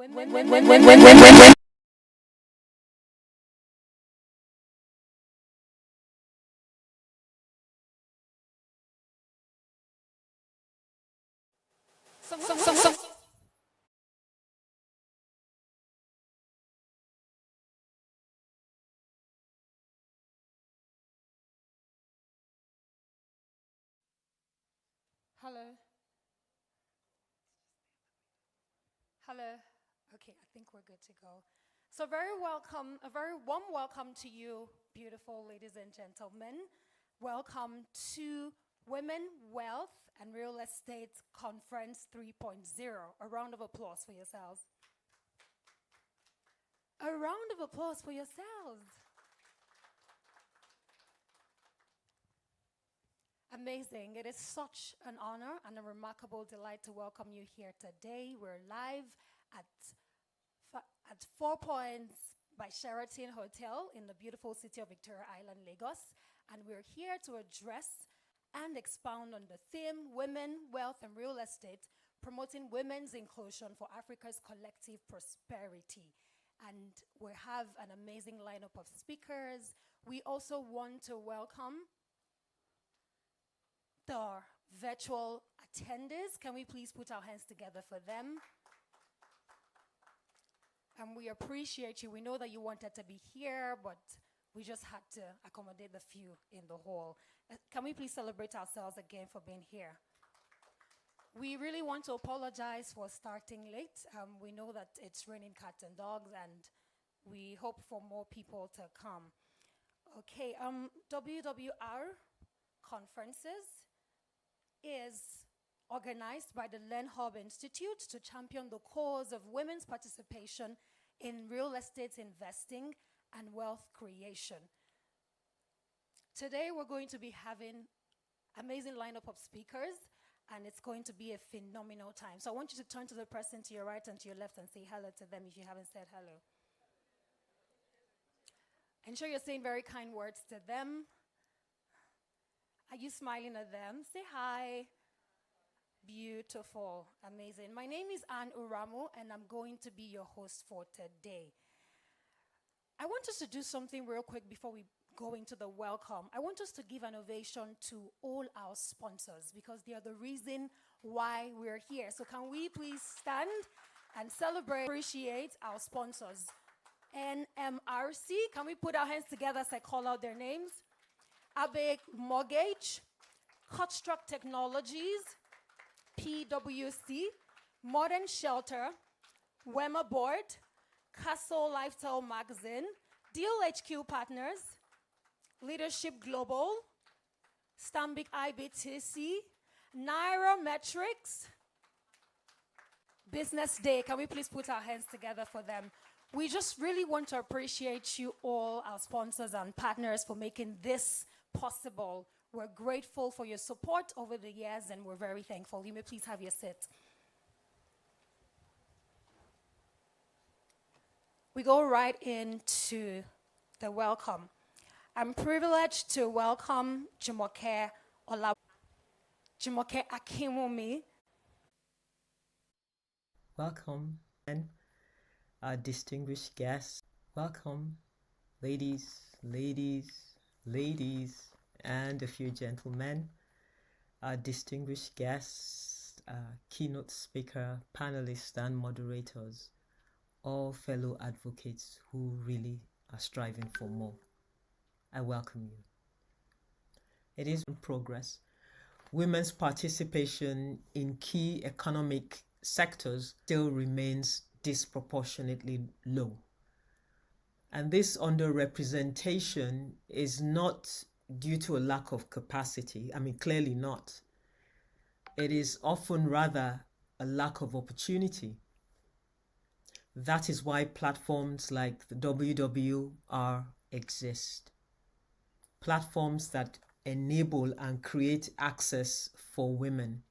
Women. Some. Hello. Hello. Okay, I think we're good to go. So, a very warm welcome to you, beautiful ladies and gentlemen. Welcome to Women, Wealth, and Real Estate Conference 3.0. A round of applause for yourselves. A round of applause for yourselves. Amazing. It is such an honor and a remarkable delight to welcome you here today. We're live at at 4 Points by Sheraton Hotel in the beautiful city of Victoria Island, Lagos. And we're here to address and expound on the theme Women, Wealth, and Real Estate, promoting women's inclusion for Africa's collective prosperity. And we have an amazing lineup of speakers. We also want to welcome the virtual attendees. Can we please put our hands together for them? And we appreciate you. We know that you wanted to be here, but we just had to accommodate the few in the hall. Can we please celebrate ourselves again for being here? We really want to apologize for starting late. We know that it's raining cats and dogs, and we hope for more people to come. Okay, WWR conferences is organized by the Len Hub Institute to champion the cause of women's participation in real estate investing and wealth creation. Today we're going to be having amazing lineup of speakers, and it's going to be a phenomenal time. So I want you to turn to the person to your right and to your left and say hello to them if you haven't said hello. Ensure you're saying very kind words to them. Are you smiling at them? Say hi. Beautiful, amazing. My name is Anne Uramu, and I'm going to be your host for today. I want us to do something real quick before we go into the welcome. I want us to give an ovation to all our sponsors because they are the reason why we're here. So can we please stand and celebrate, appreciate our sponsors? NMRC, can we put our hands together as I call out their names? Abe Mortgage, Cutstruck Technologies, PwC, Modern Shelter, Wema Board, Castle Lifestyle Magazine, Deal HQ Partners, Leadership Global, Stanbic IBTC, Nairametrics, Business Day. Can we please put our hands together for them? We just really want to appreciate you all, our sponsors and partners, for making this possible. We're grateful for your support over the years, and we're very thankful. You may please have your seat. We go right into the welcome. I'm privileged to welcome Jumoke Akinwumi. Welcome, and our distinguished guests. Welcome, ladies, and a few gentlemen, our distinguished guests, keynote speaker, panelists, and moderators, all fellow advocates who really are striving for more. I welcome you. It is in progress. Women's participation in key economic sectors still remains disproportionately low. And this underrepresentation is not due to a lack of capacity. I mean, clearly not. It is often rather a lack of opportunity. That is why platforms like the WWR exist. Platforms that enable and create access for women.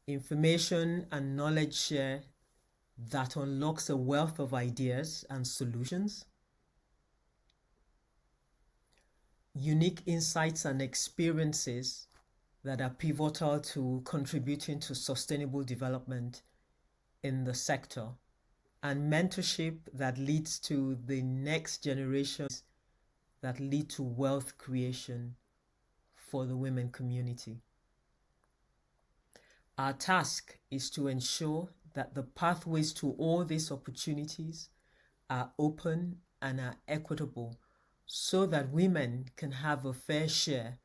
Information and knowledge share that unlocks a wealth of ideas and solutions. Unique insights and experiences that are pivotal to contributing to sustainable development in the sector and mentorship that leads to the next generations that lead to wealth creation for the women community. Our task is to ensure that the pathways to all these opportunities are open and are equitable so that women can have a fair share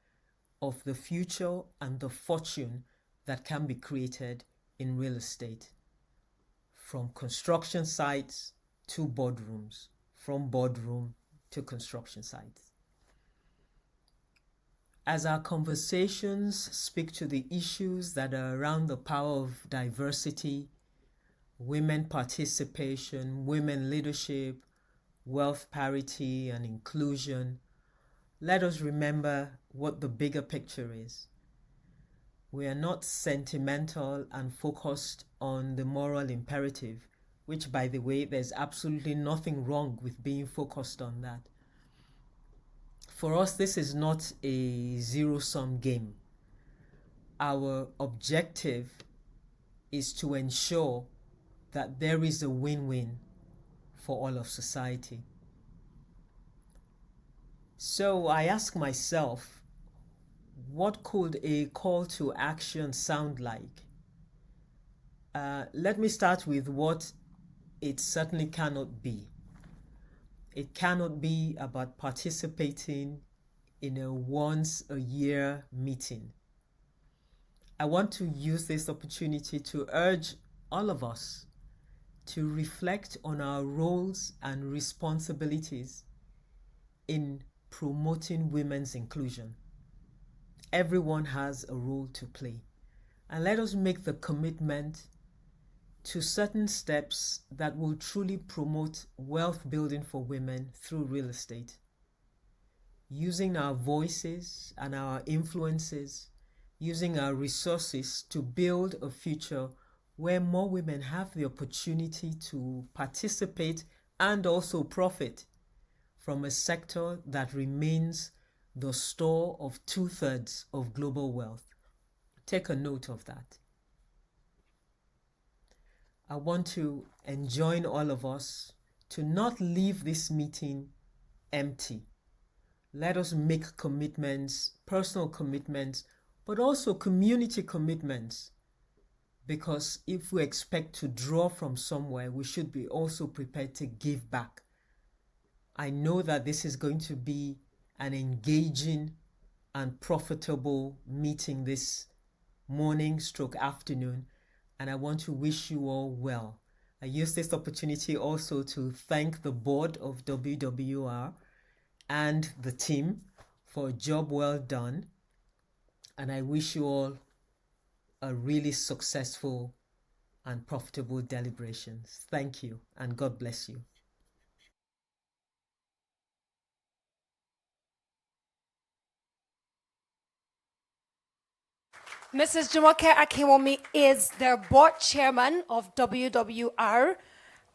of the future and the fortune that can be created in real estate. From construction sites to boardrooms, from boardroom to construction sites. As our conversations speak to the issues that are around the power of diversity, women participation, women leadership, wealth parity, and inclusion, let us remember what the bigger picture is. We are not sentimental and focused on the moral imperative, which, by the way, there's absolutely nothing wrong with being focused on that. For us, this is not a zero-sum game. Our objective is to ensure that there is a win-win for all of society. So I ask myself, what could a call to action sound like? Let me start with what it certainly cannot be. It cannot be about participating in a once-a-year meeting. I want to use this opportunity to urge all of us to reflect on our roles and responsibilities in promoting women's inclusion. Everyone has a role to play, and let us make the commitment to certain steps that will truly promote wealth building for women through real estate. Using our voices and our influences, using our resources to build a future where more women have the opportunity to participate and also profit from a sector that remains the store of 2/3 of global wealth. Take a note of that. I want to enjoin all of us to not leave this meeting empty. Let us make commitments, personal commitments, but also community commitments. Because if we expect to draw from somewhere, we should be also prepared to give back. I know that this is going to be an engaging and profitable meeting this morning / afternoon, and I want to wish you all well. I use this opportunity also to thank the board of WWR and the team for a job well done, and I wish you all a really successful and profitable deliberations. Thank you, and God bless you. Mrs. Jumoke Akinwumi is the board chairman of WWR.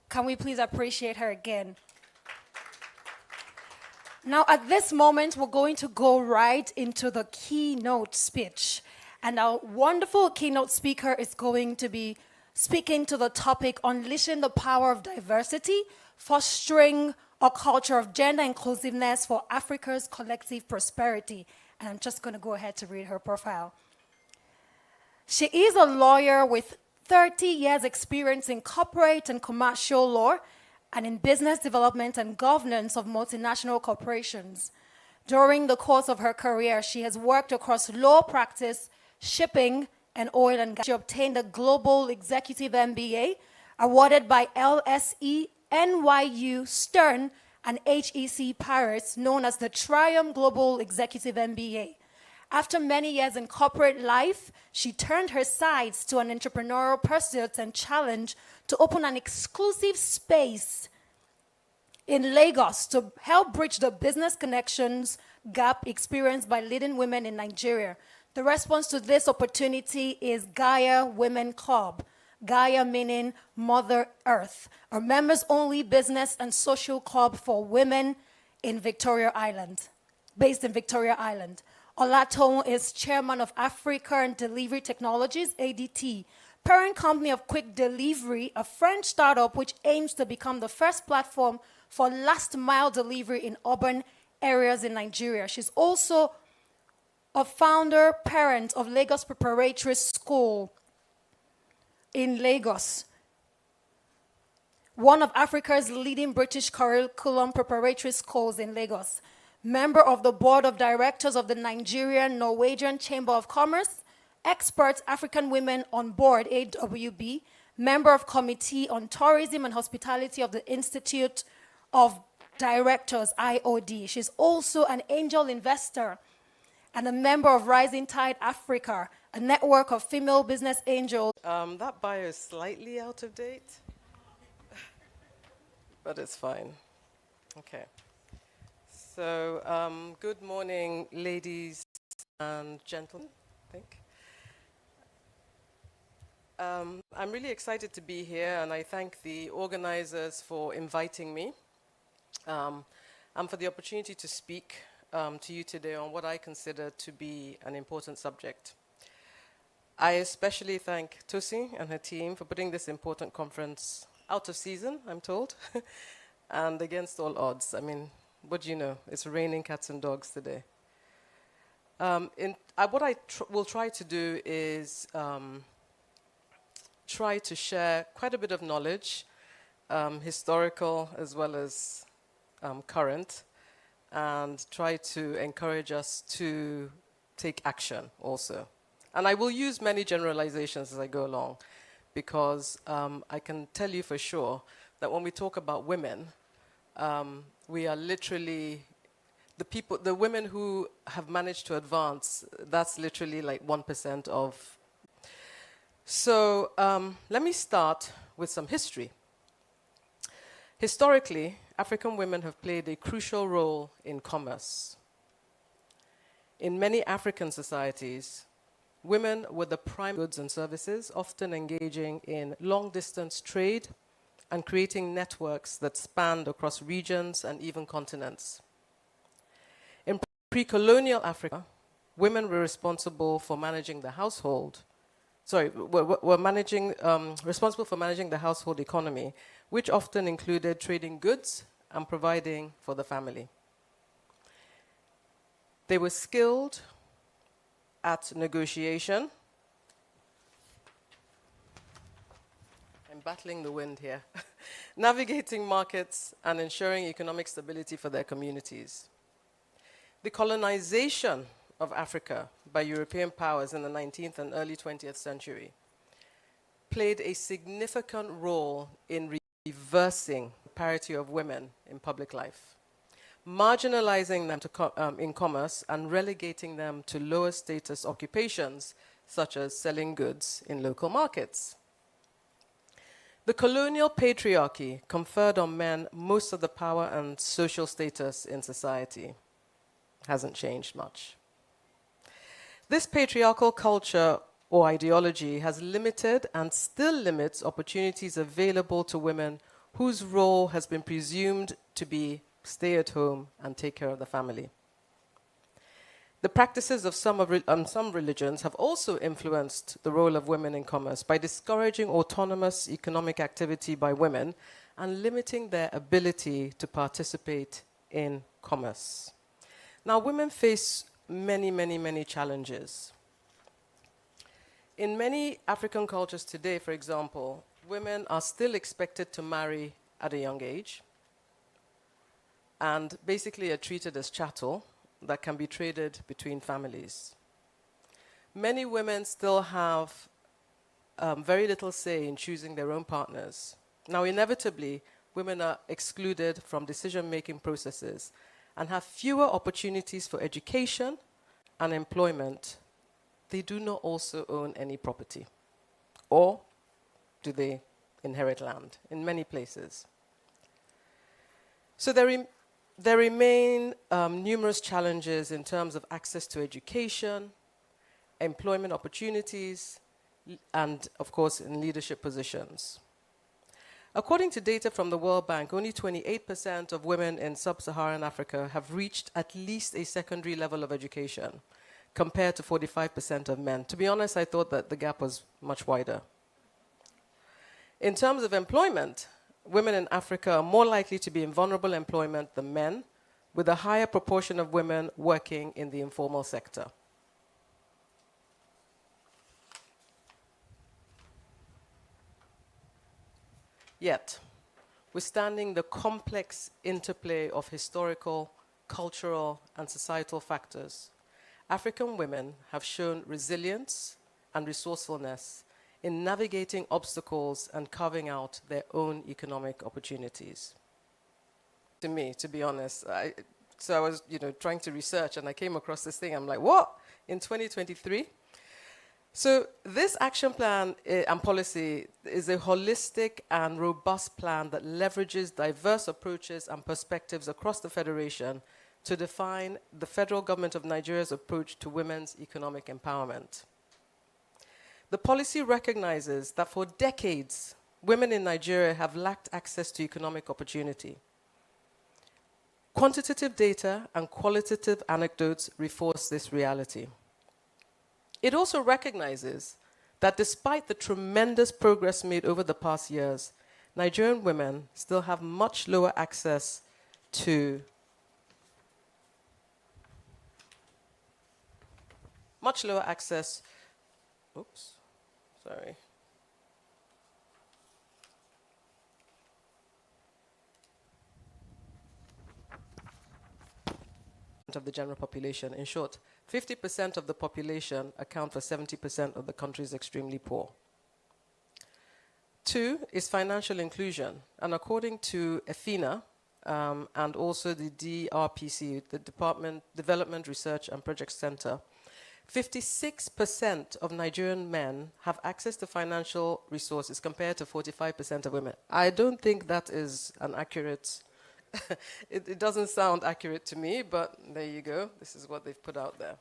Can we please appreciate her again? Now, at this moment, we're going to go right into the keynote speech. And our wonderful keynote speaker is going to be speaking to the topic, Unleashing the Power of Diversity, Fostering a Culture of Gender Inclusiveness for Africa's Collective Prosperity. And I'm just going to go ahead to read her profile. She is a lawyer with 30 years experience in corporate and commercial law and in business development and governance of multinational corporations. During the course of her career, she has worked across law practice, shipping, and oil and gas. She obtained a Global Executive MBA awarded by LSE, NYU Stern, and HEC Paris, known as the Triumph Global Executive MBA. After many years in corporate life, she turned her sights to an entrepreneurial pursuit and challenge to open an exclusive space in Lagos to help bridge the business connections gap experienced by leading women in Nigeria. The response to this opportunity is Gaia Women Club. Gaia meaning Mother Earth, a members-only business and social club for women in Victoria Island, based in Victoria Island. Olaton is chairman of Africa and Delivery Technologies, ADT, parent company of Quick Delivery, a French startup which aims to become the first platform for last mile delivery in urban areas in Nigeria. She's also a founder parent of Lagos Preparatory School in Lagos, one of Africa's leading British curriculum preparatory schools in Lagos. Member of the board of directors of the Nigerian Norwegian Chamber of Commerce, Experts African Women on Board, AWB, member of Committee on Tourism and Hospitality of the Institute of Directors, IOD. She's also an angel investor and a member of Rising Tide Africa, a network of female business angels. That bio is slightly out of date, but it's fine. Okay. So, good morning, ladies and gentlemen, I think. I'm really excited to be here, and I thank the organizers for inviting me and for the opportunity to speak to you today on what I consider to be an important subject. I especially thank Tosi and her team for putting this important conference out of season, I'm told, and against all odds. I mean, what do you know? It's raining cats and dogs today. What I will try to do is try to share quite a bit of knowledge, historical as well as current, and try to encourage us to take action also. And I will use many generalizations as I go along, because I can tell you for sure that when we talk about women, we are literally the women who have managed to advance. That's literally like 1% of. So let me start with some history. Historically, African women have played a crucial role in commerce. In many African societies, women were the prime goods and services, often engaging in long-distance trade and creating networks that spanned across regions and even continents. In pre-colonial Africa, women were responsible for managing the household. Responsible for managing the household economy, which often included trading goods and providing for the family. They were skilled at negotiation. I'm battling the wind here. Navigating markets and ensuring economic stability for their communities. The colonization of Africa by European powers in the 19th and early 20th century played a significant role in reversing the parity of women in public life, marginalizing them in commerce and relegating them to lower status occupations, such as selling goods in local markets. The colonial patriarchy conferred on men most of the power and social status in society. Hasn't changed much. This patriarchal culture or ideology has limited and still limits opportunities available to women whose role has been presumed to be stay at home and take care of the family. The practices of some religions have also influenced the role of women in commerce by discouraging autonomous economic activity by women and limiting their ability to participate in commerce. Now, women face many, many, many challenges. In many African cultures today, for example, women are still expected to marry at a young age and basically are treated as chattel that can be traded between families. Many women still have very little say in choosing their own partners. Now, inevitably, women are excluded from decision-making processes and have fewer opportunities for education and employment. They do not also own any property, or do they inherit land in many places. So there remain numerous challenges in terms of access to education, employment opportunities, and of course in leadership positions. According to data from the World Bank, only 28% of women in sub-Saharan Africa have reached at least a secondary level of education, compared to 45% of men. To be honest, I thought that the gap was much wider. In terms of employment, women in Africa are more likely to be in vulnerable employment than men, with a higher proportion of women working in the informal sector. Yet, withstanding the complex interplay of historical, cultural, and societal factors, African women have shown resilience and resourcefulness in navigating obstacles and carving out their own economic opportunities. To me, to be honest, so I was, trying to research, and I came across this thing. I'm like, what? In 2023? So this action plan and policy is a holistic and robust plan that leverages diverse approaches and perspectives across the Federation to define the federal government of Nigeria's approach to women's economic empowerment. The policy recognizes that for decades, women in Nigeria have lacked access to economic opportunity. Quantitative data and qualitative anecdotes reinforce this reality. It also recognizes that despite the tremendous progress made over the past years, Nigerian women still have much lower access to of the general population. In short, 50% of the population account for 70% of the country's extremely poor. 2 is financial inclusion. And according to EFINA and also the DRPC, the Development Research and Project Center, 56% of Nigerian men have access to financial resources compared to 45% of women. I don't think that is an accurate it doesn't sound accurate to me, but there you go. This is what they've put out there.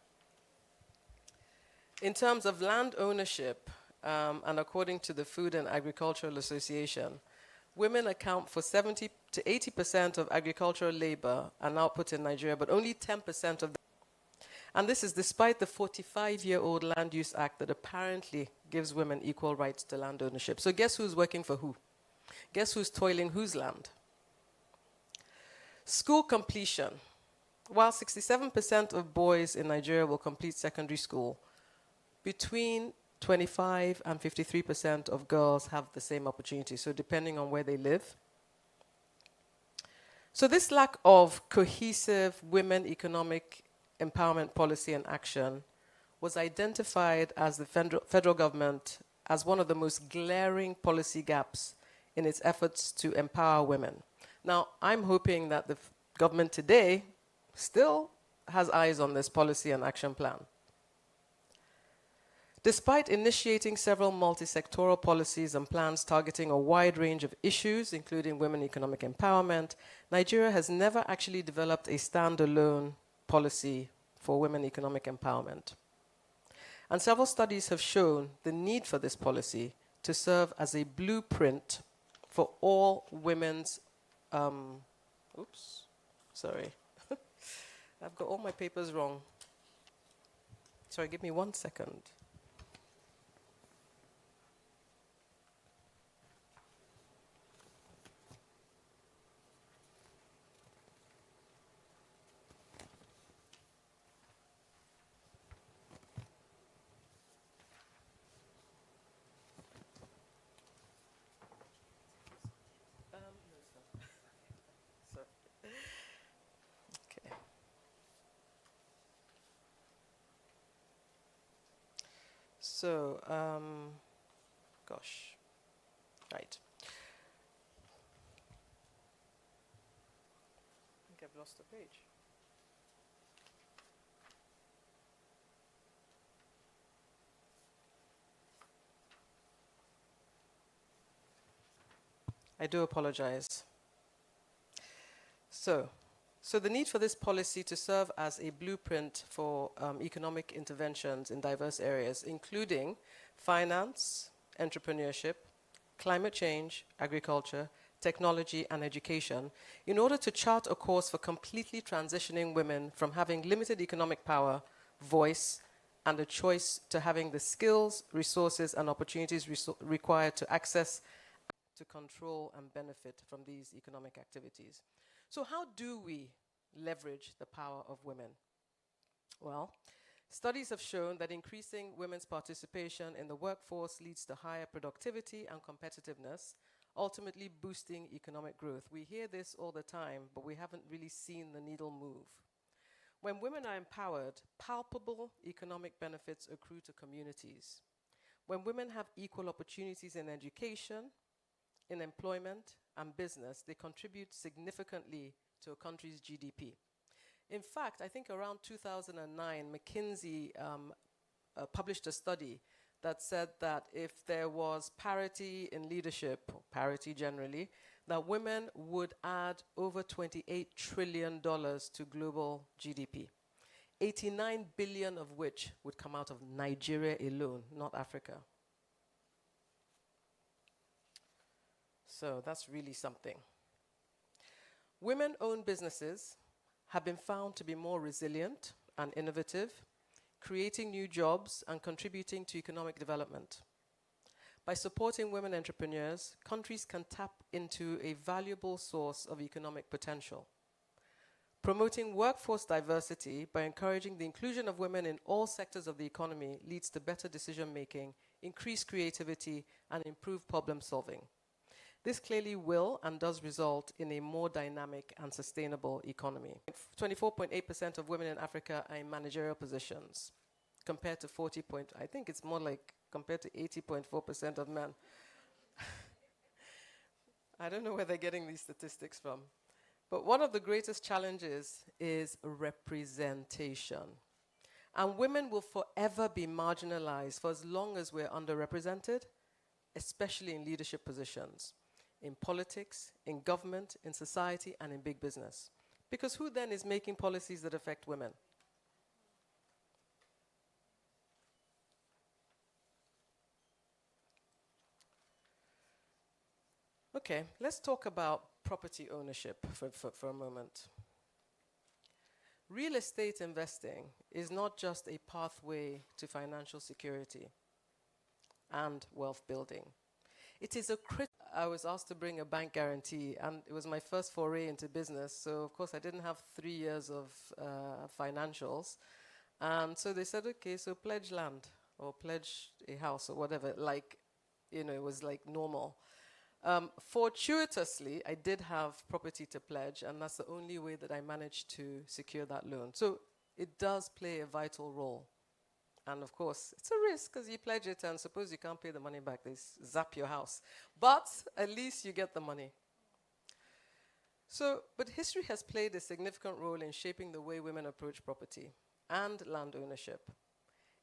In terms of land ownership, and according to the Food and Agricultural Association, women account for 70 to 80% of agricultural labor and output in Nigeria, but only 10% of and this is despite the 45-year-old Land Use Act that apparently gives women equal rights to land ownership. So guess who's working for who? Guess who's toiling whose land? School completion. While 67% of boys in Nigeria will complete secondary school, between 25 and 53% of girls have the same opportunity, so depending on where they live. So this lack of cohesive women economic empowerment policy and action was identified as the federal government as one of the most glaring policy gaps in its efforts to empower women. Now, I'm hoping that the government today still has eyes on this policy and action plan. Despite initiating several multi-sectoral policies and plans targeting a wide range of issues, including women economic empowerment, Nigeria has never actually developed a standalone policy for women economic empowerment. And several studies have shown the need for this policy to serve as a blueprint for all women's oops, sorry. I've got all my papers wrong. Sorry, give me 1 second. So, gosh, right. I think I've lost the page. I do apologize. So the need for this policy to serve as a blueprint for economic interventions in diverse areas, including finance, entrepreneurship, climate change, agriculture, technology, and education, in order to chart a course for completely transitioning women from having limited economic power, voice, and a choice to having the skills, resources, and opportunities required to access to control and benefit from these economic activities. So how do we leverage the power of women? Well, studies have shown that increasing women's participation in the workforce leads to higher productivity and competitiveness, ultimately boosting economic growth. We hear this all the time, but we haven't really seen the needle move. When women are empowered, palpable economic benefits accrue to communities. When women have equal opportunities in education, in employment, and business, they contribute significantly to a country's GDP. In fact, I think around 2009, McKinsey published a study that said that if there was parity in leadership, or parity generally, that women would add over $28 trillion to global GDP, 89 billion of which would come out of Nigeria alone, not Africa. So that's really something. Women-owned businesses have been found to be more resilient and innovative, creating new jobs and contributing to economic development. By supporting women entrepreneurs, countries can tap into a valuable source of economic potential. Promoting workforce diversity by encouraging the inclusion of women in all sectors of the economy leads to better decision-making, increased creativity, and improved problem-solving. This clearly will and does result in a more dynamic and sustainable economy. 24.8% of women in Africa are in managerial positions, compared to I think it's more like compared to 80.4% of men. I don't know where they're getting these statistics from. But one of the greatest challenges is representation. And women will forever be marginalized for as long as we're underrepresented, especially in leadership positions, in politics, in government, in society, and in big business. Because who then is making policies that affect women? Okay, let's talk about property ownership for a moment. Real estate investing is not just a pathway to financial security and wealth building. It is I was asked to bring a bank guarantee, and it was my first foray into business, so of course I didn't have 3 years of financials. And so they said, okay, so pledge land or pledge a house or whatever, like, it was like normal. Fortuitously, I did have property to pledge, and that's the only way that I managed to secure that loan. So it does play a vital role. And of course, it's a risk because you pledge it and suppose you can't pay the money back, they zap your house. But at least you get the money. So, but history has played a significant role in shaping the way women approach property and land ownership.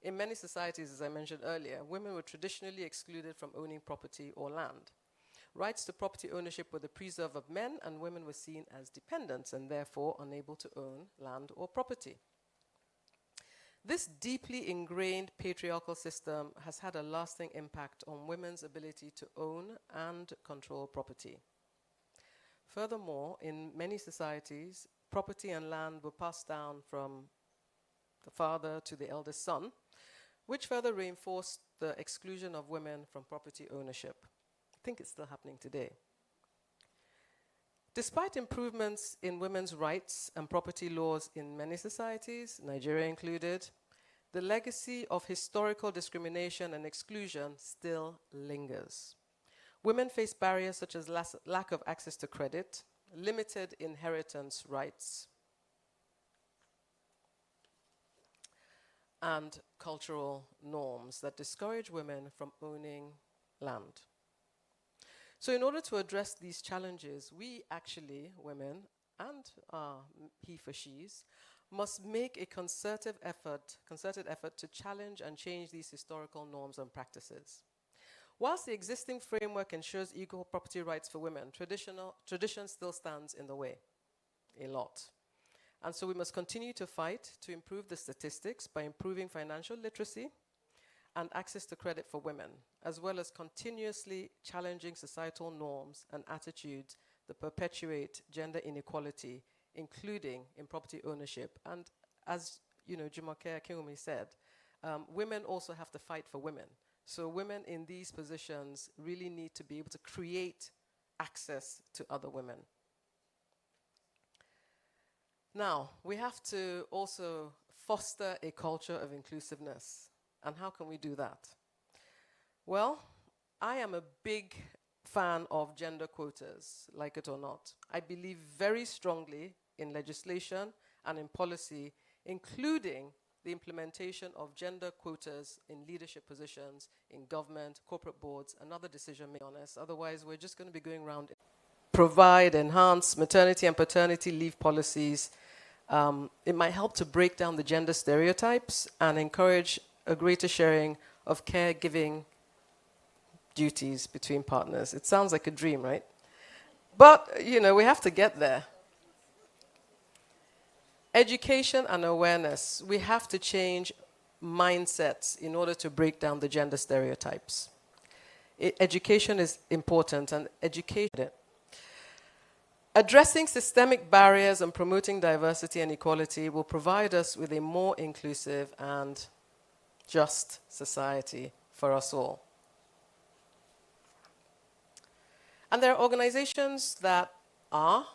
In many societies, as I mentioned earlier, women were traditionally excluded from owning property or land. Rights to property ownership were the preserve of men, and women were seen as dependents and therefore unable to own land or property. This deeply ingrained patriarchal system has had a lasting impact on women's ability to own and control property. Furthermore, in many societies, property and land were passed down from the father to the eldest son, which further reinforced the exclusion of women from property ownership. I think it's still happening today. Despite improvements in women's rights and property laws in many societies, Nigeria included, the legacy of historical discrimination and exclusion still lingers. Women face barriers such as lack of access to credit, limited inheritance rights, and cultural norms that discourage women from owning land. So in order to address these challenges, we actually, women and he for she's, must make a concerted effort to challenge and change these historical norms and practices. Whilst the existing framework ensures equal property rights for women, tradition still stands in the way, a lot. And so we must continue to fight to improve the statistics by improving financial literacy and access to credit for women, as well as continuously challenging societal norms and attitudes that perpetuate gender inequality, including in property ownership. And as Jumoke Akinwumi said, women also have to fight for women. So women in these positions really need to be able to create access to other women. Now, we have to also foster a culture of inclusiveness. And how can we do that? Well, I am a big fan of gender quotas, like it or not. I believe very strongly in legislation and in policy, including the implementation of gender quotas in leadership positions, in government, corporate boards, and other decision-making. Otherwise, we're just going to be going around. Provide, enhance maternity and paternity leave policies. It might help to break down the gender stereotypes and encourage a greater sharing of caregiving duties between partners. It sounds like a dream, right? But, you know, we have to get there. Education and awareness. We have to change mindsets in order to break down the gender stereotypes. Education is important, and education. Addressing systemic barriers and promoting diversity and equality will provide us with a more inclusive and just society for us all. And there are organizations that are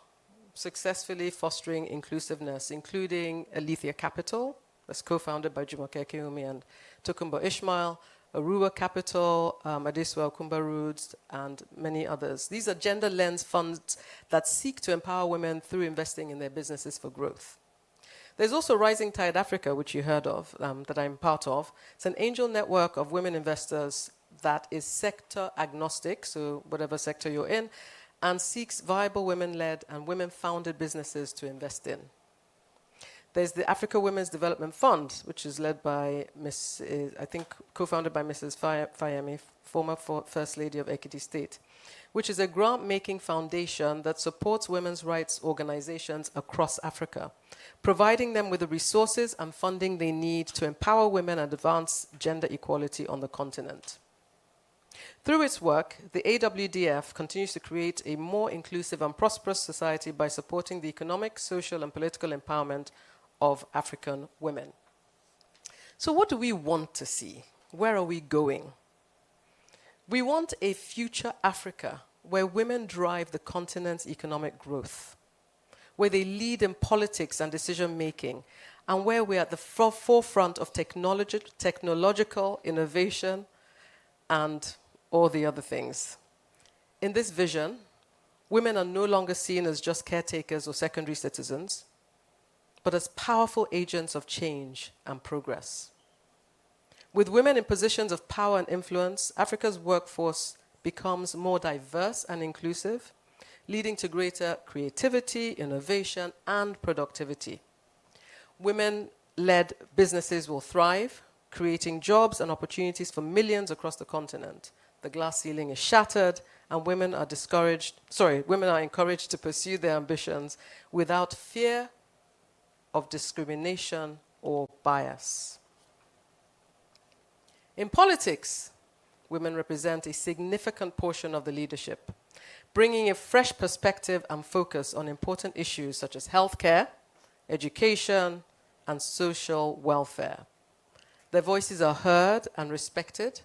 successfully fostering inclusiveness, including Alethea Capital, that's co-founded by Jumoke Keumi and Tokumbo Ishmael, Aruwa Capital, Adesua Kumba Roods, and many others. These are gender lens funds that seek to empower women through investing in their businesses for growth. There's also Rising Tide Africa, which you heard of, that I'm part of. It's an angel network of women investors that is sector agnostic, so whatever sector you're in, and seeks viable women-led and women-founded businesses to invest in. There's the Africa Women's Development Fund, which is led by I think co-founded by Mrs. Fayemi, former First Lady of Ekiti State, which is a grant-making foundation that supports women's rights organizations across Africa, providing them with the resources and funding they need to empower women and advance gender equality on the continent. Through its work, the AWDF continues to create a more inclusive and prosperous society by supporting the economic, social, and political empowerment of African women. So what do we want to see? Where are we going? We want a future Africa where women drive the continent's economic growth, where they lead in politics and decision-making, and where we're at the forefront of technological innovation and all the other things. In this vision, women are no longer seen as just caretakers or secondary citizens, but as powerful agents of change and progress. With women in positions of power and influence, Africa's workforce becomes more diverse and inclusive, leading to greater creativity, innovation, and productivity. Women-led businesses will thrive, creating jobs and opportunities for millions across the continent. The glass ceiling is shattered, and women are encouraged to pursue their ambitions without fear of discrimination or bias. In politics, women represent a significant portion of the leadership, bringing a fresh perspective and focus on important issues such as healthcare, education, and social welfare. Their voices are heard and respected,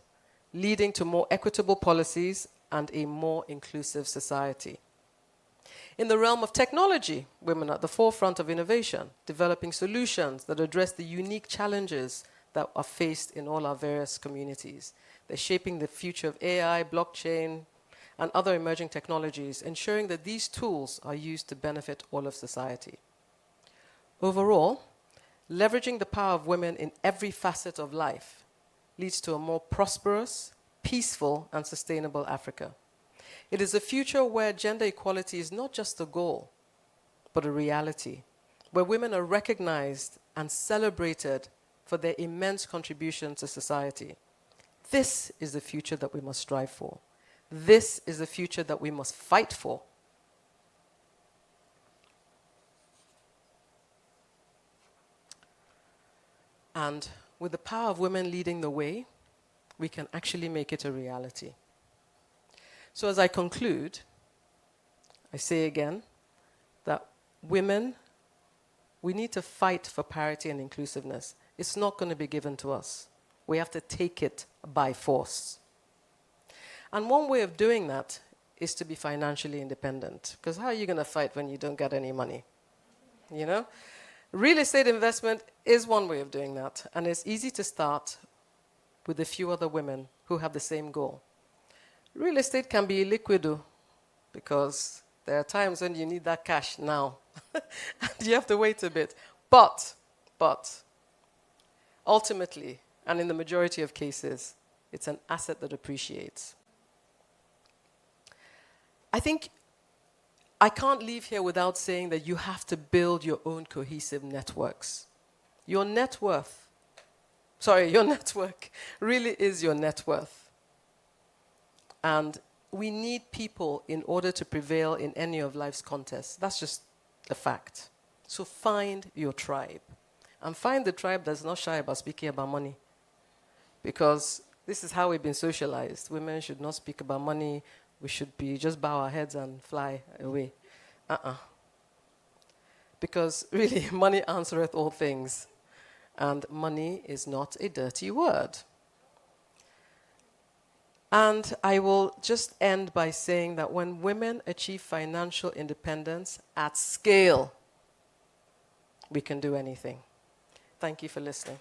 leading to more equitable policies and a more inclusive society. In the realm of technology, women are at the forefront of innovation, developing solutions that address the unique challenges that are faced in all our various communities. They're shaping the future of AI, blockchain, and other emerging technologies, ensuring that these tools are used to benefit all of society. Overall, leveraging the power of women in every facet of life leads to a more prosperous, peaceful, and sustainable Africa. It is a future where gender equality is not just a goal, but a reality, where women are recognized and celebrated for their immense contribution to society. This is the future that we must strive for. This is the future that we must fight for. And with the power of women leading the way, we can actually make it a reality. So as I conclude, I say again that women, we need to fight for parity and inclusiveness. It's not going to be given to us. We have to take it by force. And one way of doing that is to be financially independent. Because how are you going to fight when you don't get any money? You know? Real estate investment is one way of doing that. And it's easy to start with a few other women who have the same goal. Real estate can be illiquid because there are times when you need that cash now. And you have to wait a bit. But, ultimately, and in the majority of cases, it's an asset that appreciates. I think I can't leave here without saying that you have to build your own cohesive networks. Your network really is your net worth. And we need people in order to prevail in any of life's contests. That's just a fact. So find your tribe. And find the tribe that's not shy about speaking about money. Because this is how we've been socialized. Women should not speak about money. We should be just bow our heads and fly away. Because really, money answereth all things. And money is not a dirty word. And I will just end by saying that when women achieve financial independence at scale, we can do anything. Thank you for listening.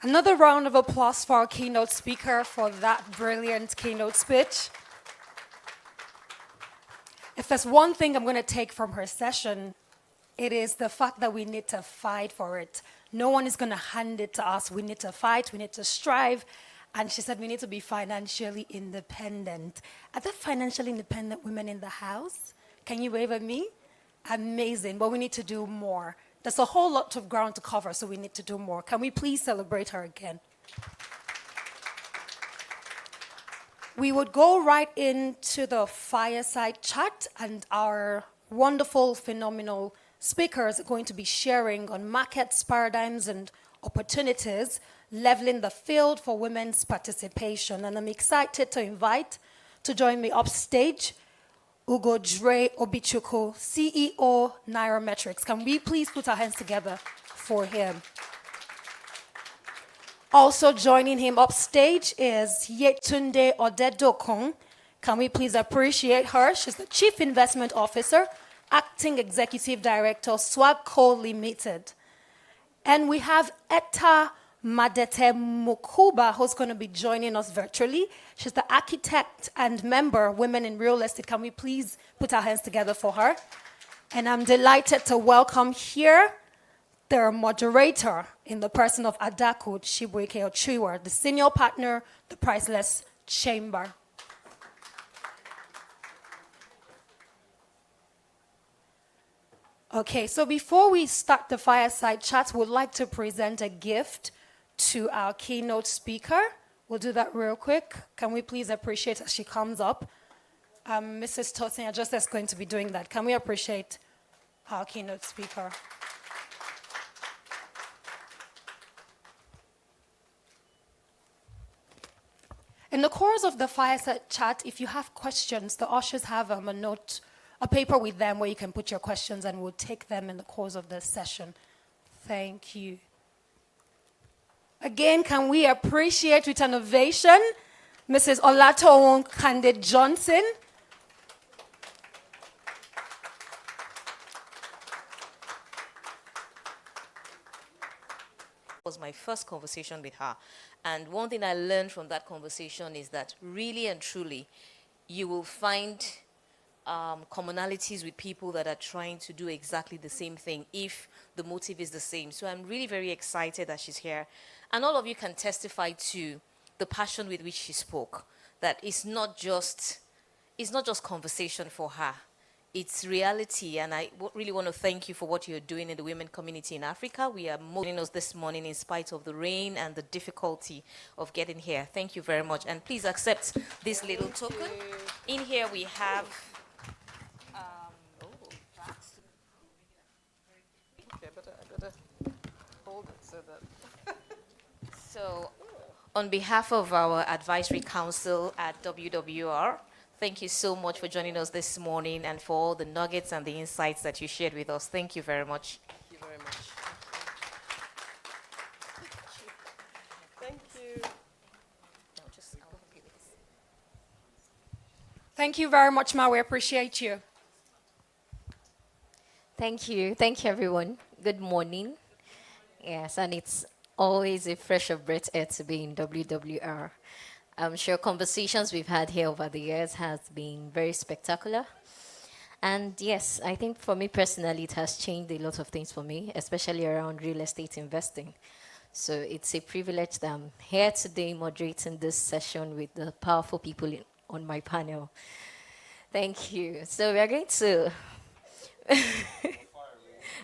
Another round of applause for our keynote speaker for that brilliant keynote speech. If there's one thing I'm going to take from her session, it is the fact that we need to fight for it. No one is going to hand it to us. We need to fight, we need to strive. And she said we need to be financially independent. Are there financially independent women in the house? Can you wave at me? Amazing, but we need to do more. There's a whole lot of ground to cover, so we need to do more. Can we please celebrate her again? We would go right into the fireside chat, and our wonderful, phenomenal speakers are going to be sharing on markets, paradigms, and opportunities, leveling the field for women's participation. And I'm excited to invite to join me upstage Ugodre Obichukwu, CEO Nairametrics. Can we please put our hands together for him? Also joining him upstage is Yetunde Odedokun. Can we please appreciate her? She's the Chief Investment Officer, Acting Executive Director, Swagco Limited. And we have Etta Madete Mukuba, who's going to be joining us virtually. She's the architect and member, Women in Real Estate. Can we please put our hands together for her? And I'm delighted to welcome here their moderator in the person of Adaku Chibuike Ochiwa, the senior partner, the Priceless Chamber. Okay, so before we start the fireside chat, we'd like to present a gift to our keynote speaker. We'll do that real quick. Can we please appreciate as she comes up? Mrs. Tosin just is going to be doing that. Can we appreciate our keynote speaker? In the course of the fireside chat, if you have questions, the ushers have a paper with them where you can put your questions, and we'll take them in the course of the session. Thank you. Again, can we appreciate with an ovation Mrs. Olatoun Kande Johnson? Was my first conversation with her. And one thing I learned from that conversation is that really and truly, you will find commonalities with people that are trying to do exactly the same thing if the motive is the same. So I'm really very excited that she's here. And all of you can testify to the passion with which she spoke, that it's not just conversation for her. It's reality, and I really want to thank you for what you're doing in the women community in Africa. We are motivating us this morning in spite of the rain and the difficulty of getting here. Thank you very much, and please accept this little token. In here we have Okay, I better hold it so that... So, on behalf of our advisory council at WWR, Thank you so much for joining us this morning and for all the nuggets and the insights that you shared with us. Thank you very much. Thank you very much. Thank you. Thank you very much, Ma. We appreciate you. Thank you. Thank you, everyone. Good morning. Yes, and it's always a fresh of breath air to be in WWR. I'm sure conversations we've had here over the years has been very spectacular. And yes, I think for me personally, it has changed a lot of things for me, especially around real estate investing. So it's a privilege that I'm here today moderating this session with the powerful people on my panel. Thank you. So we are going to...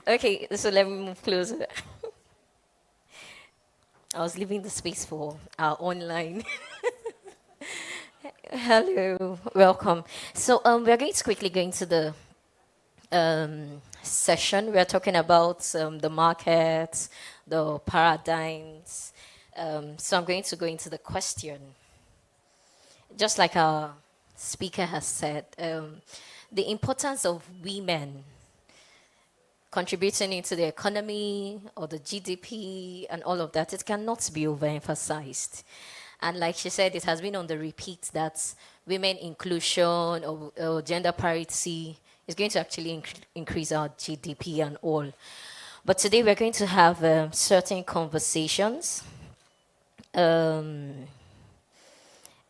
Okay, so let me move closer. I was leaving the space for our online. Hello, welcome. So we're going to quickly go into the session. We're talking about the markets, the paradigms. So I'm going to go into the question. Just like our speaker has said, the importance of women contributing into the economy or the GDP and all of that, it cannot be overemphasized. And like she said, it has been on the repeat that women inclusion or gender parity is going to actually increase our GDP and all. But today we're going to have certain conversations. And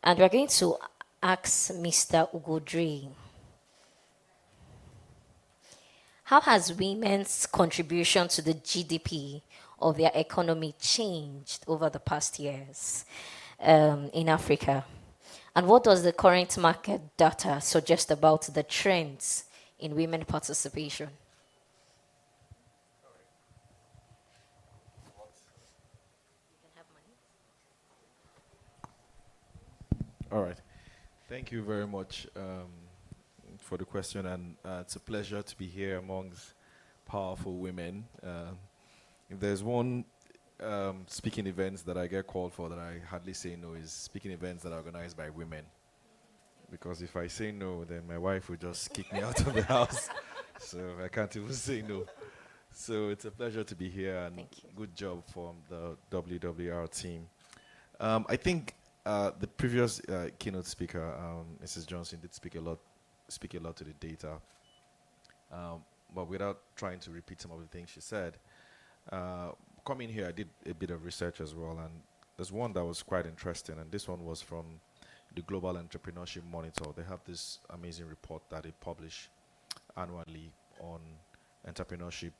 we're going to ask Mr. Ugodre, how has women's contribution to the GDP of their economy changed over the past years in Africa? And what does the current market data suggest about the trends in women participation? All right. Thank you very much for the question, and it's a pleasure to be here amongst powerful women. If there's one speaking events that I get called for that I hardly say no is speaking events that are organized by women. Because if I say no, then my wife will just kick me out of the house. So I can't even say no. So it's a pleasure to be here, and good job from the WWR team. I think the previous keynote speaker, Mrs. Johnson, did speak a lot to the data, but without trying to repeat some of the things she said. Coming here, I did a bit of research as well, and there's one that was quite interesting, and this one was from the Global Entrepreneurship Monitor. They have this amazing report that they publish annually on entrepreneurship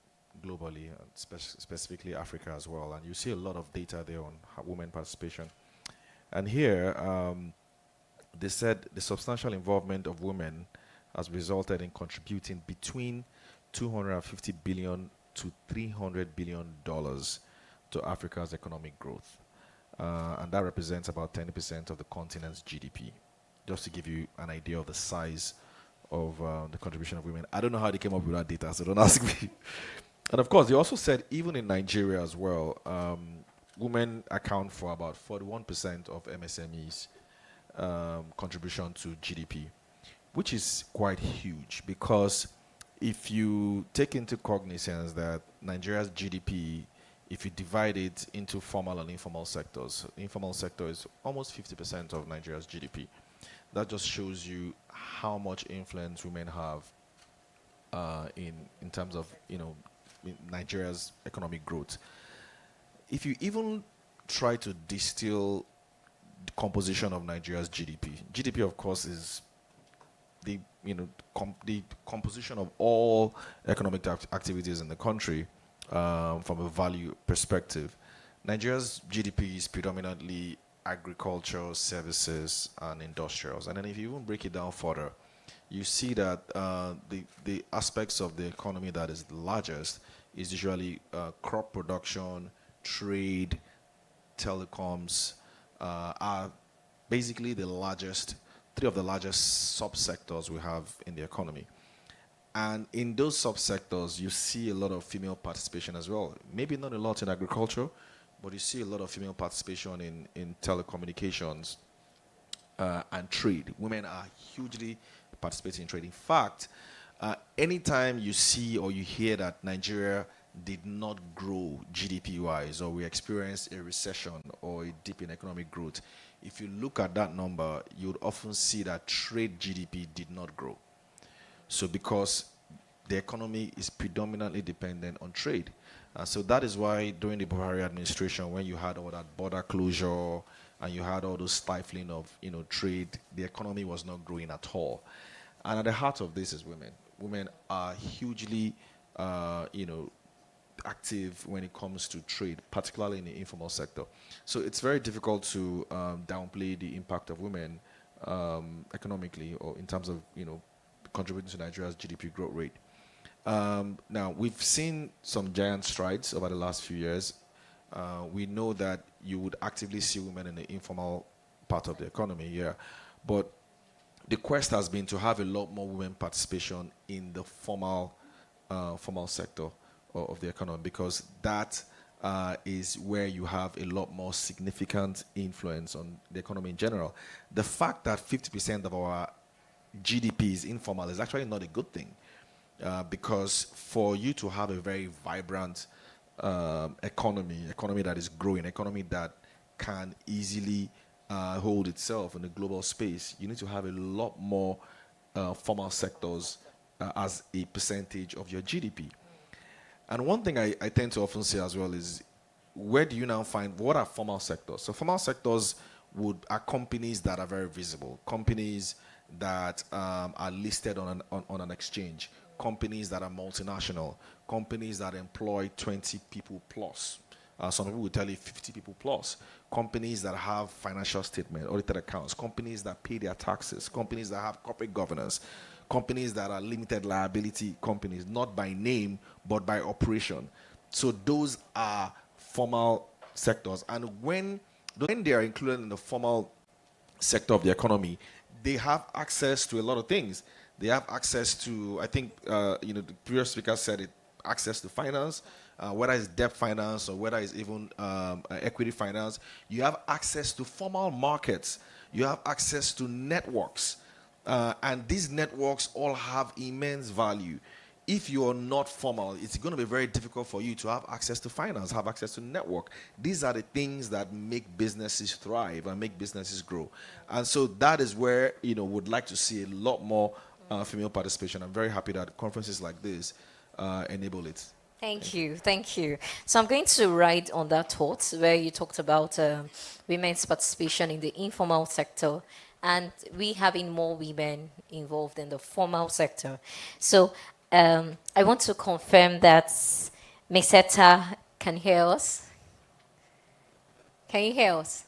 globally, and specifically Africa as well, and you see a lot of data there on women participation. And here, they said the substantial involvement of women has resulted in contributing between $250 billion to $300 billion to Africa's economic growth. And that represents about 10% of the continent's GDP. Just to give you an idea of the size of the contribution of women. I don't know how they came up with that data, so don't ask me. And of course, they also said even in Nigeria as well, women account for about 41% of MSMEs contribution to GDP, which is quite huge, because if you take into cognizance that Nigeria's GDP, if you divide it into formal and informal sectors, the informal sector is almost 50% of Nigeria's GDP. That just shows you how much influence women have in terms of Nigeria's economic growth. If you even try to distill the composition of Nigeria's GDP, of course is the composition of all economic activities in the country from a value perspective. Nigeria's GDP is predominantly agricultural, services, and industrials. And then if you even break it down further, you see that the aspects of the economy that is the largest is usually crop production, trade, telecoms, are basically the largest, three of the largest subsectors we have in the economy. And in those subsectors, you see a lot of female participation as well. Maybe not a lot in agriculture, but you see a lot of female participation in telecommunications, and trade. Women are hugely participating in trade. In fact, anytime you see or you hear that Nigeria did not grow GDP-wise, or we experienced a recession or a dip in economic growth, if you look at that number, you would often see that trade GDP did not grow. So because the economy is predominantly dependent on trade. So that is why during the Buhari administration, when you had all that border closure and you had all those stifling of trade, the economy was not growing at all. And at the heart of this is women. Women are hugely, active when it comes to trade, particularly in the informal sector. So it's very difficult to downplay the impact of women economically, or in terms of contributing to Nigeria's GDP growth rate. Now, we've seen some giant strides over the last few years. We know that you would actively see women in the informal part of the economy, yeah. But the quest has been to have a lot more women participation in the formal sector of the economy, because that is where you have a lot more significant influence on the economy in general. The fact that 50% of our GDP is informal is actually not a good thing, because for you to have a very vibrant economy that is growing, economy that can easily hold itself in the global space, you need to have a lot more formal sectors as a percentage of your GDP. And one thing I tend to often say as well is, where do you now find, what are formal sectors? So formal sectors are companies that are very visible, companies that are listed on an exchange, companies that are multinational, companies that employ 20 people plus. Some people will tell you 50 people plus. Companies that have financial statement, audited accounts, companies that pay their taxes, companies that have corporate governance, companies that are limited liability companies, not by name, but by operation. So those are formal sectors. And when they are included in the formal sector of the economy, they have access to a lot of things. They have access to, I think, the previous speaker said it, access to finance, whether it's debt finance or whether it's even equity finance. You have access to formal markets. You have access to networks. And these networks all have immense value. If you're not formal, it's going to be very difficult for you to have access to finance, have access to network. These are the things that make businesses thrive and make businesses grow. And so that is where, would like to see a lot more female participation. I'm very happy that conferences like this enable it. Thank you. So I'm going to ride on that thought where you talked about women's participation in the informal sector and we having more women involved in the formal sector. So I want to confirm that Meseta can hear us. Can you hear us?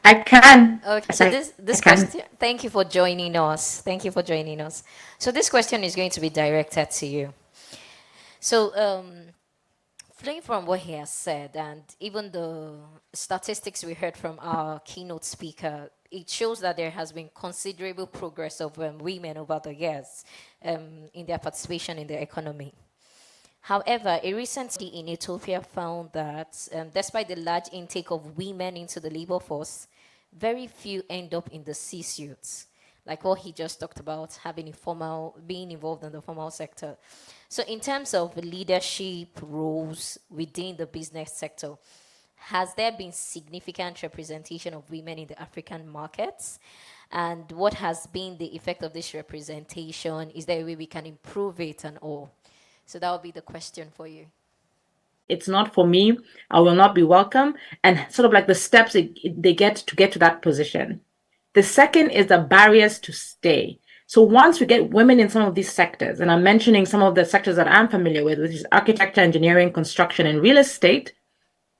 I can. Okay, so this question, thank you for joining us. So this question is going to be directed to you. So, flowing from what he has said, and even the statistics we heard from our keynote speaker, it shows that there has been considerable progress of women over the years in their participation in the economy. However, a recent study in Ethiopia found that despite the large intake of women into the labor force, very few end up in the C-suites, like what he just talked about, being involved in the formal sector. So in terms of leadership roles within the business sector, has there been significant representation of women in the African markets? And what has been the effect of this representation? Is there a way we can improve it and all? So that would be the question for you. It's not for me. I will not be welcome. And sort of like the steps they get to that position. The second is the barriers to stay. So once we get women in some of these sectors, and I'm mentioning some of the sectors that I'm familiar with, which is architecture, engineering, construction, and real estate,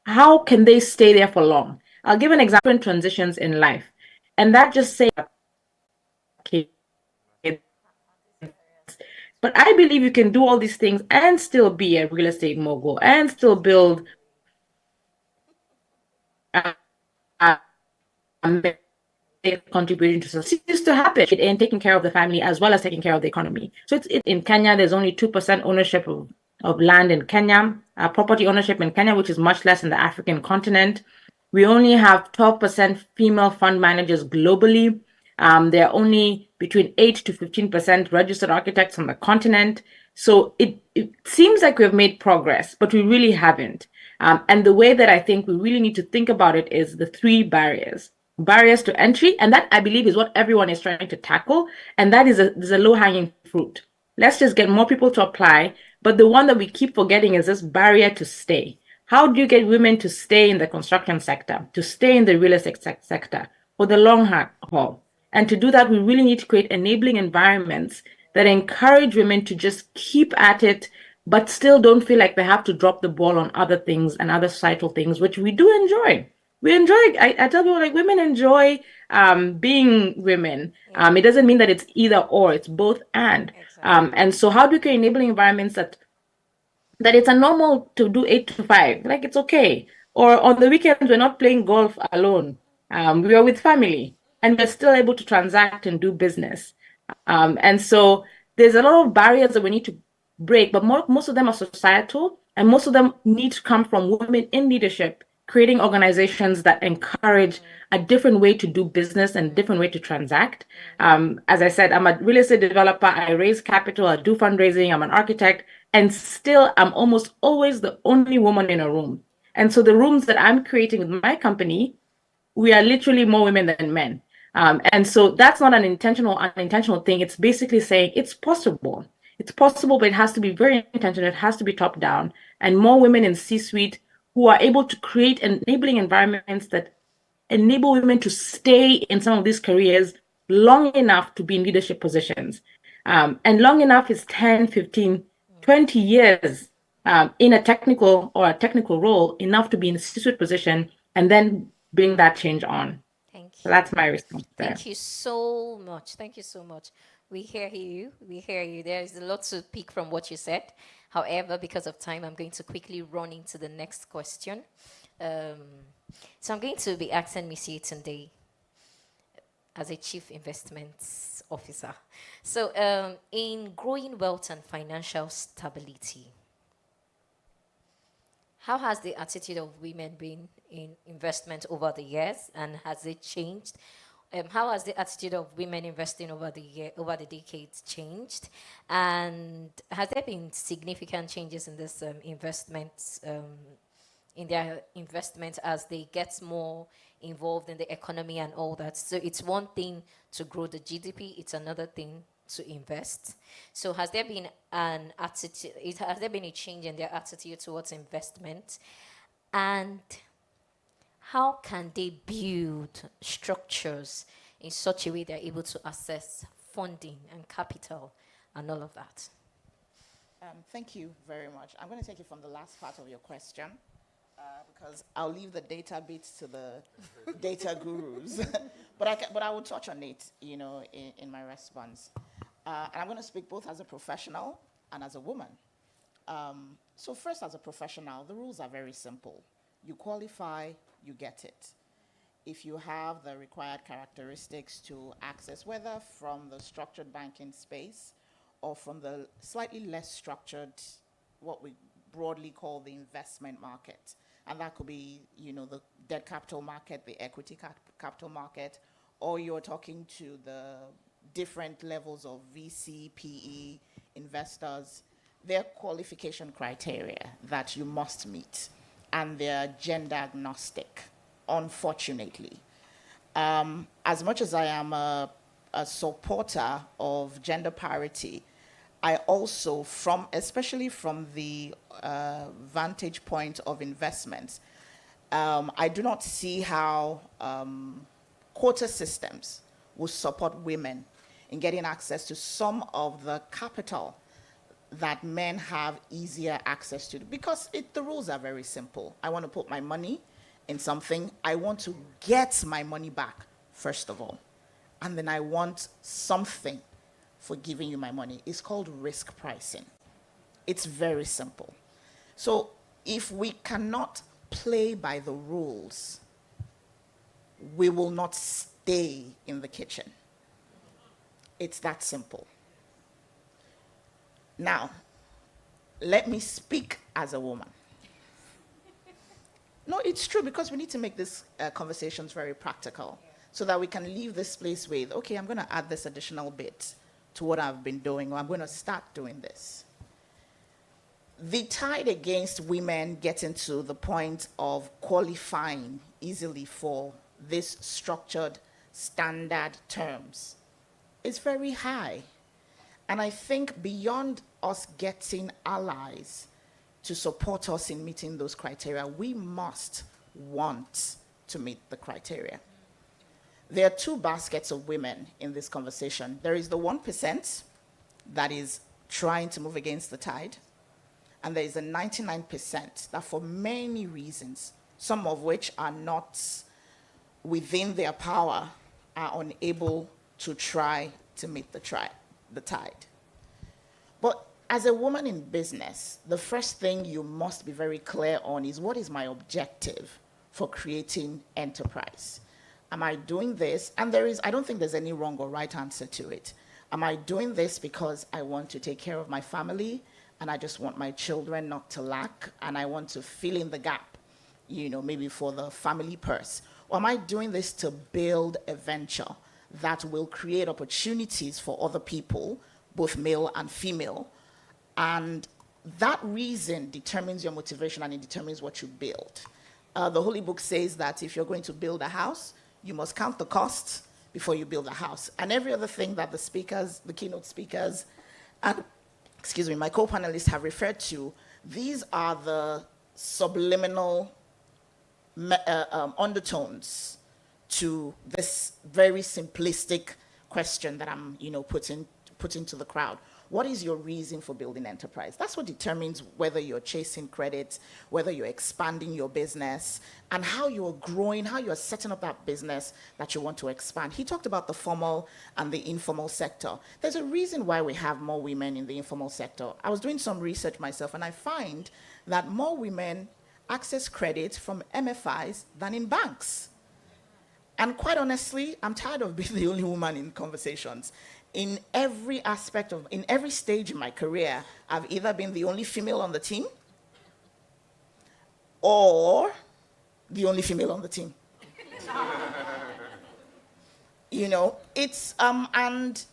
how can they stay there for long? I'll give an example in transitions in life. And that just say, okay, but I believe you can do all these things and still be a real estate mogul and still build contributing to society. It used to happen in taking care of the family as well as taking care of the economy. So it's in Kenya, there's only 2% ownership of land in Kenya, property ownership in Kenya, which is much less in the African continent. We only have 12% female fund managers globally. There are only between 8 to 15% registered architects on the continent. So it seems like we've made progress, but we really haven't. And the way that I think we really need to think about it is the three barriers to entry. And that, I believe, is what everyone is trying to tackle. And that is a low-hanging fruit. Let's just get more people to apply. But the one that we keep forgetting is this barrier to stay. How do you get women to stay in the construction sector, to stay in the real estate sector for the long haul? And to do that, we really need to create enabling environments that encourage women to just keep at it, but still don't feel like they have to drop the ball on other things and other societal things, which we do enjoy. We enjoy, I tell people, like, women enjoy being women. It doesn't mean that it's either or, it's both and. And so how do we create enabling environments that it's a normal to do 8 to 5, like it's okay. Or on the weekends, we're not playing golf alone. We are with family and we're still able to transact and do business. And so there's a lot of barriers that we need to break, but most of them are societal, and most of them need to come from women in leadership, creating organizations that encourage a different way to do business and a different way to transact. As I said, I'm a real estate developer. I raise capital, I do fundraising, I'm an architect, and still I'm almost always the only woman in a room. And so the rooms that I'm creating with my company, we are literally more women than men. And so that's not an unintentional thing. It's basically saying it's possible. It's possible, but it has to be very intentional. It has to be top down, and more women in C-suite who are able to create enabling environments that enable women to stay in some of these careers long enough to be in leadership positions. And long enough is 10, 15, 20 years in a technical role, enough to be in a C-suite position and then bring that change on. Thank you. So that's my response there. Thank you so much. Thank you so much. We hear you. We hear you. There is a lot to pick from what you said. However, because of time, I'm going to quickly run into the next question. So I'm going to be asking Miss Yetunde as a Chief Investments Officer. So in growing wealth and financial stability, how has the attitude of women been in investment over the years, and has it changed? How has the attitude of women investing over the decades changed? And has there been significant changes in this investments, in their investment as they get more involved in the economy and all that? So it's one thing to grow the GDP; it's another thing to invest. So has there been an attitude? Has there been a change in their attitude towards investment? And how can they build structures in such a way they're able to access funding and capital and all of that? Thank you very much. I'm going to take it from the last part of your question because I'll leave the data bits to the data gurus. But I will touch on it, in my response. And I'm going to speak both as a professional and as a woman. So first, as a professional, the rules are very simple. You qualify, you get it. If you have the required characteristics to access, whether from the structured banking space or from the slightly less structured, what we broadly call the investment market. And that could be, the debt capital market, the equity capital market, or you're talking to the different levels of VC, PE investors. Their qualification criteria that you must meet, and they're gender agnostic, unfortunately. As much as I am a supporter of gender parity, I also, especially from the vantage point of investments, I do not see how quota systems will support women in getting access to some of the capital that men have easier access to, because the rules are very simple. I want to put my money in something. I want to get my money back, first of all. And then I want something for giving you my money. It's called risk pricing. It's very simple. So if we cannot play by the rules, we will not stay in the kitchen. It's that simple. Now, let me speak as a woman. No, it's true, because we need to make these conversations very practical. so that we can leave this place with, okay, I'm going to add this additional bit to what I've been doing, or I'm going to start doing this. The tide against women getting to the point of qualifying easily for this structured standard terms is very high. And I think beyond us getting allies to support us in meeting those criteria, we must want to meet the criteria. There are two baskets of women in this conversation. There is the 1% that is trying to move against the tide, and there is the 99% that for many reasons, some of which are not within their power, are unable to try to meet the tide. But as a woman in business, the first thing you must be very clear on is, what is my objective for creating enterprise? Am I doing this? And I don't think there's any wrong or right answer to it. Am I doing this because I want to take care of my family and I just want my children not to lack and I want to fill in the gap, maybe for the family purse? Or am I doing this to build a venture that will create opportunities for other people, both male and female? And that reason determines your motivation and it determines what you build. The Holy Book says that if you're going to build a house, you must count the costs before you build a house. And every other thing that the keynote speakers, and my co-panelists have referred to, these are the subliminal undertones to this very simplistic question that I'm, putting to the crowd. What is your reason for building enterprise? That's what determines whether you're chasing credit, whether you're expanding your business, and how you're growing, how you're setting up that business that you want to expand. He talked about the formal and the informal sector. There's a reason why we have more women in the informal sector. I was doing some research myself, and I find that more women access credit from MFIs than in banks. And quite honestly, I'm tired of being the only woman in conversations. In every stage in my career, I've either been the only female on the team or the only female on the team. And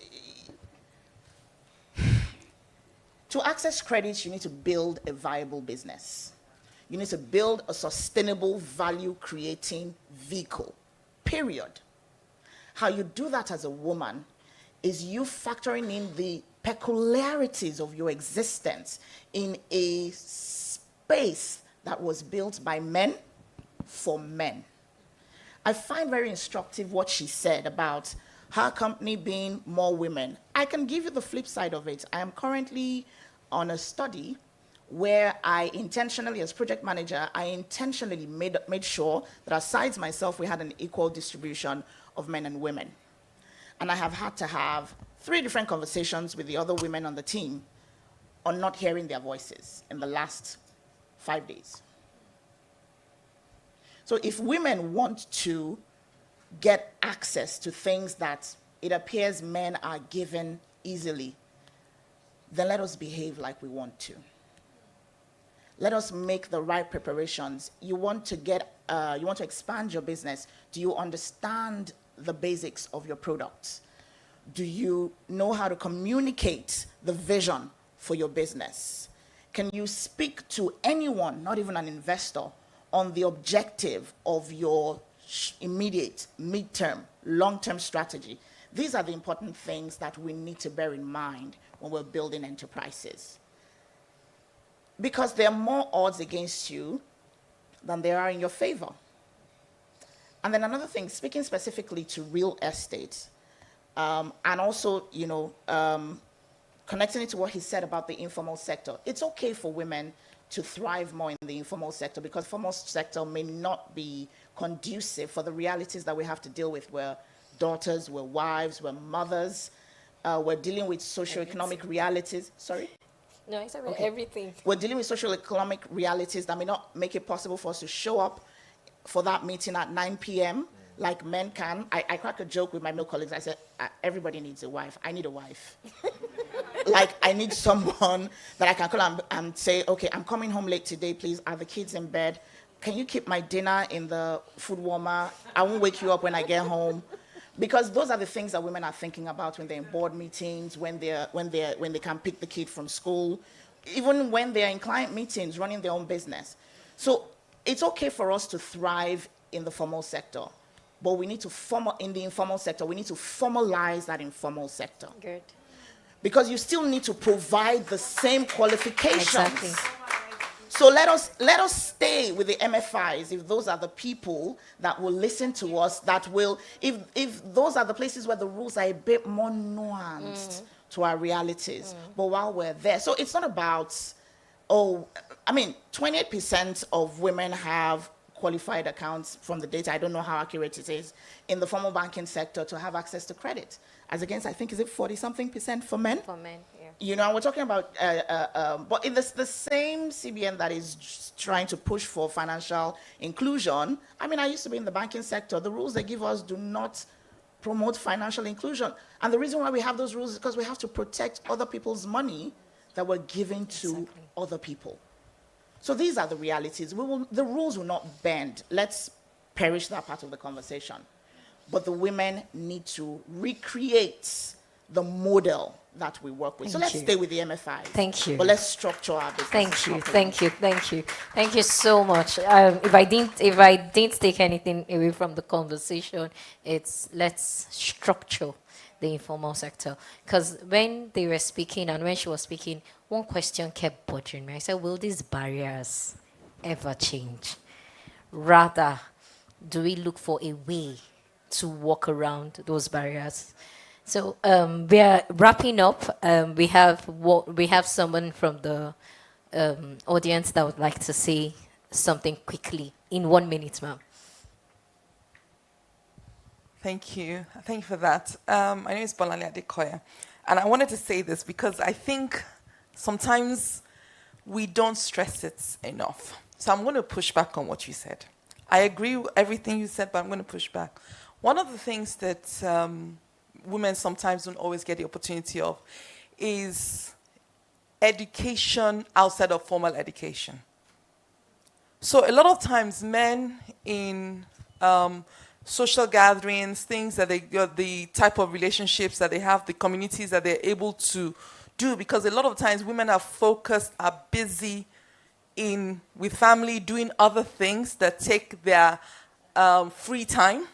to access credit, you need to build a viable business. You need to build a sustainable value-creating vehicle, period. How you do that as a woman is you factoring in the peculiarities of your existence in a space that was built by men for men. I find very instructive what she said about her company being more women. I can give you the flip side of it. I am currently on a study where I intentionally, as project manager, made sure that aside myself, we had an equal distribution of men and women. And I have had to have 3 different conversations with the other women on the team on not hearing their voices in the last 5 days. So if women want to get access to things that it appears men are given easily, then let us behave like we want to. Let us make the right preparations. You want to expand your business. Do you understand the basics of your products? Do you know how to communicate the vision for your business? Can you speak to anyone, not even an investor, on the objective of your immediate, midterm, long-term strategy? These are the important things that we need to bear in mind when we're building enterprises. Because there are more odds against you than there are in your favor. And then another thing, speaking specifically to real estate, and also, connecting it to what he said about the informal sector. It's okay for women to thrive more in the informal sector because formal sector may not be conducive for the realities that we have to deal with. We're daughters, we're wives, we're mothers, we're dealing with socioeconomic realities. Sorry? No, it's Okay. everything. We're dealing with socioeconomic realities that may not make it possible for us to show up for that meeting at 9 p.m. like men can. I crack a joke with my male colleagues. I said, everybody needs a wife. I need a wife. Like, I need someone that I can call and say, okay, I'm coming home late today, please. Are the kids in bed? can you keep my dinner in the food warmer? I won't wake you up when I get home. Because those are the things that women are thinking about when they're in board meetings, when they can pick the kid from school, even when they're in client meetings, running their own business. So it's okay for us to thrive in the formal sector, but we need to in the informal sector, we need to formalize that informal sector. Good. Because you still need to provide the same qualifications. Exactly. So let us stay with the MFIs, if those are the people that will listen to us, that will, if those are the places where the rules are a bit more nuanced to our realities. But while we're there, so it's not about, 28% of women have qualified accounts from the data. I don't know how accurate it is in the formal banking sector to have access to credit, as against, I think, is it 40-something% for men? For men, yeah. You know, and we're talking about, but in the same CBN that is trying to push for financial inclusion, I used to be in the banking sector. The rules they give us do not promote financial inclusion. And the reason why we have those rules is because we have to protect other people's money that we're giving to other people. So these are the realities. The rules will not bend. Let's perish that part of the conversation. But the women need to recreate the model that we work with. So let's stay with the MFI. Thank you. But let's structure our business. Thank you so much. If I didn't take anything away from the conversation, it's let's structure the informal sector. Because when they were speaking and when she was speaking, one question kept bothering me. I said, will these barriers ever change? Rather, do we look for a way to walk around those barriers? So we are wrapping up. We have someone from the audience that would like to say something quickly in 1 minute, ma'am. Thank you. Thank you for that. My name is Bolani Adekoya, and I wanted to say this because I think sometimes we don't stress it enough. So I'm going to push back on what you said. I agree with everything you said, but I'm going to push back. One of the things that women sometimes don't always get the opportunity of is education outside of formal education. So a lot of times men in social gatherings, things that they got, the type of relationships that they have, the communities that they're able to do, because a lot of times women are focused, are busy with family, doing other things that take their free time,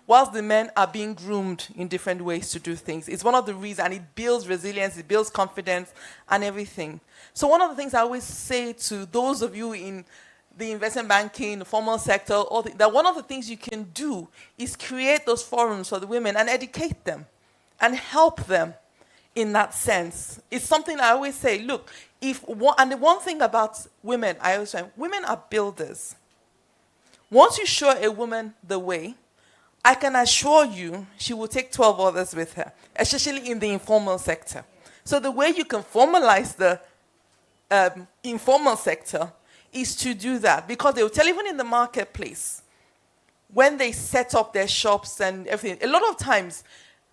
whilst the men are being groomed in different ways to do things. It's one of the reasons, and it builds resilience, it builds confidence and everything. So one of the things I always say to those of you in the investment banking, the formal sector, that one of the things you can do is create those forums for the women and educate them and help them in that sense. It's something I always say, look, and the one thing about women, I always say, women are builders. Once you show a woman the way, I can assure you she will take 12 others with her, especially in the informal sector. So the way you can formalize the informal sector is to do that, because they will tell, even in the marketplace, when they set up their shops and everything, a lot of times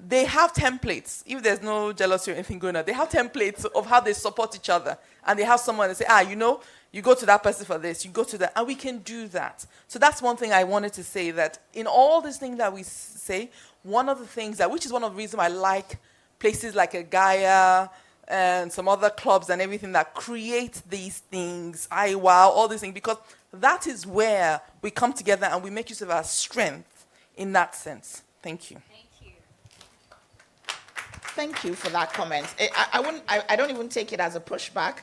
they have templates. If there's no jealousy or anything going on, they have templates of how they support each other. And they have someone that say, you go to that person for this, you go to that, and we can do that. So that's one thing I wanted to say, that in all these things that we say, one of the things which is one of the reasons I like places like a Gaia and some other clubs and everything that create these things, IWOW, all these things, because that is where we come together and we make use of our strength in that sense. Thank you. Thank you for that comment. I don't even take it as a pushback.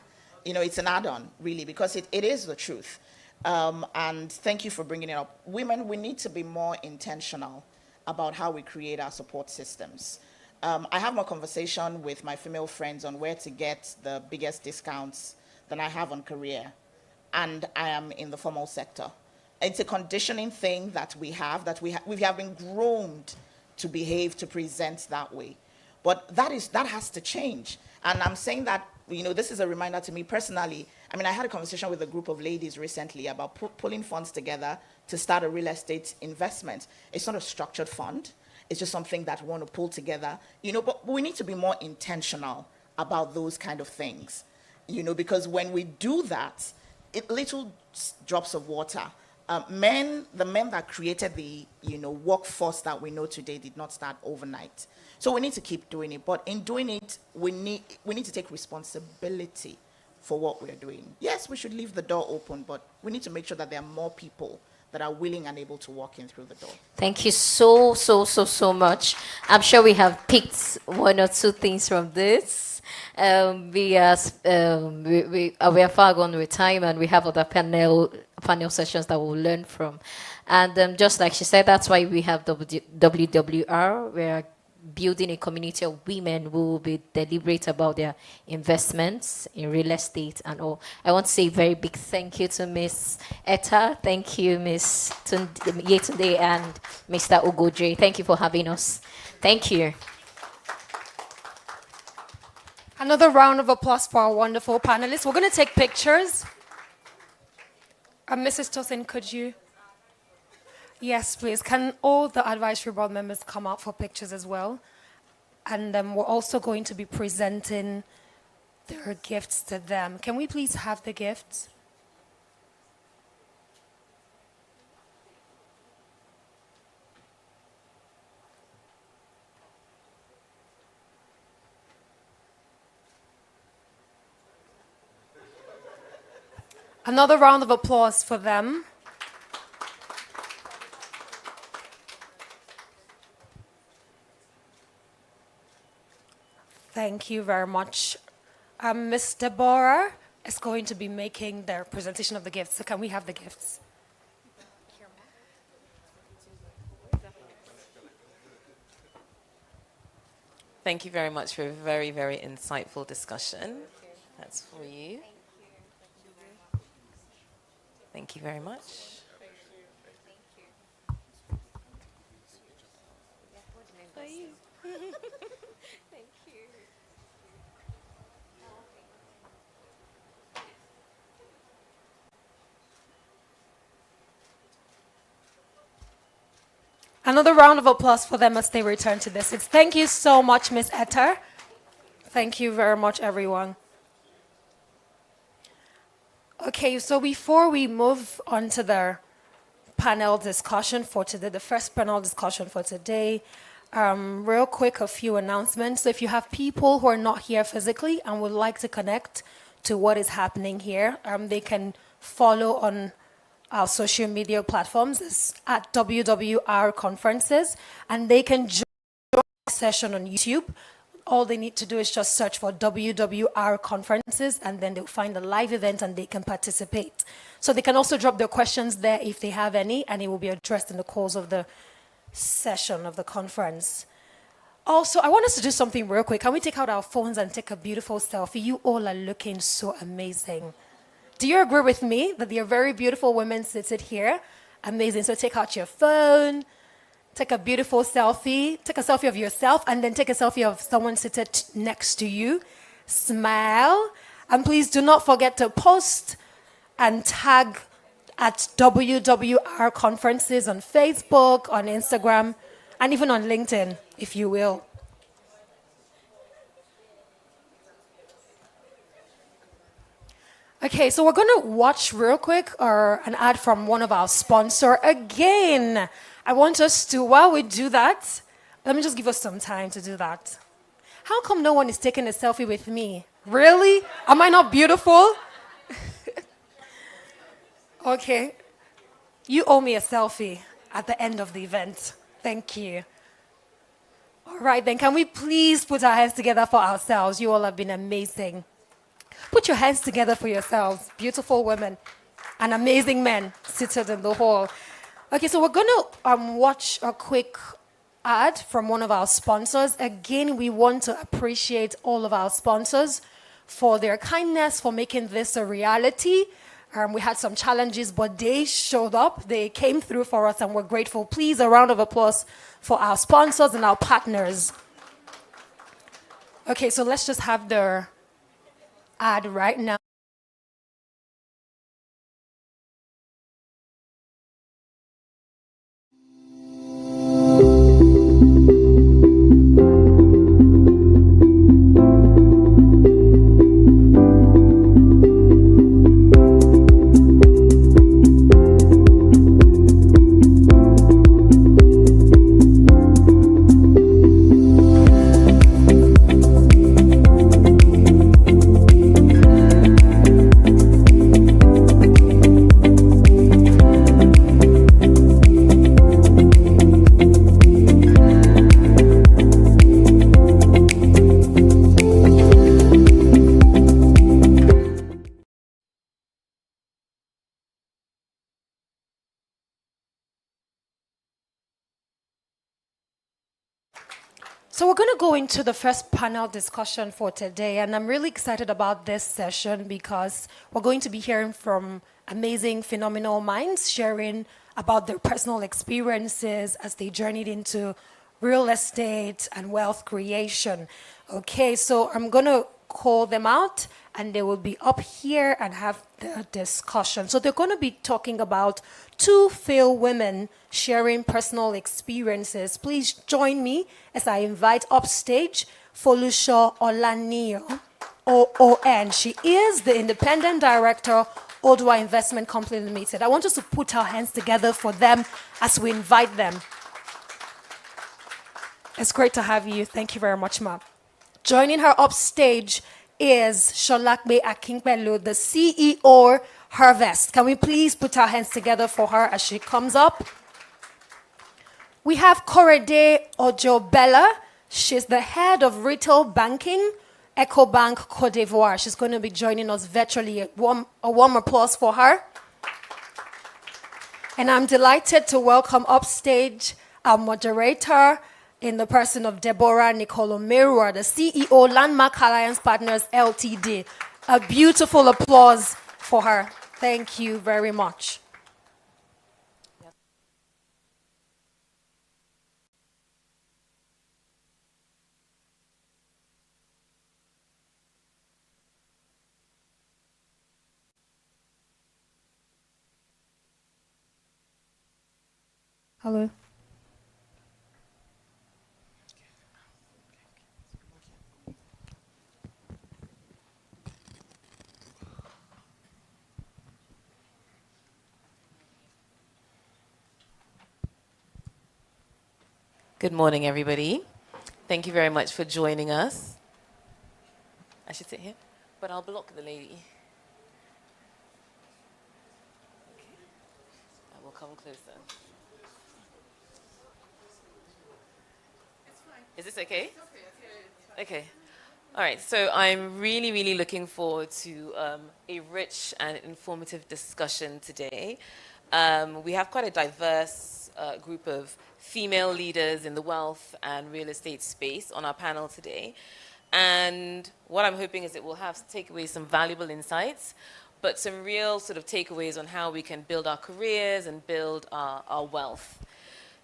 It's an add-on, really, because it is the truth. And thank you for bringing it up. Women, we need to be more intentional about how we create our support systems. I have more conversation with my female friends on where to get the biggest discounts than I have on career. And I am in the formal sector. It's a conditioning thing that we have been groomed to behave, to present that way. But that has to change. And I'm saying that, this is a reminder to me personally. I had a conversation with a group of ladies recently about pulling funds together to start a real estate investment. It's not a structured fund. It's just something that we want to pull together. But we need to be more intentional about those kind of things. Because when we do that, little drops of water. The men that created the workforce that we know today did not start overnight. So we need to keep doing it. But in doing it, we need to take responsibility for what we're doing. Yes, we should leave the door open, but we need to make sure that there are more people that are willing and able to walk in through the door. Thank you so much. I'm sure we have picked one or two things from this. We are far gone with time, and we have other panel sessions that we'll learn from. And just like she said, that's why we have WWR. We are building a community of women who will be deliberate about their investments in real estate and all. I want to say a very big thank you to Miss Etta. Thank you, Miss Yetunde and Mr. Ugoje. Thank you for having us. Thank you. Another round of applause for our wonderful panelists. We're going to take pictures. Mrs. Tosin, could you? Yes, please. Can all the advisory board members come out for pictures as well? And we're also going to be presenting their gifts to them. Can we please have the gifts? Another round of applause for them. Thank you very much. Ms. Deborah is going to be making their presentation of the gifts. So can we have the gifts? Thank you very much for a very, very insightful discussion. That's for you. Thank you very much. Another round of applause for them as they return to this. Thank you so much, Ms. Etter. Thank you very much, everyone. Okay, so before we move on to the panel discussion for today, the first panel discussion for today, real quick, a few announcements. So if you have people who are not here physically and would like to connect to what is happening here, they can follow on our social media platforms. It's at WWR Conferences, and they can join the session on YouTube. All they need to do is just search for WWR Conferences, and then they'll find the live event and they can participate. So they can also drop their questions there if they have any, and it will be addressed in the course of the session of the conference. Also, I want us to do something real quick. Can we take out our phones and take a beautiful selfie? You all are looking so amazing. Do you agree with me that there are very beautiful women seated here? Amazing. So take out your phone, take a beautiful selfie, take a selfie of yourself, and then take a selfie of someone seated next to you. Smile. And please do not forget to post and tag at WWR Conferences on Facebook, on Instagram, and even on LinkedIn, if you will. Okay, so we're going to watch real quick an ad from one of our sponsors. Again, I want us to, while we do that, let me just give us some time to do that. How come no one is taking a selfie with me? Really? Am I not beautiful? Okay. You owe me a selfie at the end of the event. Thank you. All right, then can we please put our hands together for ourselves? You all have been amazing. Put your hands together for yourselves, beautiful women and amazing men seated in the hall. Okay, so we're going to watch a quick ad from one of our sponsors. Again, we want to appreciate all of our sponsors for their kindness, for making this a reality. We had some challenges, but they showed up. They came through for us, and we're grateful. Please, a round of applause for our sponsors and our partners. Okay, so let's just have the ad right now. So we're going to go into the first panel discussion for today, and I'm really excited about this session because we're going to be hearing from amazing, phenomenal minds sharing about their personal experiences as they journeyed into real estate and wealth creation. Okay, so I'm going to call them out, and they will be up here and have the discussion. So they're going to be talking about two failed women sharing personal experiences. Please join me as I invite upstage Folusho Olaniyo, OON. She is the independent director, Odwa Investment Company Limited. I want us to put our hands together for them as we invite them. It's great to have you. Thank you very much, Ma. Joining her upstage is Sholakbe Akinpelu, the CEO, Harvest. Can we please put our hands together for her as she comes up? We have Korede Ojobella. She's the head of retail banking, EcoBank Cote d'Ivoire. She's going to be joining us virtually. A warm applause for her. And I'm delighted to welcome upstage our moderator in the person of Deborah Nicolomerua, the CEO, Landmark Alliance Partners Ltd. A beautiful applause for her. Thank you very much. Hello. Good morning, everybody. Thank you very much for joining us. I should sit here, but I'll block the lady. Okay. I will come closer. Is this okay? Okay. All right. So I'm really, really looking forward to a rich and informative discussion today. We have quite a diverse group of female leaders in the wealth and real estate space on our panel today. And what I'm hoping is it will take away some valuable insights, but some real sort of takeaways on how we can build our careers and build our wealth.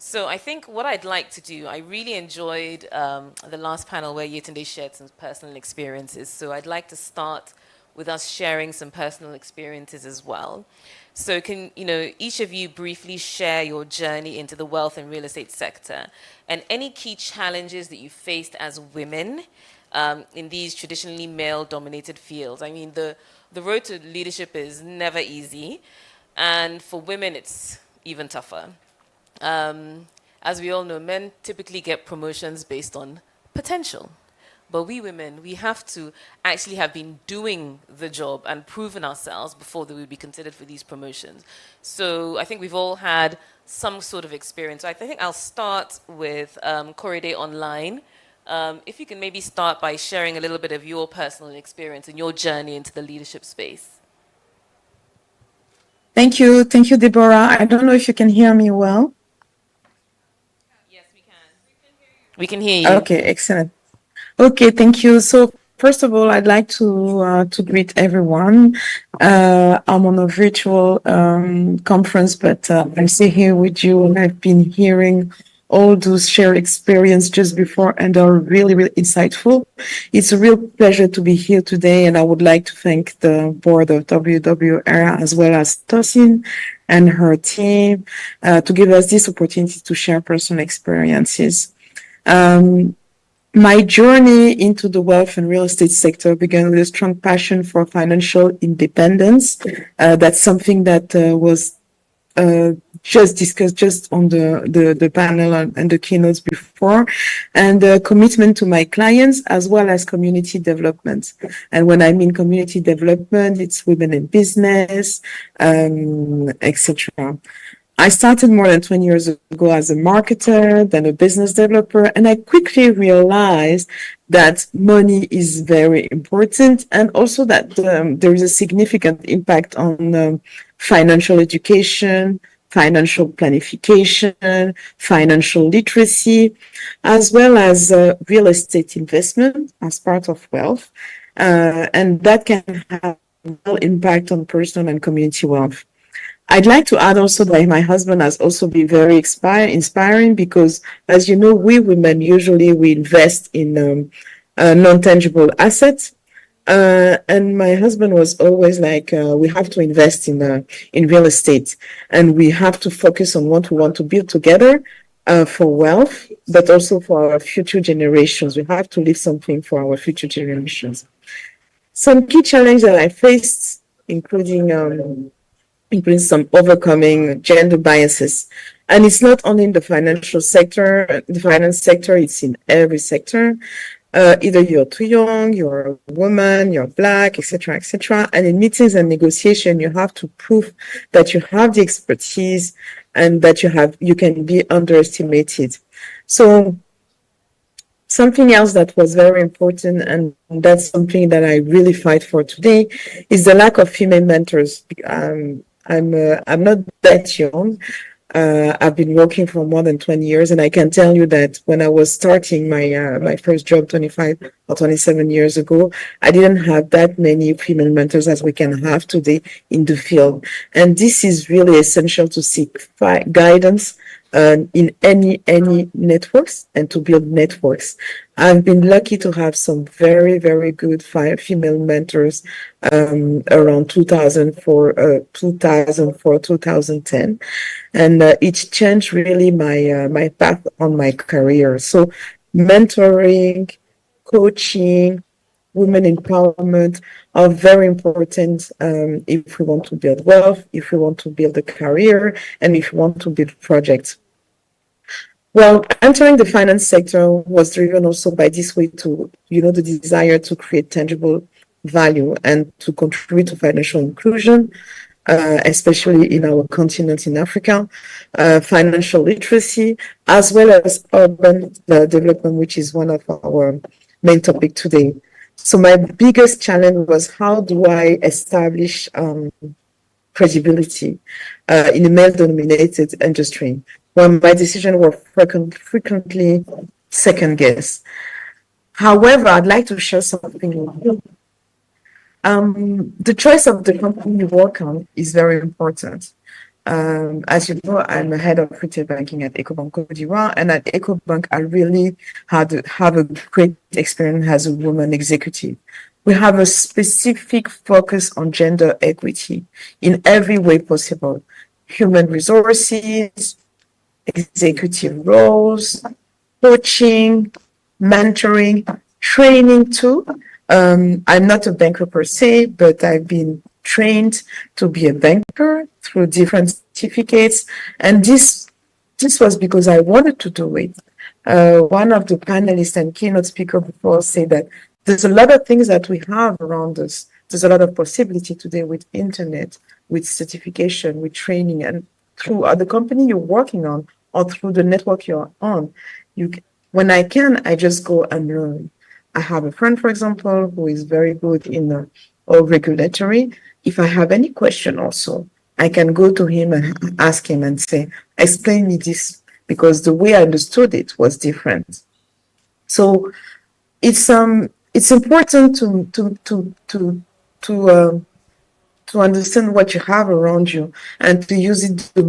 So I think what I'd like to do, I really enjoyed the last panel where Yetunde shared some personal experiences. So I'd like to start with us sharing some personal experiences as well. So can each of you briefly share your journey into the wealth and real estate sector and any key challenges that you faced as women in these traditionally male-dominated fields? I mean, the road to leadership is never easy, and for women, it's even tougher. As we all know, men typically get promotions based on potential. But we women, we have to actually have been doing the job and proven ourselves before that we'd be considered for these promotions. So I think we've all had some sort of experience. So I think I'll start with Korede Online. If you can maybe start by sharing a little bit of your personal experience and your journey into the leadership space. Thank you, Deborah. I don't know if you can hear me well. Yes, we can. We can hear you. Okay, excellent. Okay, thank you. So first of all, I'd like to greet everyone. I'm on a virtual conference, but I'm still here with you, and I've been hearing all those shared experience just before, and are really, really insightful. It's a real pleasure to be here today, and I would like to thank the board of WWR as well as Tosin and her team to give us this opportunity to share personal experiences. My journey into the wealth and real estate sector began with a strong passion for financial independence. That's something that was just discussed just on the panel and the keynotes before, and a commitment to my clients as well as community development. And when I mean community development, it's women in business, etc. I started more than 20 years ago as a marketer, then a business developer, and I quickly realized that money is very important, and also that there is a significant impact on financial education, financial planification, financial literacy, as well as real estate investment as part of wealth. And that can have a real impact on personal and community wealth. I'd like to add also that my husband has also been very inspiring because, as you know, we women usually we invest in non-tangible assets. And my husband was always like, we have to invest in real estate, and we have to focus on what we want to build together for wealth, but also for our future generations. We have to leave something for our future generations. Some key challenges that I faced, including some overcoming gender biases. And it's not only in the financial sector, the finance sector, it's in every sector. Either you're too young, you're a woman, you're black, etc., etc. And in meetings and negotiation, you have to prove that you have the expertise and that you can be underestimated. So something else that was very important, and that's something that I really fight for today, is the lack of female mentors. I'm not that young. I've been working for more than 20 years, and I can tell you that when I was starting my first job 25 or 27 years ago, I didn't have that many female mentors as we can have today in the field. And this is really essential to seek guidance in any networks and to build networks. I've been lucky to have some very, very good female mentors around 2004, 2010. And it's changed really my path on my career. So mentoring, coaching, women empowerment are very important if we want to build wealth, if we want to build a career, and if we want to build projects. Well, entering the finance sector was driven also by this way to, the desire to create tangible value and to contribute to financial inclusion, especially in our continent in Africa, financial literacy, as well as urban development, which is one of our main topic today. So my biggest challenge was, how do I establish credibility in a male-dominated industry, when my decisions were frequently second-guessed? However, I'd like to share something with you. The choice of the company you work on is very important. As you know, I'm a head of retail banking at Ecobank Côte d'Ivoire, and at Ecobank, I really have a great experience as a woman executive. We have a specific focus on gender equity in every way possible: human resources, executive roles, coaching, mentoring, training too. I'm not a banker per se, but I've been trained to be a banker through different certificates. And this was because I wanted to do it. One of the panelists and keynote speaker before said that there's a lot of things that we have around us. There's a lot of possibility today with internet, with certification, with training, and through the company you're working on or through the network you're on. When I can, I just go and learn. I have a friend, for example, who is very good in regulatory. If I have any question also, I can go to him and ask him and say, explain me this, because the way I understood it was different. So it's important to understand what you have around you and to use it the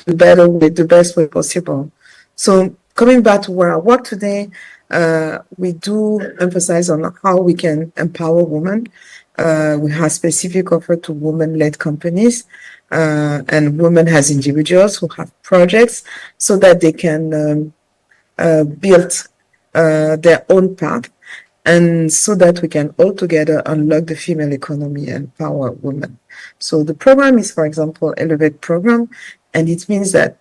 better way, the best way possible. So coming back to where I work today, we do emphasize on how we can empower women. We have specific offer to women-led companies and women as individuals who have projects, so that they can build their own path, and so that we can all together unlock the female economy and empower women. So the program is, for example, Elevate program, and it means that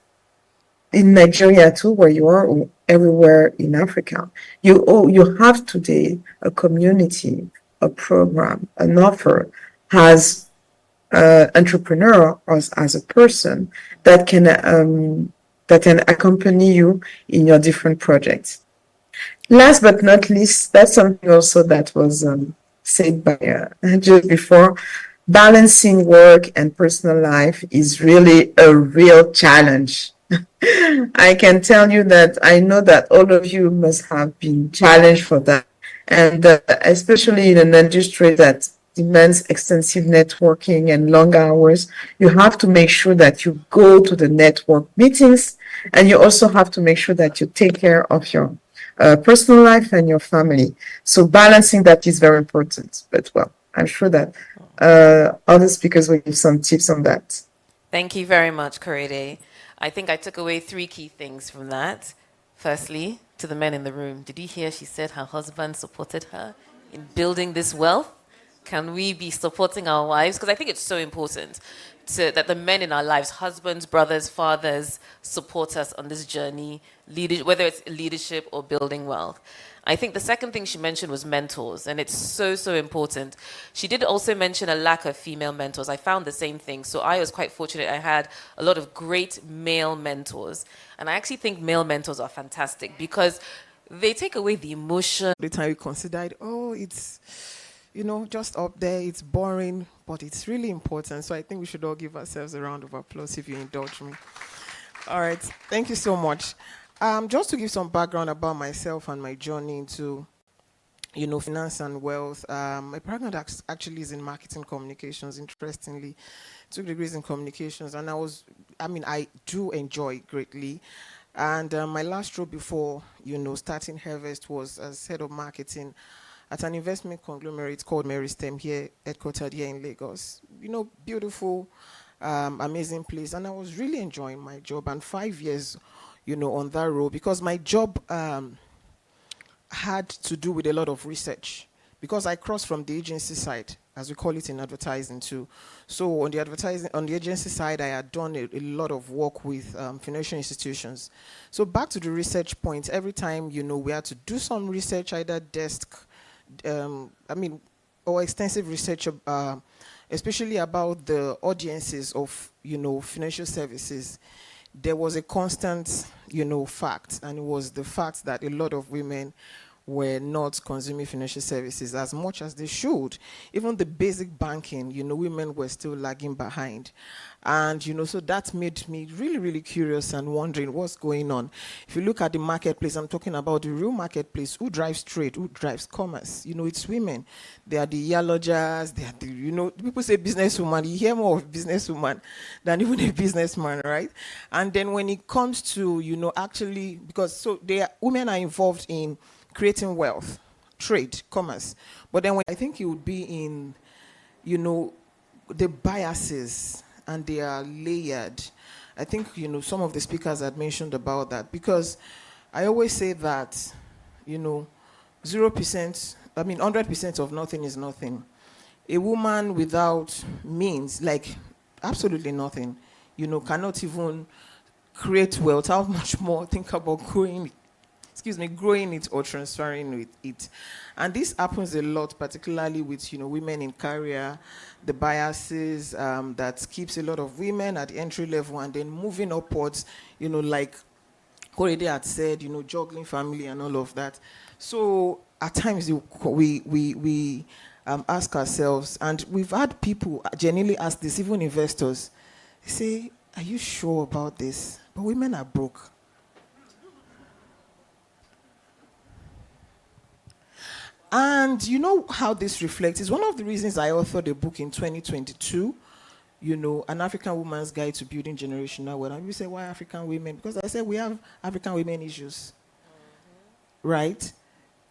in Nigeria too, where you are, or everywhere in Africa, you have today a community, a program, an offer as entrepreneur or as a person that can accompany you in your different projects. Last but not least, that's something also that was said by just before. balancing work and personal life is really a real challenge. I can tell you that I know that all of you must have been challenged for that. And especially in an industry that demands extensive networking and long hours, you have to make sure that you go to the network meetings, and you also have to make sure that you take care of your personal life and your family. So balancing that is very important. But well, I'm sure that other speakers will give some tips on that. Thank you very much, Korede. I think I took away 3 key things from that. Firstly, to the men in the room, did you hear she said her husband supported her in building this wealth? Can we be supporting our wives? Because I think it's so important that the men in our lives, husbands, brothers, fathers, support us on this journey, whether it's leadership or building wealth. I think the second thing she mentioned was mentors, and it's so, so important. She did also mention a lack of female mentors. I found the same thing. So I was quite fortunate. I had a lot of great male mentors. And I actually think male mentors are fantastic because they take away the emotion. The time we considered, oh, it's, just up there, it's boring, but it's really important. So I think we should all give ourselves a round of applause if you indulge me. All right, thank you so much. Just to give some background about myself and my journey into, finance and wealth. My background actually is in marketing communications, interestingly. 2 degrees in communications, and I do enjoy it greatly. And my last role before, starting Harvest was as head of marketing at an investment conglomerate called Meristem here, headquartered here in Lagos. Beautiful, amazing place. And I was really enjoying my job. And 5 years, on that role, because my job had to do with a lot of research, because I crossed from the agency side, as we call it in advertising too. So on the agency side, I had done a lot of work with financial institutions. So back to the research point, every time, we had to do some research, either desk, or extensive research, especially about the audiences of, financial services. There was a constant, fact, and it was the fact that a lot of women were not consuming financial services as much as they should. Even the basic banking, women were still lagging behind. And, so that made me really, really curious and wondering what's going on. If you look at the marketplace, I'm talking about the real marketplace. Who drives trade? Who drives commerce? It's women. They are the yalogers. They are the, people say businesswoman. You hear more of businesswoman than even a businessman, right? And then when it comes to, actually, because women are involved in creating wealth, trade, commerce. But then I think it would be in, the biases, and they are layered. I think, some of the speakers had mentioned about that, because I always say that, 0%, 100% of nothing is nothing. A woman without means, like absolutely nothing, cannot even create wealth. How much more think about growing it or transferring with it. And this happens a lot, particularly with, women in career, the biases that keeps a lot of women at the entry level and then moving upwards, like Korede had said, juggling family and all of that. So at times we ask ourselves, and we've had people genuinely ask this, even investors, they say, are you sure about this? But women are broke. And you know how this reflects is one of the reasons I authored a book in 2022, An African Woman's Guide to Building Generational Wealth. And you say, why African women? Because I said we have African women issues, right?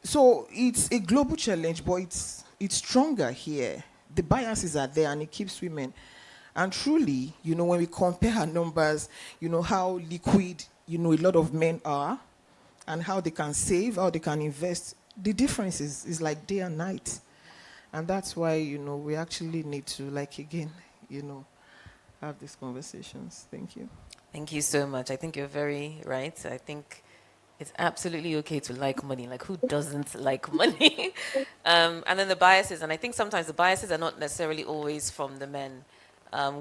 So it's a global challenge, but it's stronger here. The biases are there, and it keeps women. And truly, when we compare our numbers, how liquid, a lot of men are, and how they can save, how they can invest. The difference is like day and night. And that's why, we actually need to, have these conversations. Thank you. Thank you so much. I think you're very right. I think it's absolutely okay to like money. Like, who doesn't like money? And then the biases. And I think sometimes the biases are not necessarily always from the men.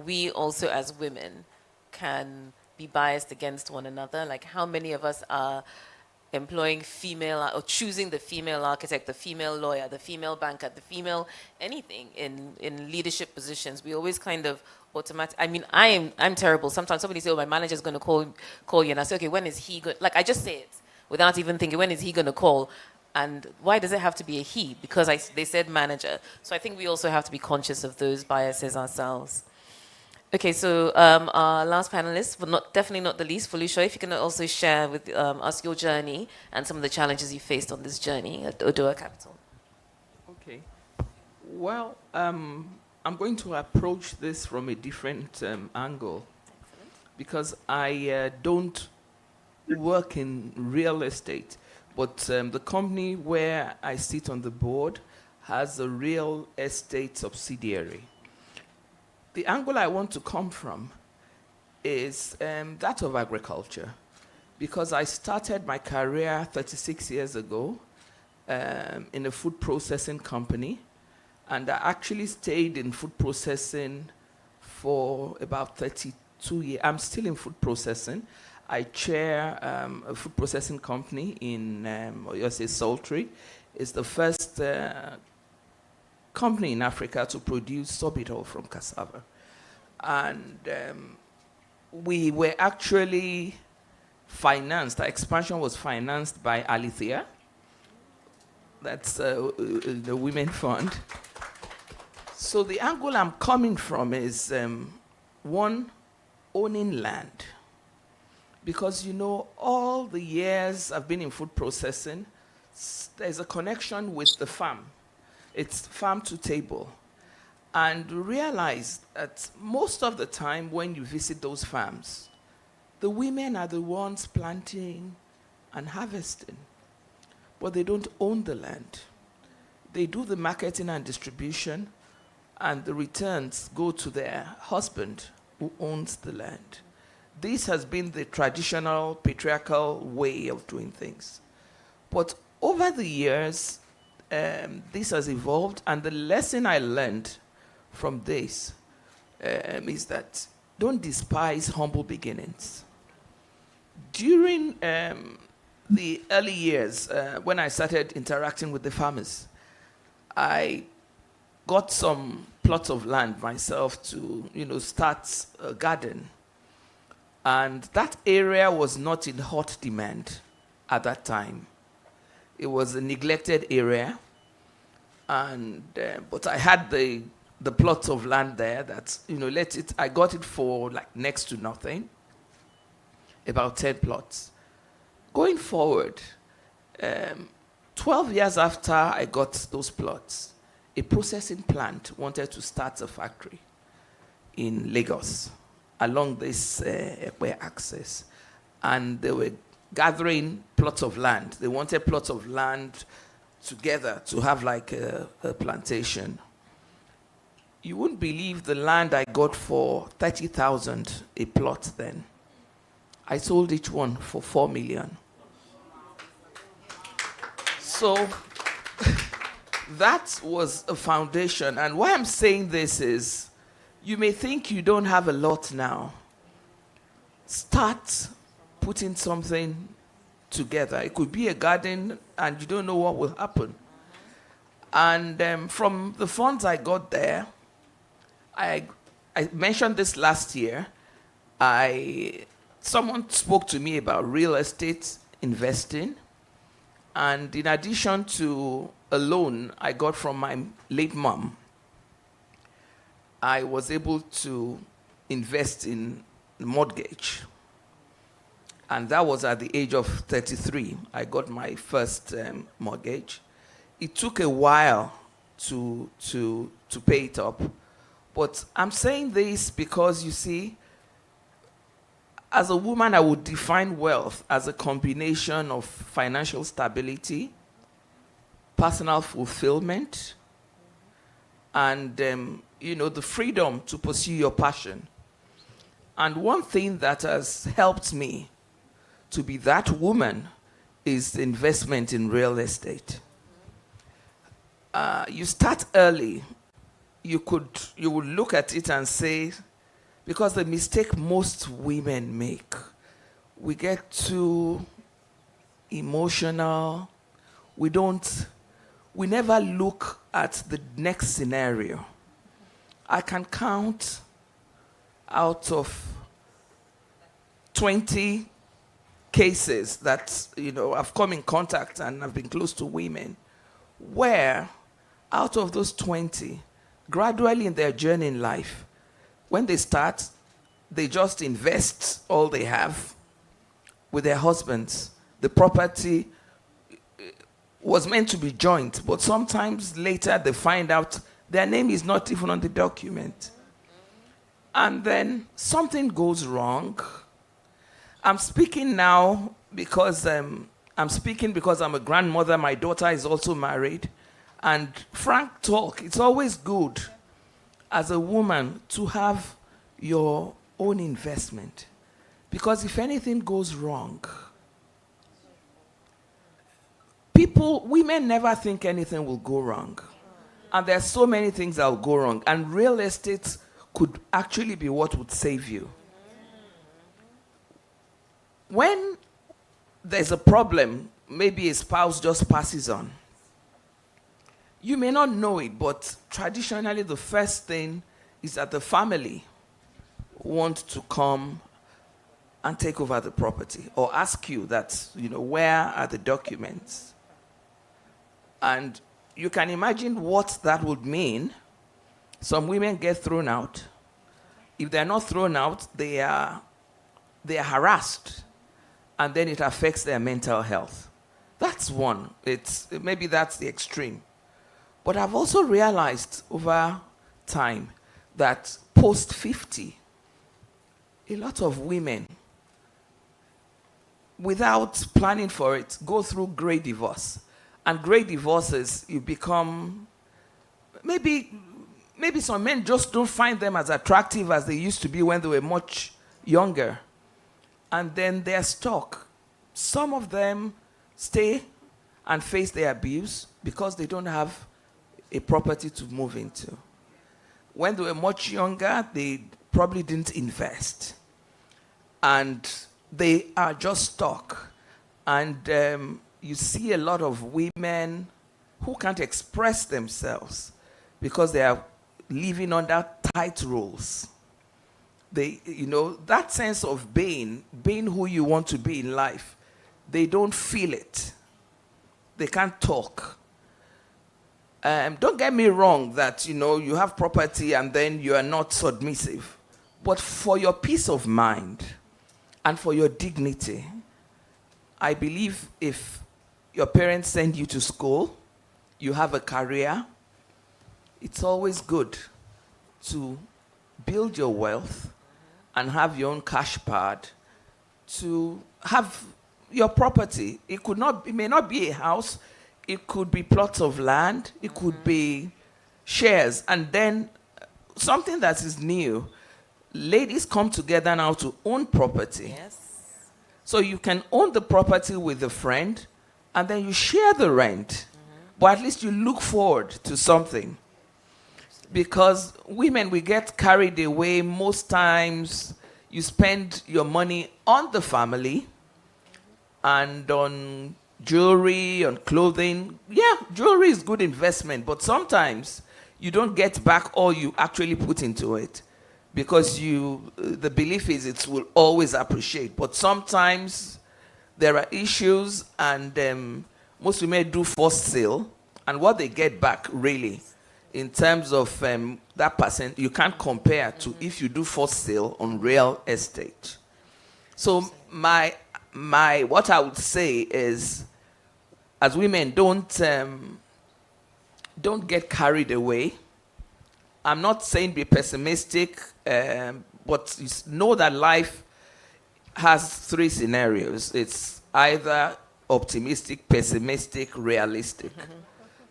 We also, as women, can be biased against one another. Like, how many of us are employing female or choosing the female architect, the female lawyer, the female banker, the female anything in leadership positions. We always kind of automatic. I mean, I'm terrible. Sometimes somebody say, "Oh, my manager's going to call you," and I say, "Okay, when is he going?" Like I just say it without even thinking, when is he going to call? And why does it have to be a he? Because they said manager. So I think we also have to be conscious of those biases ourselves. Okay, so our last panelist, but definitely not the least, Felicia, if you can also share with us your journey and some of the challenges you faced on this journey at Odoa Capital. Okay. Well, I'm going to approach this from a different angle. Excellent. Because I don't work in real estate, but the company where I sit on the board has a real estate subsidiary. The angle I want to come from is that of agriculture, because I started my career 36 years ago in a food processing company, and I actually stayed in food processing for about 32 years. I'm still in food processing. I chair a food processing company in Oyose Sultry. It's the first company in Africa to produce sorbitol from cassava. And we were actually financed, our expansion was financed by Alithea. That's the Women Fund. So the angle I'm coming from is, one, owning land. Because, you know, all the years I've been in food processing, there's a connection with the farm. It's farm to table. And realize that most of the time when you visit those farms, the women are the ones planting and harvesting, but they don't own the land. They do the marketing and distribution, and the returns go to their husband who owns the land. This has been the traditional patriarchal way of doing things. But over the years, this has evolved, and the lesson I learned from this is that don't despise humble beginnings. During the early years, when I started interacting with the farmers, I got some plots of land myself to, you know, start a garden. And that area was not in hot demand at that time. It was a neglected area, and but I had the plots of land there that, you know, I got it for like next to nothing, about 10 plots. Going forward, 12 years after I got those plots, a processing plant wanted to start a factory in Lagos along this Ekpe axis, and they were gathering plots of land. They wanted plots of land together to have like a plantation. You wouldn't believe the land I got for 30,000 a plot then. I sold each one for 4 million. So that was a foundation. And why I'm saying this is, you may think you don't have a lot now. Start putting something together. It could be a garden, and you don't know what will happen. And from the funds I got there, I mentioned this last year. Someone spoke to me about real estate investing, and in addition to a loan I got from my late mom, I was able to invest in mortgage. And that was at the age of 33. I got my first mortgage. It took a while to pay it up. But I'm saying this because, you see, as a woman, I would define wealth as a combination of financial stability, personal fulfillment, and you know, the freedom to pursue your passion. And one thing that has helped me to be that woman is investment in real estate. You start early. You would look at it and say, because the mistake most women make, we get too emotional. We never look at the next scenario. I can count out of 20 cases that, I've come in contact and I've been close to women where out of those 20, gradually in their journey in life, when they start, they just invest all they have with their husbands. The property was meant to be joint, but sometimes later they find out their name is not even on the document. And then something goes wrong. I'm speaking now because I'm a grandmother. My daughter is also married. And frank talk, it's always good as a woman to have your own investment. Because if anything goes wrong, women never think anything will go wrong. And there's so many things that will go wrong. And real estate could actually be what would save you. When there's a problem, maybe a spouse just passes on. You may not know it, but traditionally the first thing is that the family want to come and take over the property or ask you that, where are the documents? And you can imagine what that would mean. Some women get thrown out. If they're not thrown out, they are harassed. And then it affects their mental health. That's one. Maybe that's the extreme. But I've also realized over time that post 50, a lot of women, without planning for it, go through great divorce. And great divorces, you become, maybe some men just don't find them as attractive as they used to be when they were much younger. And then they're stuck. Some of them stay and face their abuse because they don't have a property to move into. When they were much younger, they probably didn't invest. And they are just stuck. And you see a lot of women who can't express themselves because they are living under tight rules. That sense of being who you want to be in life, they don't feel it. They can't talk. Don't get me wrong that, you have property and then you are not submissive. But for your peace of mind and for your dignity, I believe if your parents send you to school, you have a career, it's always good to build your wealth and have your own cash pad to have your property. It may not be a house, it could be plots of land, it could be shares. And then something that is new, ladies come together now to own property. Yes. So you can own the property with a friend and then you share the rent. But at least you look forward to something. Because women, we get carried away. Most times you spend your money on the family and on jewelry, on clothing. Yeah, jewelry is good investment, but sometimes you don't get back all you actually put into it because the belief is it will always appreciate. But sometimes there are issues and most women do forced sale, and what they get back really in terms of that percent, you can't compare to if you do forced sale on real estate. So what I would say is, as women, don't get carried away. I'm not saying be pessimistic, but know that life has three scenarios. It's either optimistic, pessimistic, realistic.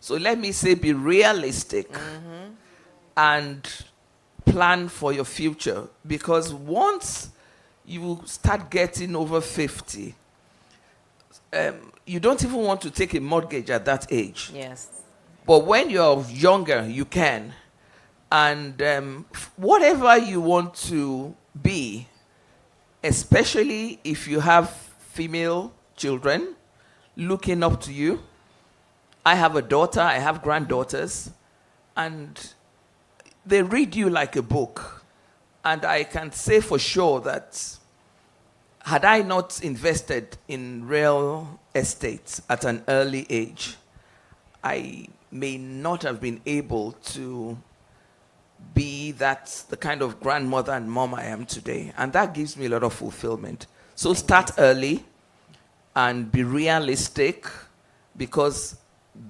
So let me say be realistic and plan for your future. Because once you start getting over 50, you don't even want to take a mortgage at that age. Yes. But when you're younger, you can. And whatever you want to be, especially if you have female children, looking up to you. I have a daughter, I have granddaughters, and they read you like a book. And I can say for sure that had I not invested in real estate at an early age, I may not have been able to be the kind of grandmother and mom I am today. And that gives me a lot of fulfillment. So start early and be realistic, because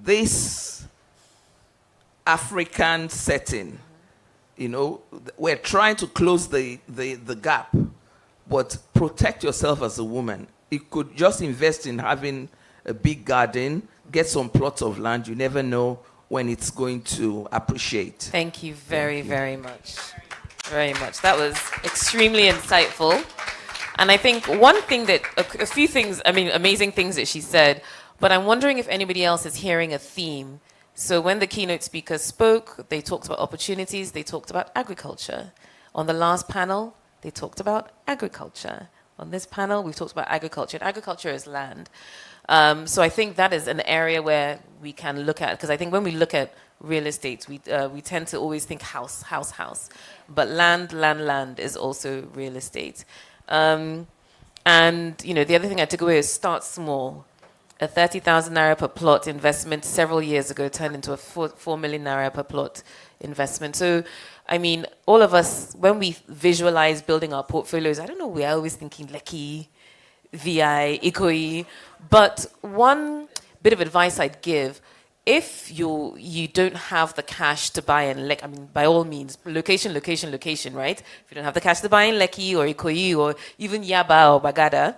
this African setting, you know, we're trying to close the gap, but protect yourself as a woman. You could just invest in having a big garden, get some plots of land. You never know when it's going to appreciate. Thank you very, very much. Very much. That was extremely insightful. And I think one thing that, a few things, I mean, amazing things that she said, but I'm wondering if anybody else is hearing a theme. So when the keynote speakers spoke, they talked about opportunities, they talked about agriculture. On the last panel, they talked about agriculture. On this panel, we've talked about agriculture, and agriculture is land. So I think that is an area where we can look at, because I think when we look at real estate, we tend to always think house. But land is also real estate. And, you know, the other thing I took away is start small. A 30,000 naira per plot investment several years ago turned into a 4 million naira per plot investment. So, I mean, all of us, when we visualize building our portfolios, I don't know, we're always thinking Lekki, VI, Ikoyi. But one bit of advice I'd give, if you don't have the cash to buy in Lekki, I mean, by all means, location, right? If you don't have the cash to buy in Lekki or Ikoyi or even Yaba or Bagada,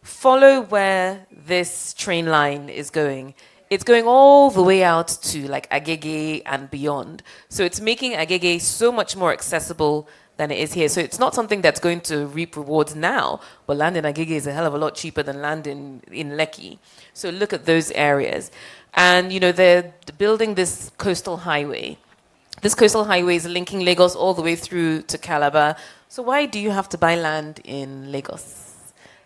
follow where this train line is going. It's going all the way out to like Agege and beyond. So it's making Agege so much more accessible than it is here. So it's not something that's going to reap rewards now, but land in Agege is a hell of a lot cheaper than land in Lekki. So look at those areas. And, you know, they're building this coastal highway. This coastal highway is linking Lagos all the way through to Calabar. So why do you have to buy land in Lagos?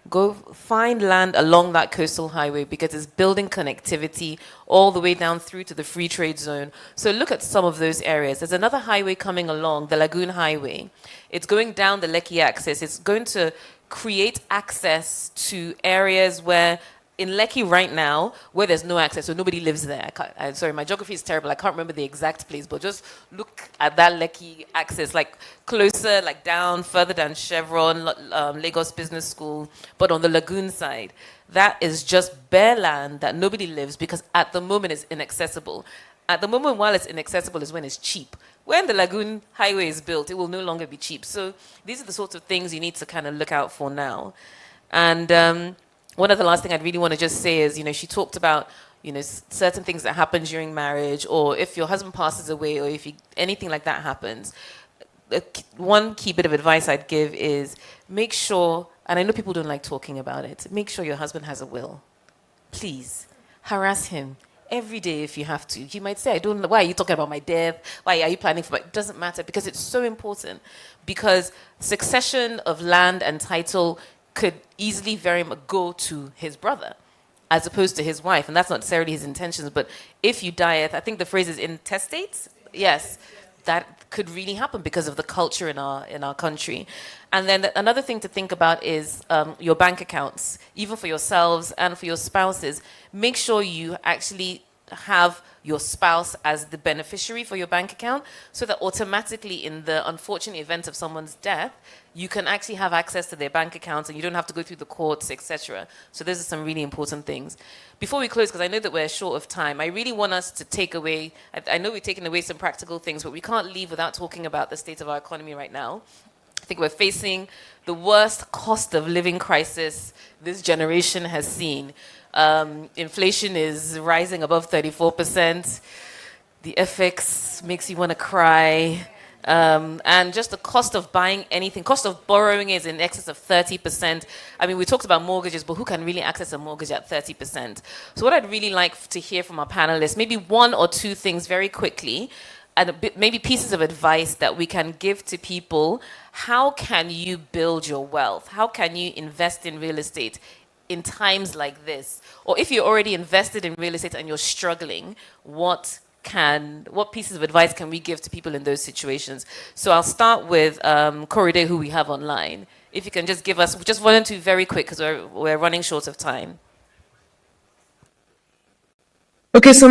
Go find land along that coastal highway, because it's building connectivity all the way down through to the free trade zone. So look at some of those areas. There's another highway coming along, the Lagoon Highway. It's going down the Lekki axis. It's going to create access to areas where in Lekki right now, where there's no access, so nobody lives there. Sorry, my geography is terrible. I can't remember the exact place, but just look at that Lekki axis, like closer, like down, further down Chevron, Lagos Business School, but on the lagoon side. That is just bare land that nobody lives, because at the moment it's inaccessible. At the moment, while it's inaccessible, is when it's cheap. When the Lagoon Highway is built, it will no longer be cheap. So these are the sorts of things you need to kind of look out for now. And one of the last thing I'd really want to just say is, you know, she talked about, you know, certain things that happen during marriage, or if your husband passes away, or if anything like that happens. One key bit of advice I'd give is make sure, and I know people don't like talking about it, make sure your husband has a will. Please, harass him every day if you have to. He might say, I don't know, why are you talking about my death? Why are you planning for my, it doesn't matter, because it's so important. Because succession of land and title could easily very much go to his brother as opposed to his wife. And that's not necessarily his intentions, but if you die, I think the phrase is intestate. Yes, that could really happen because of the culture in our country. And then another thing to think about is your bank accounts, even for yourselves and for your spouses. Make sure you actually have your spouse as the beneficiary for your bank account, so that automatically in the unfortunate event of someone's death, you can actually have access to their bank accounts and you don't have to go through the courts, etc. So those are some really important things. Before we close, because I know that we're short of time, I really want us to take away, I know we've taken away some practical things, but we can't leave without talking about the state of our economy right now. I think we're facing the worst cost of living crisis this generation has seen. Inflation is rising above 34%. The FX makes you want to cry. And just the cost of buying anything, cost of borrowing is in excess of 30%. I mean, we talked about mortgages, but who can really access a mortgage at 30%? So what I'd really like to hear from our panelists, maybe one or two things very quickly, and maybe pieces of advice that we can give to people. How can you build your wealth? How can you invest in real estate in times like this? Or if you're already invested in real estate and you're struggling, what pieces of advice can we give to people in those situations? So I'll start with Korede, who we have online. If you can just give us, just volunteer very quick because we're running short of time. Okay, so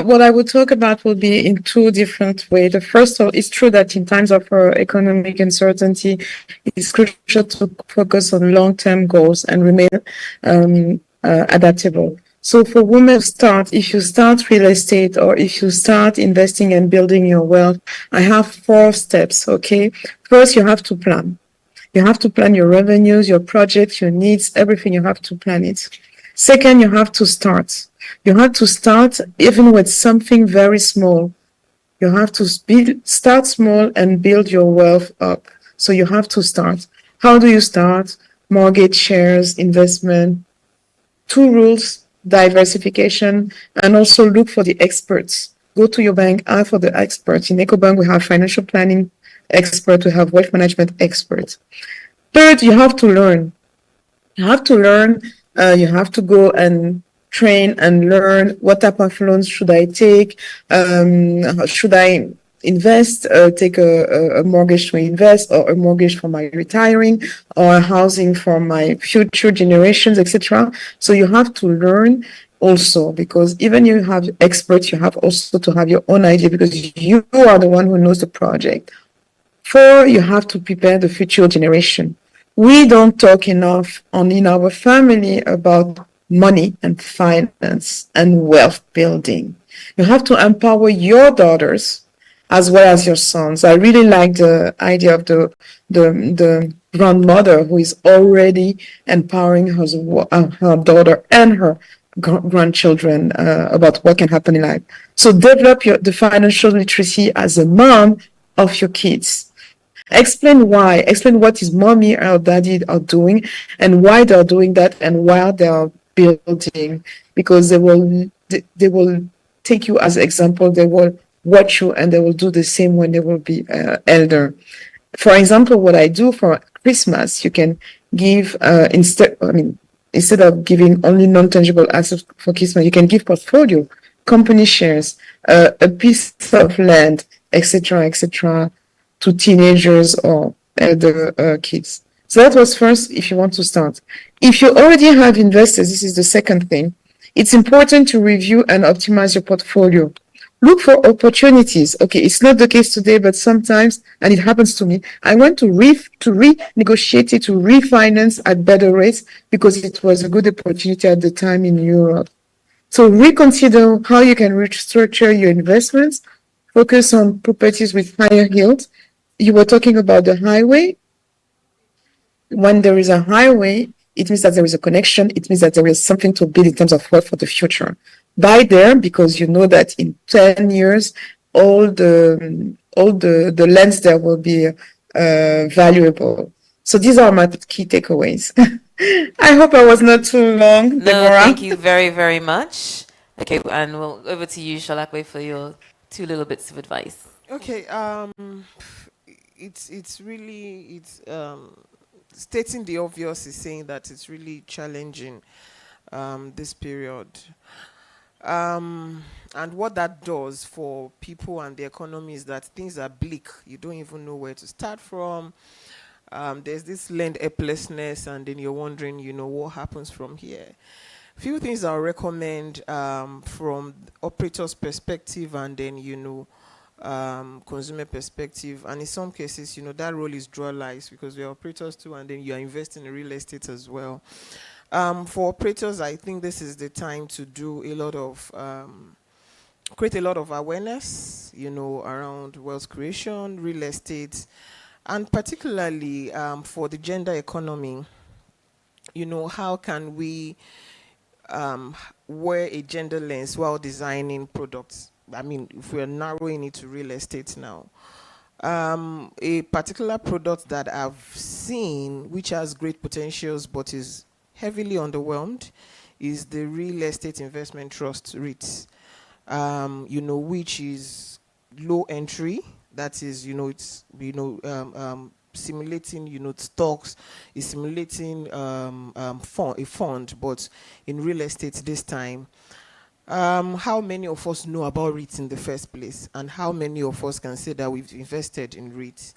what I would talk about will be in two different ways. The first, it's true that in times of economic uncertainty, it's crucial to focus on long-term goals and remain adaptable. So for women, if you start real estate or if you start investing and building your wealth, I have 4 steps, okay? First, you have to plan. You have to plan your revenues, your projects, your needs, everything. You have to plan it. Second, you have to start. You have to start even with something very small. You have to start small and build your wealth up. So you have to start. How do you start? Mortgage, shares, investment. 2 rules: diversification, and also look for the experts. Go to your bank, ask for the experts. In EcoBank, we have financial planning experts, we have wealth management experts. Third, you have to learn. You have to learn. You have to go and train and learn what type of loans should I take. Should I invest, take a mortgage to invest, or a mortgage for my retiring, or housing for my future generations, etc. So you have to learn also, because even you have experts, you have also to have your own idea, because you are the one who knows the project. 4, you have to prepare the future generation. We don't talk enough in our family about money and finance and wealth building. You have to empower your daughters as well as your sons. I really like the idea of the grandmother who is already empowering her daughter and her grandchildren about what can happen in life. So develop the financial literacy as a mom of your kids. Explain why. Explain what is mommy or daddy are doing and why they are doing that and why they are building, because they will take you as an example. They will watch you and they will do the same when they will be elder. For example, what I do for Christmas, you can give instead of giving only non-tangible assets for Christmas, you can give portfolio, company shares, a piece of land, etc., to teenagers or elder kids. So that was first, if you want to start. If you already have investors, this is the second thing. It's important to review and optimize your portfolio. Look for opportunities. Okay, it's not the case today, but sometimes, and it happens to me, I want to renegotiate it, to refinance at better rates because it was a good opportunity at the time in Europe. So reconsider how you can restructure your investments. Focus on properties with higher yield. You were talking about the highway. When there is a highway, it means that there is a connection. It means that there is something to build in terms of wealth for the future. Buy there because you know that in 10 years, all the lands there will be valuable. So these are my key takeaways. I hope I was not too long, Deborah. No, thank you very, very much. Okay, and we'll over to you, Shalakwe, for your 2 little bits of advice. Okay, it's stating the obvious is saying that it's really challenging this period. And what that does for people and the economy is that things are bleak. You don't even know where to start from. There's this land helplessness, and then you're wondering, what happens from here. Few things I'll recommend from operator's perspective and then, consumer perspective. And in some cases, that role is dualized because we're operators too, and then you're investing in real estate as well. For operators, I think this is the time to do a lot of, create a lot of awareness, around wealth creation, real estate, and particularly for the gender economy, how can we wear a gender lens while designing products? I mean, if we're narrowing it to real estate now. A particular product that I've seen, which has great potentials but is heavily underwhelmed, is the Real Estate Investment Trust REITs, which is low entry. That is, it's, simulating, stocks, is simulating a fund, but in real estate this time. How many of us know about REITs in the first place, and how many of us can say that we've invested in REITs?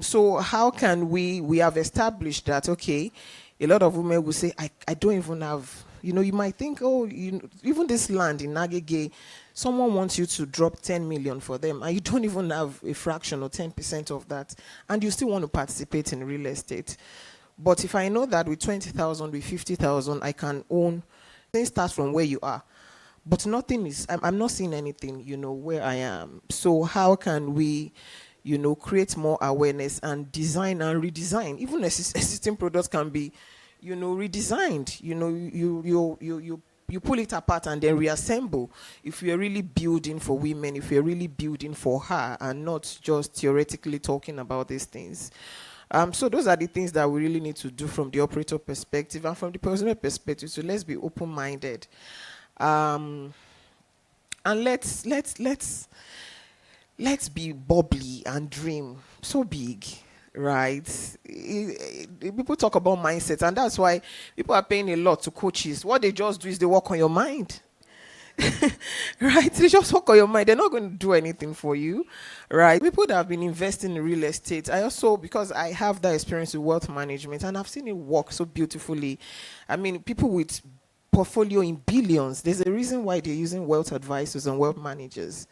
So how can we have established that, okay, a lot of women will say, I don't even have, you might think, oh, even this land in Agege, someone wants you to drop 10 million for them, and you don't even have a fraction or 10% of that, and you still want to participate in real estate. But if I know that with 20,000, with 50,000, I can own, things start from where you are. But nothing is, I'm not seeing anything, where I am. So how can we, create more awareness and design and redesign? Even existing products can be, redesigned. You pull it apart and then reassemble. If you're really building for women, if you're really building for her, and not just theoretically talking about these things. So those are the things that we really need to do from the operator perspective and from the personal perspective. So let's be open-minded, and let's be bubbly and dream so big, right? People talk about mindset, and that's why people are paying a lot to coaches. What they just do is they work on your mind. Right? They just work on your mind. They're not going to do anything for you, right? People that have been investing in real estate, I also, because I have that experience with wealth management, and I've seen it work so beautifully. I mean, people with portfolio in billions, there's a reason why they're using wealth advisors and wealth managers.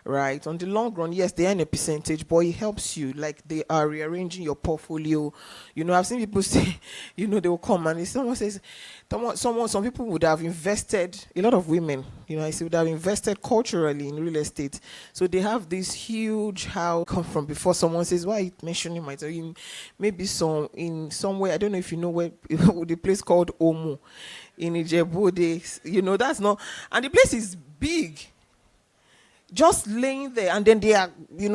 Right, on the long run, yes, they earn a percentage, but it helps you. Like, they are rearranging your portfolio. I've seen people say, they will come and if someone says, some people would have invested, a lot of women, I say would have invested culturally in real estate. So they have this huge house come from before someone says, why are you mentioning my time? Maybe in somewhere, I don't know if you know where, the place called Omo in Ijebu, that's not, and the place is big. Just laying there, and then they are,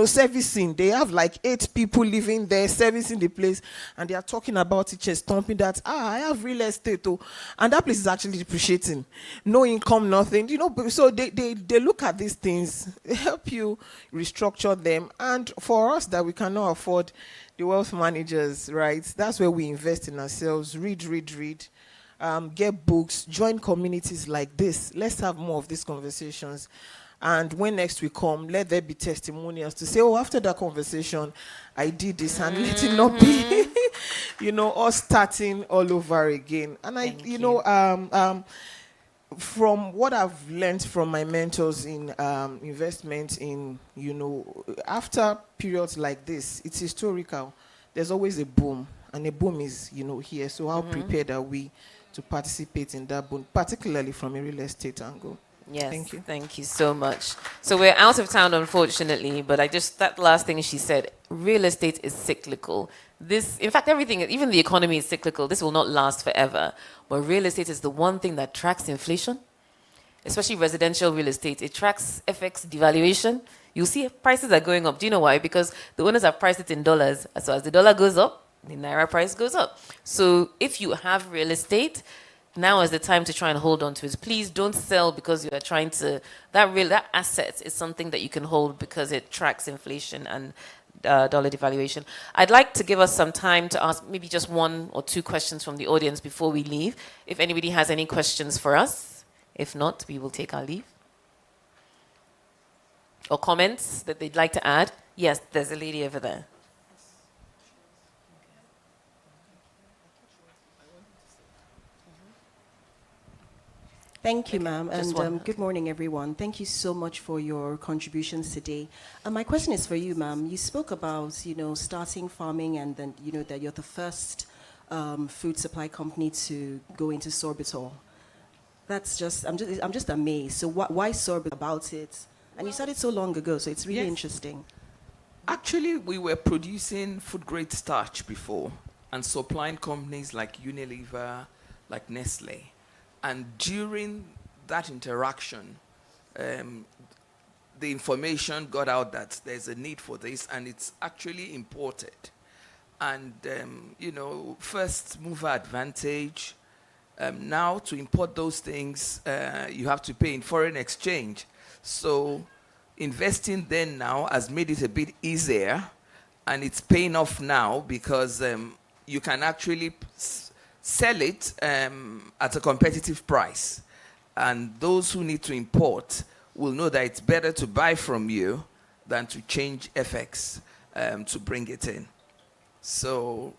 servicing. They have like 8 people living there, servicing the place, and they are talking about it, just stomping that, I have real estate, and that place is actually depreciating. No income, nothing, so they look at these things, help you restructure them, and for us that we cannot afford the wealth managers, right, that's where we invest in ourselves, read, get books, join communities like this. Let's have more of these conversations. And when next we come, let there be testimonials to say, after that conversation, I did this, and let it not be, us starting all over again. And from what I've learned from my mentors in investment in, after periods like this, it's historical. There's always a boom, and a boom is, here. So how prepared are we to participate in that boom, particularly from a real estate angle? Yes, thank you so much. So we're out of town, unfortunately, but that last thing she said, real estate is cyclical. In fact, everything, even the economy is cyclical. This will not last forever. But real estate is the one thing that tracks inflation, especially residential real estate. It tracks FX devaluation. You'll see prices are going up. Do you know why? Because the owners have priced it in dollars. So as the dollar goes up, the Naira price goes up. So if you have real estate, now is the time to try and hold on to it. Please don't sell because you are trying to, that asset is something that you can hold because it tracks inflation and dollar devaluation. I'd like to give us some time to ask maybe just 1 or 2 questions from the audience before we leave. If anybody has any questions for us, if not, we will take our leave. Or comments that they'd like to add. Yes, there's a lady over there. Thank you, ma'am, and good morning, everyone. Thank you so much for your contributions today. My question is for you, ma'am. You spoke about, starting farming, and then, that you're the first food supply company to go into sorbitol. That's just, I'm just amazed. So why sorbitol about it? And you started so long ago, so it's really interesting. Actually, we were producing food-grade starch before and supplying companies like Unilever, like Nestle. And during that interaction, the information got out that there's a need for this, and it's actually imported. And, first mover advantage. Now, to import those things, you have to pay in foreign exchange. So investing then now has made it a bit easier. and it's paying off now because you can actually sell it at a competitive price. And those who need to import will know that it's better to buy from you than to change FX to bring it in. So,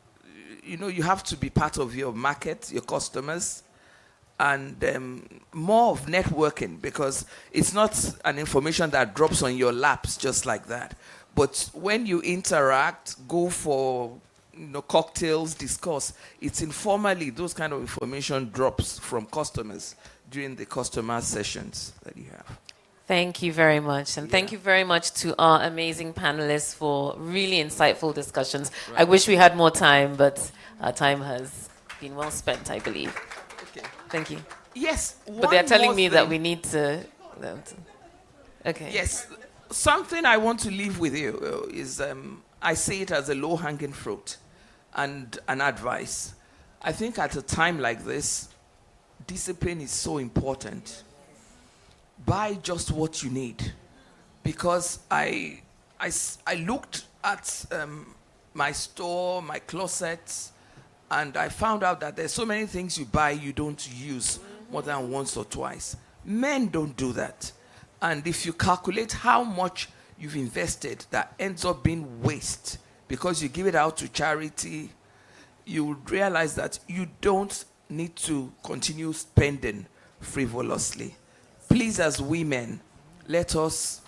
you have to be part of your market, your customers, and more of networking, because it's not an information that drops on your laps just like that. But when you interact, go for cocktails, discuss, it's informally, those kind of information drops from customers during the customer sessions that you have. Thank you very much. And thank you very much to our amazing panelists for really insightful discussions. I wish we had more time, but our time has been well spent, I believe. Okay. Thank you. Yes. But they're telling me that we need to... Okay. Yes. Something I want to leave with you is, I see it as a low-hanging fruit and an advice. I think at a time like this, discipline is so important. Buy just what you need, because I looked at my store, my closets, and I found out that there's so many things you buy you don't use more than once or twice. Men don't do that. And if you calculate how much you've invested that ends up being waste because you give it out to charity, you would realize that you don't need to continue spending frivolously. Please, as women, let us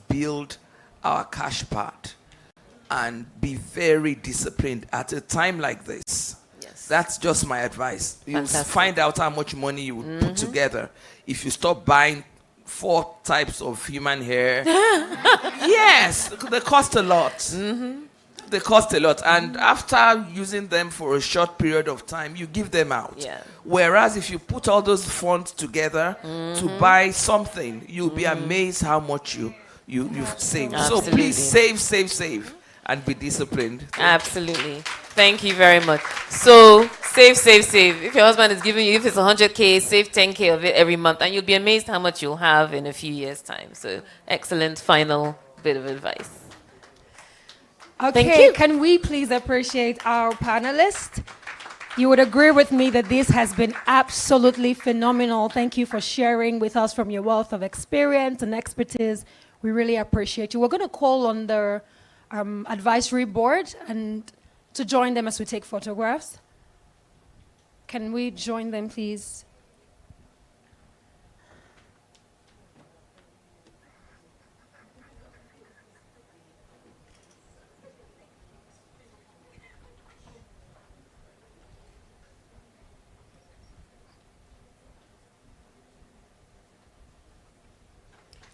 build our cash part and be very disciplined at a time like this. Yes. That's just my advice. You Fantastic. find out how much money you would put together if you stop buying 4 types of human hair. Yes, they cost a lot. They cost a lot, and after using them for a short period of time, you give them out. Yeah. Whereas if you put all those funds together to buy something, you'll be amazed how much you've saved. So Absolutely. please save, and be disciplined. Absolutely. Thank you very much. So, save. If your husband is giving you, if it's 100K, save 10K of it every month, and you'll be amazed how much you'll have in a few years' time. So, excellent final bit of advice. Thank Okay, you. can we please appreciate our panelists? You would agree with me that this has been absolutely phenomenal. Thank you for sharing with us from your wealth of experience and expertise. We really appreciate you. We're going to call on the advisory board and to join them as we take photographs. Can we join them, please?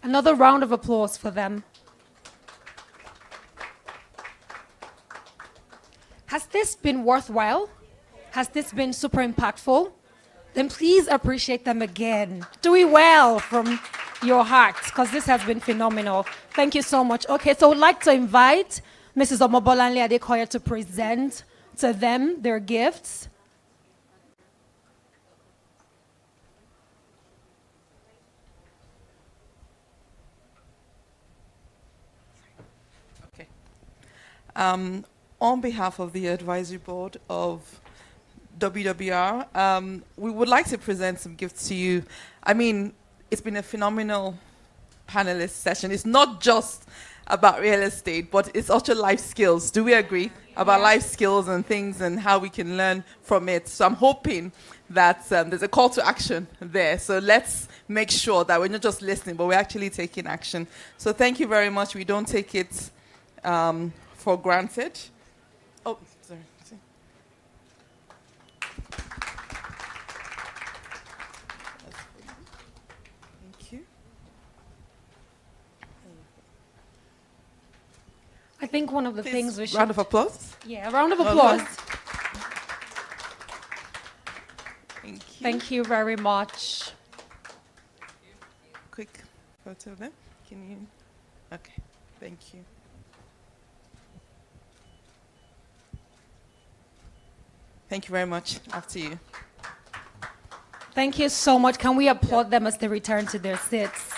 Another round of applause for them. Has this been worthwhile? Has this been super impactful? Then please appreciate them again. Do it well from your hearts, because this has been phenomenal. Thank you so much. Okay, so I'd like to invite Mrs. Omobolanle Adekoya to present to them their gifts. On behalf of the advisory board of WWR, we would like to present some gifts to you. I mean, it's been a phenomenal panelist session. It's not just about real estate, but it's also life skills. Do we agree? About life skills and things and how we can learn from it. So I'm hoping that there's a call to action there. So let's make sure that we're not just listening, but we're actually taking action. So thank you very much. We don't take it for granted. Oh, sorry. Thank you. I think one of the Please, things we should... round of applause. Yeah, a round of applause. Thank you. Thank you very much. Quick photo of them. Can you? Okay. Thank you. Thank you very much. After you. Thank you so much. Can we applaud them as they return to their seats?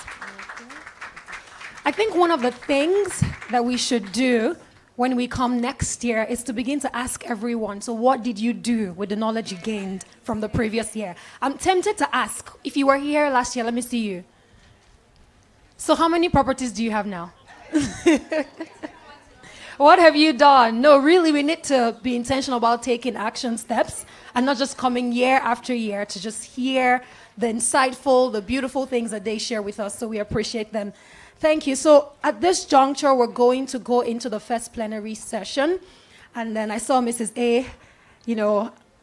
I think one of the things that we should do when we come next year is to begin to ask everyone, so what did you do with the knowledge you gained from the previous year? I'm tempted to ask, if you were here last year, let me see you. So how many properties do you have now? What have you done? No, really, we need to be intentional about taking action steps and not just coming year after year to just hear the insightful, the beautiful things that they share with us. So we appreciate them. Thank you. So at this juncture, we're going to go into the first plenary session. And then I saw Mrs. A,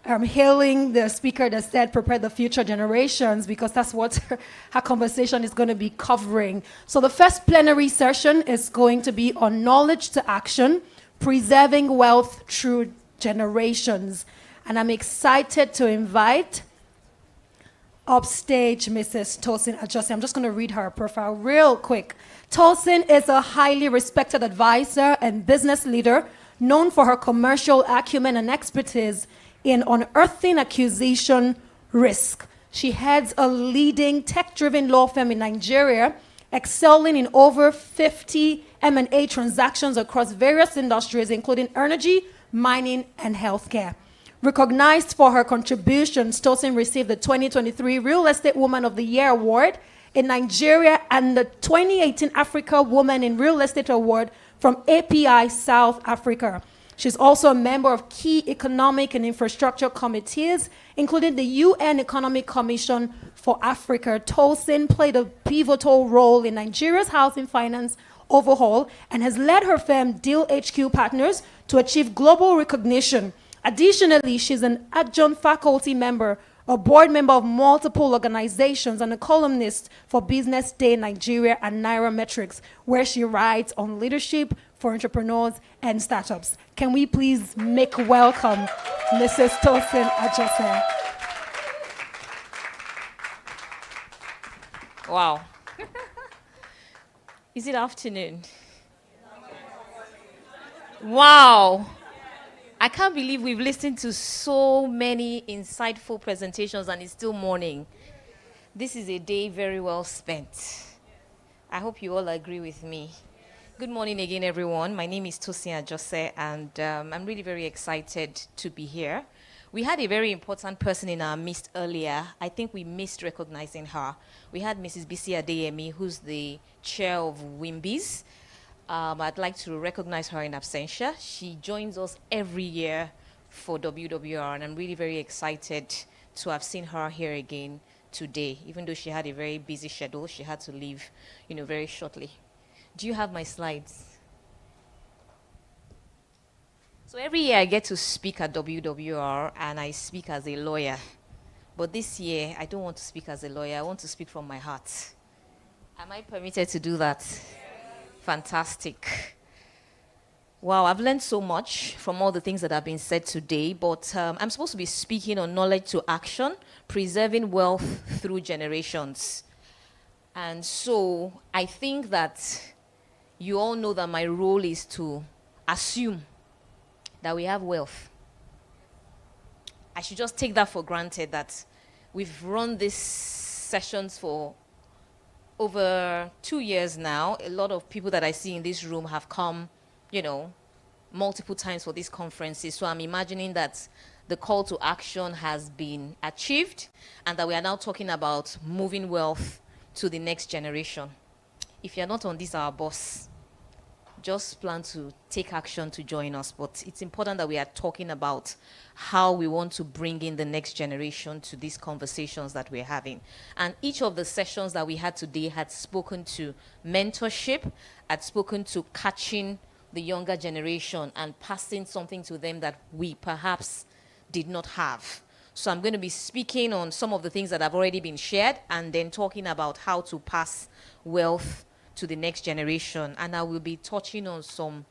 hailing the speaker that said, prepare the future generations, because that's what her conversation is going to be covering. So the first plenary session is going to be on knowledge to action, preserving wealth through generations. And I'm excited to invite upstage Mrs. Tosin Ajose. I'm just going to read her profile real quick. Tosin is a highly respected advisor and business leader known for her commercial acumen and expertise in unearthing acquisition risk. She heads a leading tech-driven law firm in Nigeria, excelling in over 50 M&A transactions across various industries, including energy, mining, and healthcare. Recognized for her contributions, Tosin received the 2023 Real Estate Woman of the Year Award in Nigeria and the 2018 Africa Woman in Real Estate Award from API South Africa. She's also a member of key economic and infrastructure committees, including the UN Economic Commission for Africa. Tosin played a pivotal role in Nigeria's housing finance overhaul and has led her firm Deal HQ Partners to achieve global recognition. Additionally, she's an adjunct faculty member, a board member of multiple organizations, and a columnist for Business Day Nigeria and Nairametrics, where she writes on leadership for entrepreneurs and startups. Can we please make welcome Mrs. Tosin Ajose? Wow. Is it afternoon? Wow. I can't believe we've listened to so many insightful presentations and it's still morning. This is a day very well spent. I hope you all agree with me. Good morning again, everyone. My name is Tosin Ajose, and I'm really very excited to be here. We had a very important person in our midst earlier. I think we missed recognizing her. We had Mrs. Bisi Adeyemi, who's the chair of WIMBIS. I'd like to recognize her in absentia. She joins us every year for WWR, and I'm really very excited to have seen her here again today. Even though she had a very busy schedule, she had to leave, very shortly. Do you have my slides? So every year I get to speak at WWR, and I speak as a lawyer. But this year, I don't want to speak as a lawyer. I want to speak from my heart. Am I permitted to do that? Fantastic. Wow, I've learned so much from all the things that have been said today, but I'm supposed to be speaking on knowledge to action, preserving wealth through generations. And so I think that you all know that my role is to assume that we have wealth. I should just take that for granted that we've run these sessions for over 2 years now. A lot of people that I see in this room have come, multiple times for these conferences. So I'm imagining that the call to action has been achieved and that we are now talking about moving wealth to the next generation. If you're not on this, our boss, just plan to take action to join us. But it's important that we are talking about how we want to bring in the next generation to these conversations that we're having. And each of the sessions that we had today had spoken to mentorship, had spoken to catching the younger generation and passing something to them that we perhaps did not have. So I'm going to be speaking on some of the things that have already been shared and then talking about how to pass wealth to the next generation. And I will be touching on some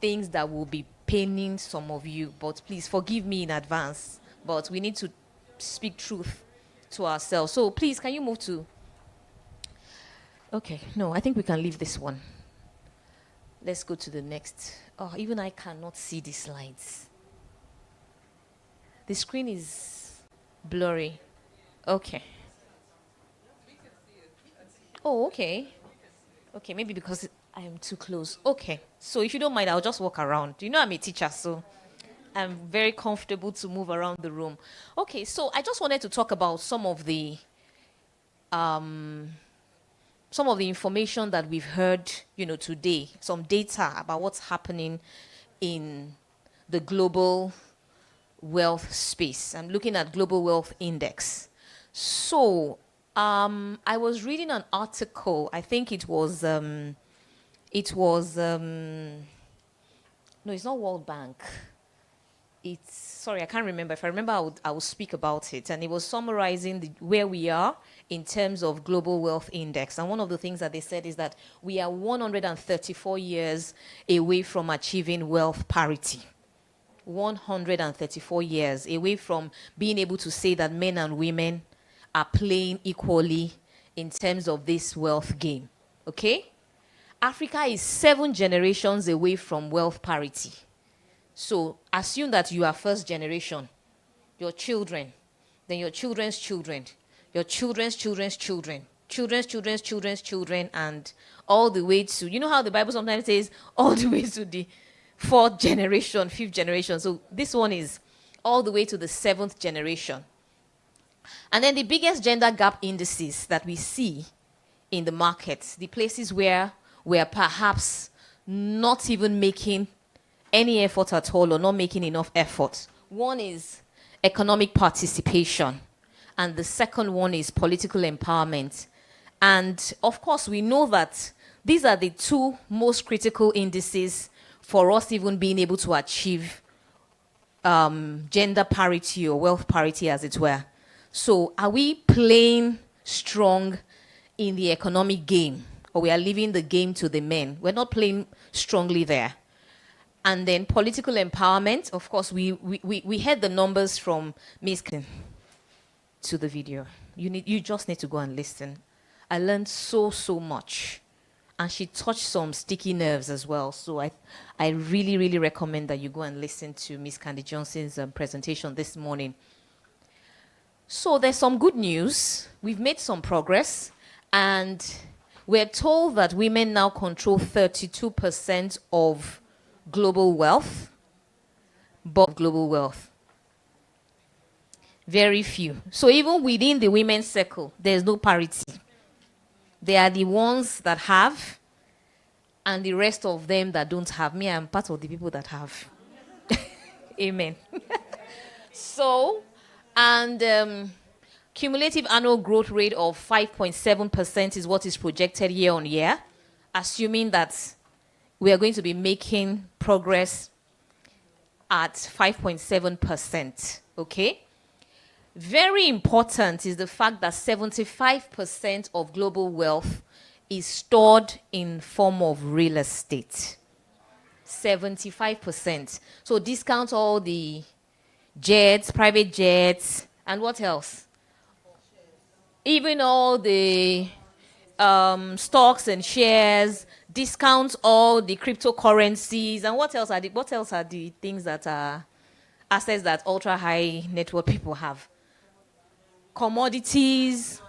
things that will be paining some of you, but please forgive me in advance. But we need to speak truth to ourselves. So please, can you move to... Okay, no, I think we can leave this one. Let's go to the next. Oh, even I cannot see the slides. The screen is blurry. Okay. Oh, okay. Okay, maybe because I am too close. Okay. So if you don't mind, I'll just walk around. You know I'm a teacher, so I'm very comfortable to move around the room. Okay, so I just wanted to talk about some of the information that we've heard, today, some data about what's happening in the global wealth space. I'm looking at Global Wealth Index. So, I was reading an article. I think it was no, it's not World Bank. Sorry, I can't remember. If I remember, I will speak about it. And it was summarizing where we are in terms of Global Wealth Index. And one of the things that they said is that we are 134 years away from achieving wealth parity. 134 years away from being able to say that men and women are playing equally in terms of this wealth game. Okay? Africa is 7 generations away from wealth parity. So assume that you are first generation, your children, then your children's children, your children's children's children, children's children's children's children, and all the way to, you know how the Bible sometimes says, all the way to the 4th generation, 5th generation. So this one is all the way to the 7th generation. And then the biggest gender gap indices that we see in the market, the places where we're perhaps not even making any effort at all or not making enough effort. One is economic participation, and the second one is political empowerment. And of course, we know that these are the 2 most critical indices for us even being able to achieve gender parity or wealth parity, as it were. So are we playing strong in the economic game, or we are leaving the game to the men? We're not playing strongly there. And then political empowerment, of course, we heard the numbers from Ms. to the video. You just need to go and listen. I learned so much. And she touched some sticky nerves as well. So I really, really recommend that you go and listen to Ms. Candy Johnson's presentation this morning. So there's some good news. We've made some progress. And we're told that women now control 32% of global wealth, but global wealth. Very few. So even within the women's circle, there's no parity. They are the ones that have, and the rest of them that don't have. Me, I'm part of the people that have. Amen. So, and cumulative annual growth rate of 5.7% is what is projected year on year, assuming that we are going to be making progress at 5.7%, okay? Very important is the fact that 75% of global wealth is stored in form of real estate. 75%. So discount all the jets, private jets, and what else? Even all the stocks and shares, discount all the cryptocurrencies, and what else are the things that are assets that ultra high net worth people have? Commodities,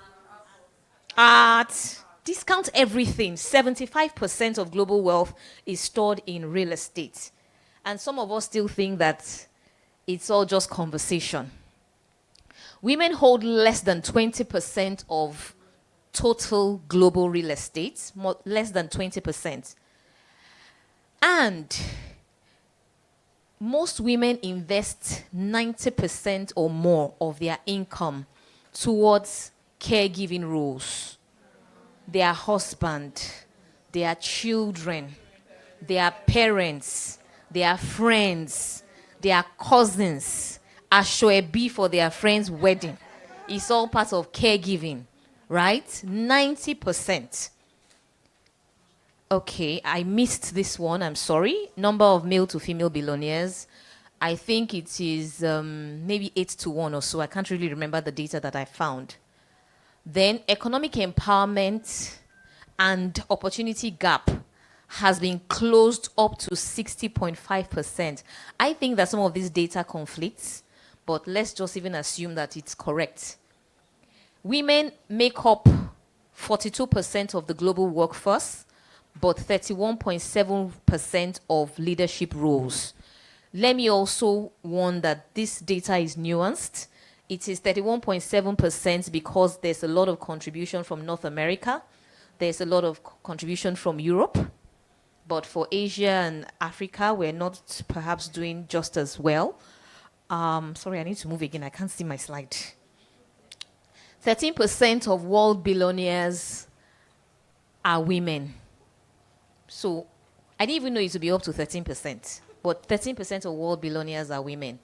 art, discount everything. 75% of global wealth is stored in real estate. And some of us still think that it's all just conversation. Women hold less than 20% of total global real estate, less than 20%. And most women invest 90% or more of their income towards caregiving roles. Their husband, their children, their parents, their friends, their cousins, Ashwebi for their friend's wedding. It's all part of caregiving, right? 90%. Okay, I missed this one, I'm sorry. Number of male to female billionaires. I think it is maybe 8-1 or so. I can't really remember the data that I found. Then economic empowerment and opportunity gap has been closed up to 60.5%. I think that some of this data conflicts, but let's just even assume that it's correct. Women make up 42% of the global workforce, but 31.7% of leadership roles. Let me also warn that this data is nuanced. It is 31.7% because there's a lot of contribution from North America. There's a lot of contribution from Europe. But for Asia and Africa, we're not perhaps doing just as well. Sorry, I need to move again. I can't see my slide. 13% of world billionaires are women. So I didn't even know it would be up to 13%. But 13% of world billionaires are women.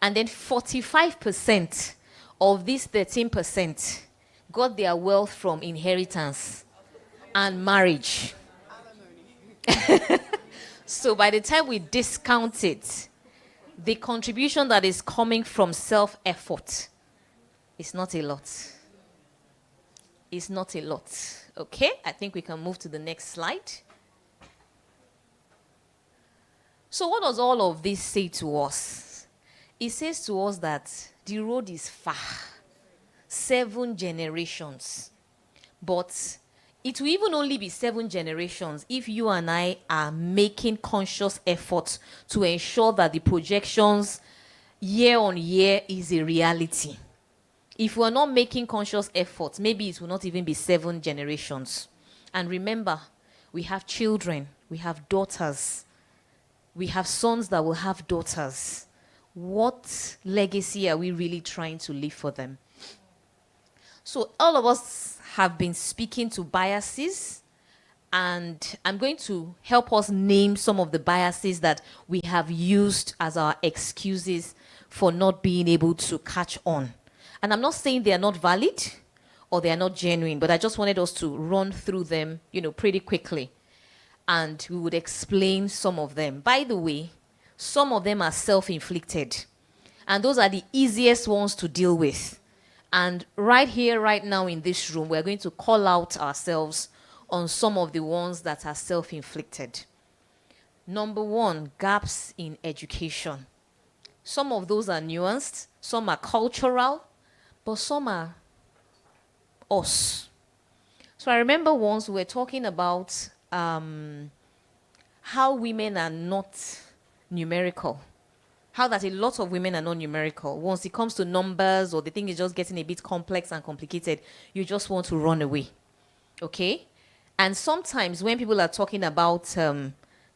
And then 45% of these 13% got their wealth from inheritance and marriage. So by the time we discount it, the contribution that is coming from self-effort is not a lot. It's not a lot. Okay, I think we can move to the next slide. So what does all of this say to us? It says to us that the road is far. 7 generations. But it will even only be 7 generations if you and I are making conscious efforts to ensure that the projections year on year is a reality. If we're not making conscious efforts, maybe it will not even be 7 generations. And remember, we have children, we have daughters, we have sons that will have daughters. What legacy are we really trying to leave for them? So all of us have been speaking to biases, and I'm going to help us name some of the biases that we have used as our excuses for not being able to catch on. And I'm not saying they are not valid or they are not genuine, but I just wanted us to run through them, pretty quickly. And we would explain some of them. By the way, some of them are self-inflicted. And those are the easiest ones to deal with. And right here, right now in this room, we're going to call out ourselves on some of the ones that are self-inflicted. Number 1, gaps in education. Some of those are nuanced, some are cultural, but some are us. So I remember once we were talking about how women are not numerical. How that a lot of women are not numerical. Once it comes to numbers or the thing is just getting a bit complex and complicated, you just want to run away. Okay? And sometimes when people are talking about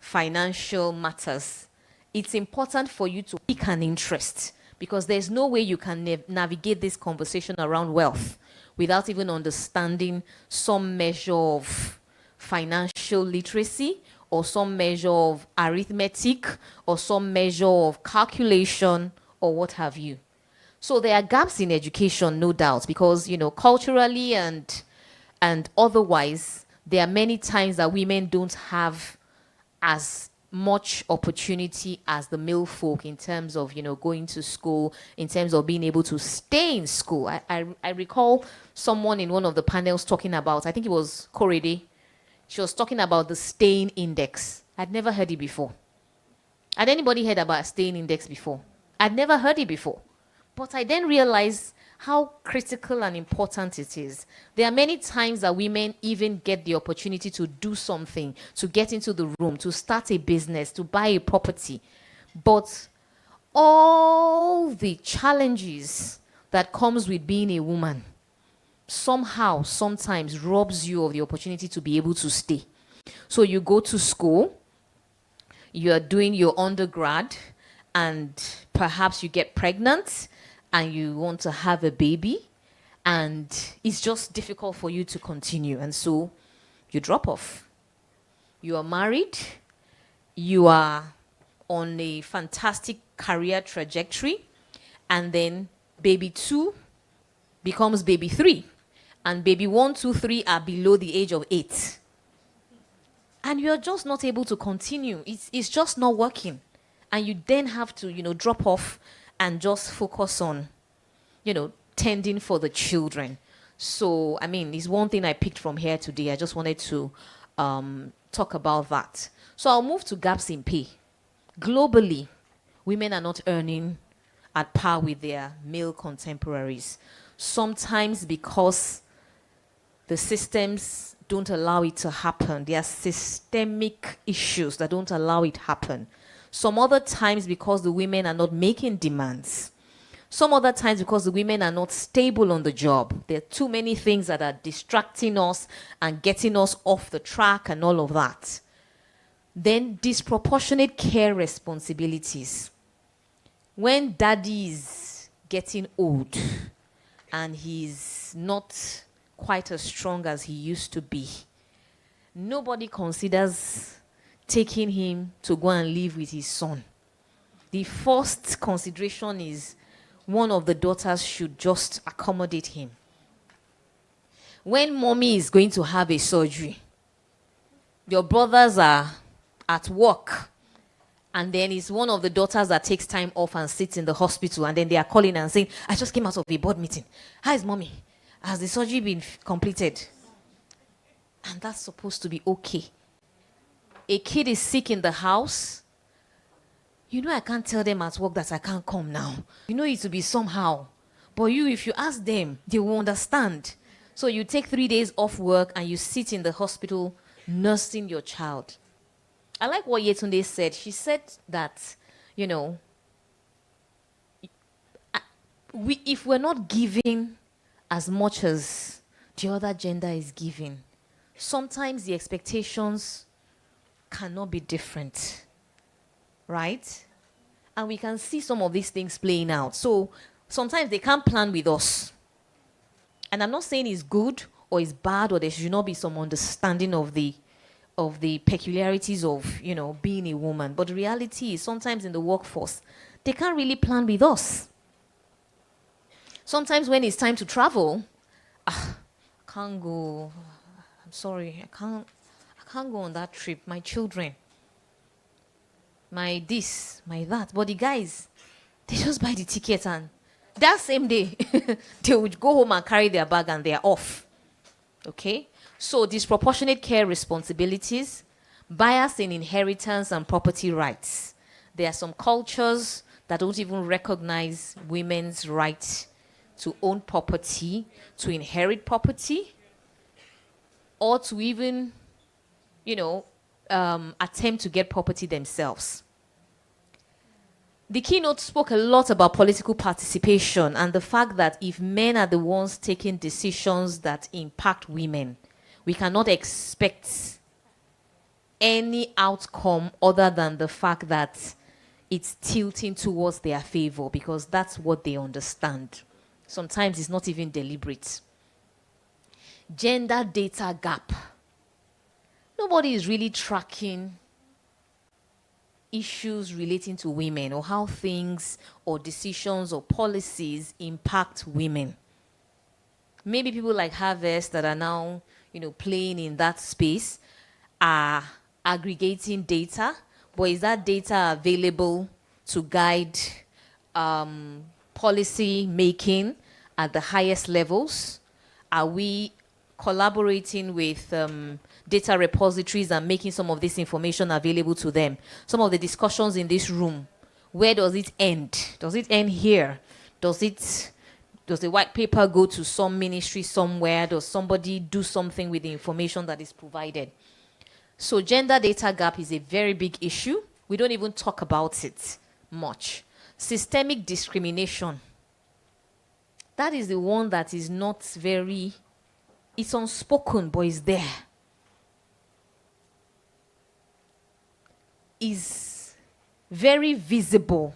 financial matters, it's important for you to pick an interest, because there's no way you can navigate this conversation around wealth without even understanding some measure of financial literacy or some measure of arithmetic or some measure of calculation or what have you. So there are gaps in education, no doubt, because, culturally and otherwise, there are many times that women don't have as much opportunity as the male folk in terms of, going to school, in terms of being able to stay in school. I recall someone in one of the panels talking about, I think it was Korede. She was talking about the staying index. I'd never heard it before. Had anybody heard about a staying index before? I'd never heard it before. But I then realized how critical and important it is. There are many times that women even get the opportunity to do something, to get into the room, to start a business, to buy a property. But all the challenges that comes with being a woman somehow, sometimes robs you of the opportunity to be able to stay. So you go to school, you are doing your undergrad, and perhaps you get pregnant and you want to have a baby, and it's just difficult for you to continue. And so you drop off. You are married, you are on a fantastic career trajectory, and then baby 2 becomes baby 3. And baby 1, 2, 3 are below the age of 8. And you're just not able to continue. It's just not working. And you then have to, drop off and just focus on, tending for the children. So, it's one thing I picked from here today. I just wanted to talk about that. So I'll move to gaps in pay. Globally, women are not earning at par with their male contemporaries. Sometimes because the systems don't allow it to happen. There are systemic issues that don't allow it happen. Some other times because the women are not making demands. Some other times because the women are not stable on the job. There are too many things that are distracting us and getting us off the track and all of that. Then disproportionate care responsibilities. When daddy is getting old and he's not quite as strong as he used to be, nobody considers taking him to go and live with his son. The first consideration is one of the daughters should just accommodate him. When mommy is going to have a surgery, your brothers are at work, and then it's one of the daughters that takes time off and sits in the hospital, and then they are calling and saying, I just came out of a board meeting. How is mommy? Has the surgery been completed? And that's supposed to be okay. A kid is sick in the house. You know I can't tell them at work that I can't come now. You know it will be somehow. But if you ask them, they will understand. So you take 3 days off work and you sit in the hospital nursing your child. I like what Yetunde said. She said that, if we're not giving as much as the other gender is giving, sometimes the expectations cannot be different, right? And we can see some of these things playing out. So sometimes they can't plan with us. And I'm not saying it's good or it's bad or there should not be some understanding of the peculiarities of, being a woman. But the reality is sometimes in the workforce, they can't really plan with us. Sometimes when it's time to travel, I can't go. I'm sorry, I can't go on that trip. My children, my this, my that. But the guys, they just buy the ticket and that same day, they would go home and carry their bag and they're off. Okay? So disproportionate care responsibilities, bias in inheritance and property rights. There are some cultures that don't even recognize women's right to own property, to inherit property, or to even, attempt to get property themselves. The keynote spoke a lot about political participation and the fact that if men are the ones taking decisions that impact women, we cannot expect any outcome other than the fact that it's tilting towards their favor because that's what they understand. Sometimes it's not even deliberate. Gender data gap. Nobody is really tracking issues relating to women or how things or decisions or policies impact women. Maybe people like Harvest that are now, playing in that space are aggregating data, but is that data available to guide policy making at the highest levels? Are we collaborating with data repositories and making some of this information available to them? Some of the discussions in this room, where does it end? Does it end here? Does the white paper go to some ministry somewhere? Does somebody do something with the information that is provided? So gender data gap is a very big issue. We don't even talk about it much. Systemic discrimination. That is the one that is not very, it's unspoken, but it's there. Is very visible.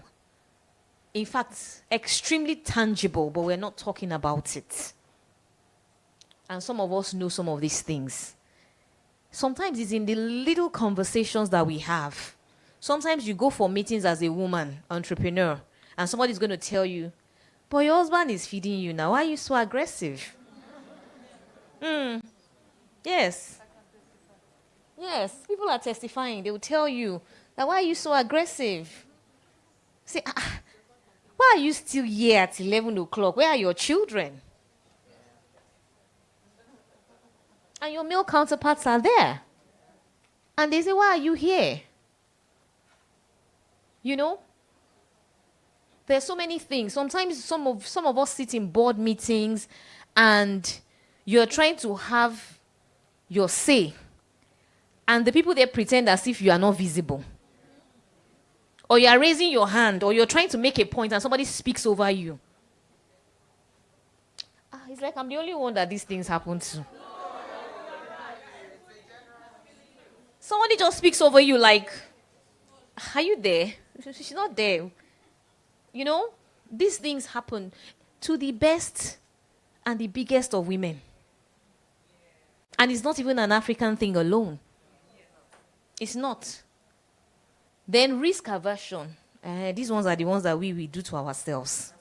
In fact, extremely tangible, but we're not talking about it. And some of us know some of these things. Sometimes it's in the little conversations that we have. Sometimes you go for meetings as a woman, entrepreneur, and somebody's going to tell you, but your husband is feeding you now. Why are you so aggressive? Yes. Yes, people are testifying. They will tell you that why are you so aggressive? Say, why are you still here at 11 o'clock? Where are your children? And your male counterparts are there. And they say, why are you here? There's so many things. Sometimes some of us sit in board meetings and you're trying to have your say, and the people there pretend as if you are not visible. Or you are raising your hand, or you're trying to make a point and somebody speaks over you. It's like I'm the only one that these things happen to. Somebody just speaks over you like, are you there? She's not there. You know, these things happen to the best and the biggest of women. And it's not even an African thing alone. It's not. Then risk aversion. These ones are the ones that we do to ourselves.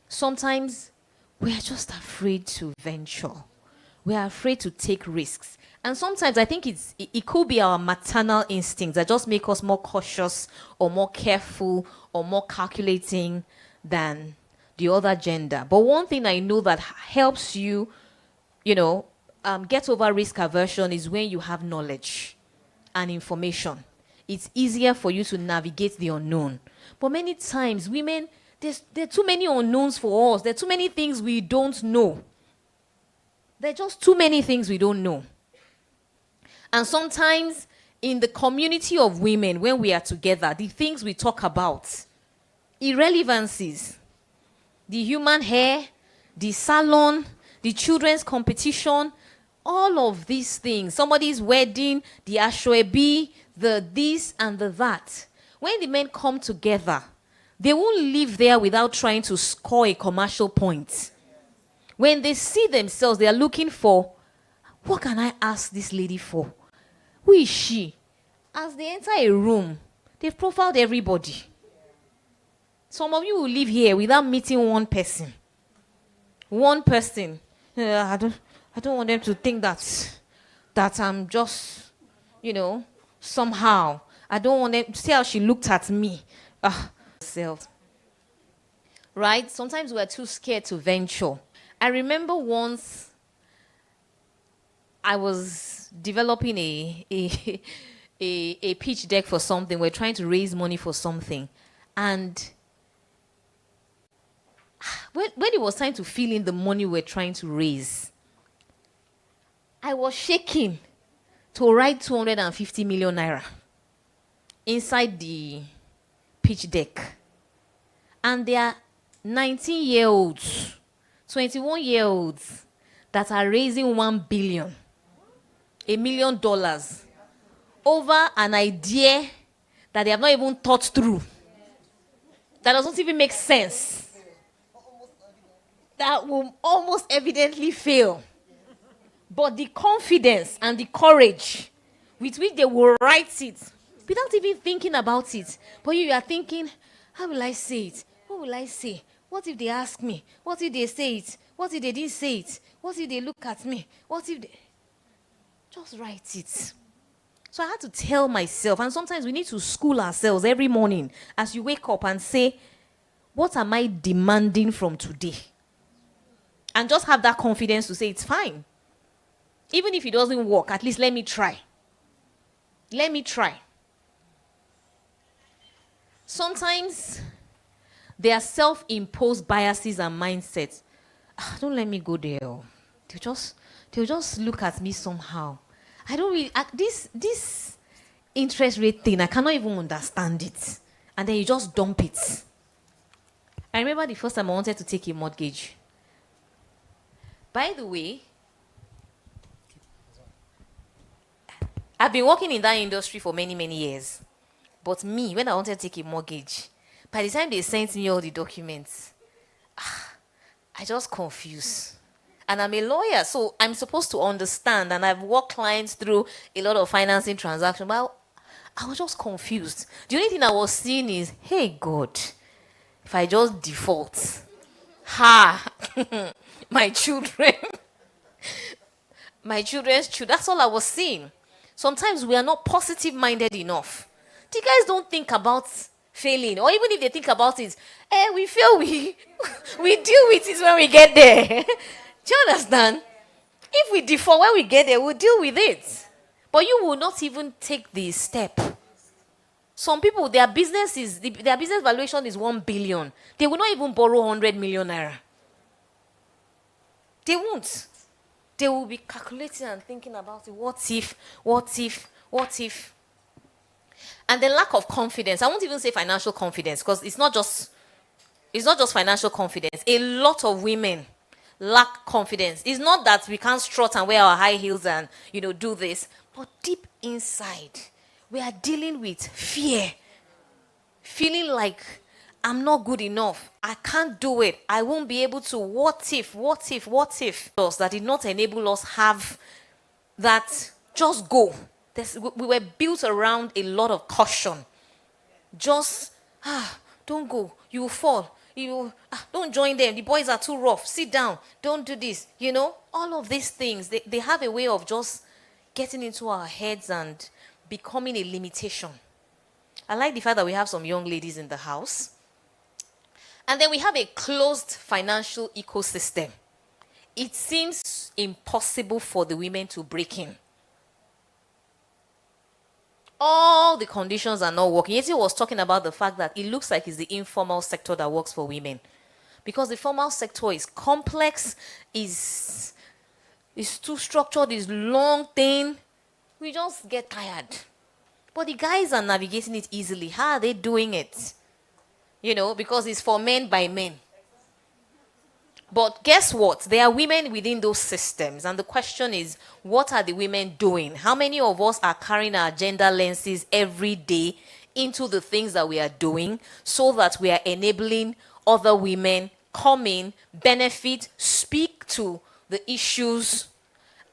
Sometimes we are just afraid to venture. We are afraid to take risks. And sometimes I think it could be our maternal instincts that just make us more cautious or more careful or more calculating than the other gender. But one thing I know that helps you, get over risk aversion is when you have knowledge and information. It's easier for you to navigate the unknown. But many times, women, there are too many unknowns for us. There are too many things we don't know. There are just too many things we don't know. And sometimes in the community of women, when we are together, the things we talk about, irrelevancies, the human hair, the salon, the children's competition, all of these things, somebody's wedding, the ashwebi, the this and the that. When the men come together, they won't live there without trying to score a commercial point. When they see themselves, they are looking for, what can I ask this lady for? Who is she? As they enter a room, they've profiled everybody. Some of you will live here without meeting one person. One person. I don't want them to think that I'm just, somehow. I don't want them to see how she looked at me. Self. Right? Sometimes we're too scared to venture. I remember once I was developing a pitch deck for something. We're trying to raise money for something. And when it was time to fill in the money we're trying to raise, I was shaking to write 250 million naira inside the pitch deck. And there are 19-year-olds, 21-year-olds that are raising $1 billion, $1 million, over an idea that they have not even thought through. That doesn't even make sense. That will almost evidently fail. But the confidence and the courage with which they will write it, without even thinking about it. But you are thinking, how will I say it? What will I say? What if they ask me? What if they say it? What if they didn't say it? What if they look at me? What if they... Just write it. So I had to tell myself, and sometimes we need to school ourselves every morning as you wake up and say, what am I demanding from today? And just have that confidence to say, it's fine. Even if it doesn't work, at least let me try. Let me try. Sometimes there are self-imposed biases and mindsets. Don't let me go there. They'll just look at me somehow. I don't really, this interest rate thing, I cannot even understand it. And then you just dump it. I remember the first time I wanted to take a mortgage. By the way, I've been working in that industry for many, many years. But me, when I wanted to take a mortgage, by the time they sent me all the documents, I just confused. And I'm a lawyer, so I'm supposed to understand. And I've walked clients through a lot of financing transactions. But I was just confused. The only thing I was seeing is, hey, God, if I just default, my children, my children's children, that's all I was seeing. Sometimes we are not positive-minded enough. The guys don't think about failing. Or even if they think about it, we fail, we deal with it when we get there. Do you understand? If we default when we get there, we'll deal with it. But you will not even take the step. Some people, their business valuation is 1 billion. They will not even borrow 100 million naira. They won't. they will be calculating and thinking about it. What if, what if, what if? And the lack of confidence. I won't even say financial confidence, because it's not just financial confidence. A lot of women lack confidence. It's not that we can't strut and wear our high heels and, do this, but deep inside, we are dealing with fear, feeling like I'm not good enough. I can't do it. I won't be able to. What if? That did not enable us have that just go. We were built around a lot of caution. Just, don't go. You will fall. Don't join them. The boys are too rough. Sit down. Don't do this. All of these things, they have a way of just getting into our heads and becoming a limitation. I like the fact that we have some young ladies in the house. And then we have a closed financial ecosystem. It seems impossible for the women to break in. All the conditions are not working. Yeti was talking about the fact that it looks like it's the informal sector that works for women. Because the formal sector is complex, is too structured, is long, thin. We just get tired. But the guys are navigating it easily. How are they doing it? Because it's for men by men. But guess what? There are women within those systems. And the question is, what are the women doing? How many of us are carrying our gender lenses every day into the things that we are doing so that we are enabling other women come in, benefit, speak to the issues,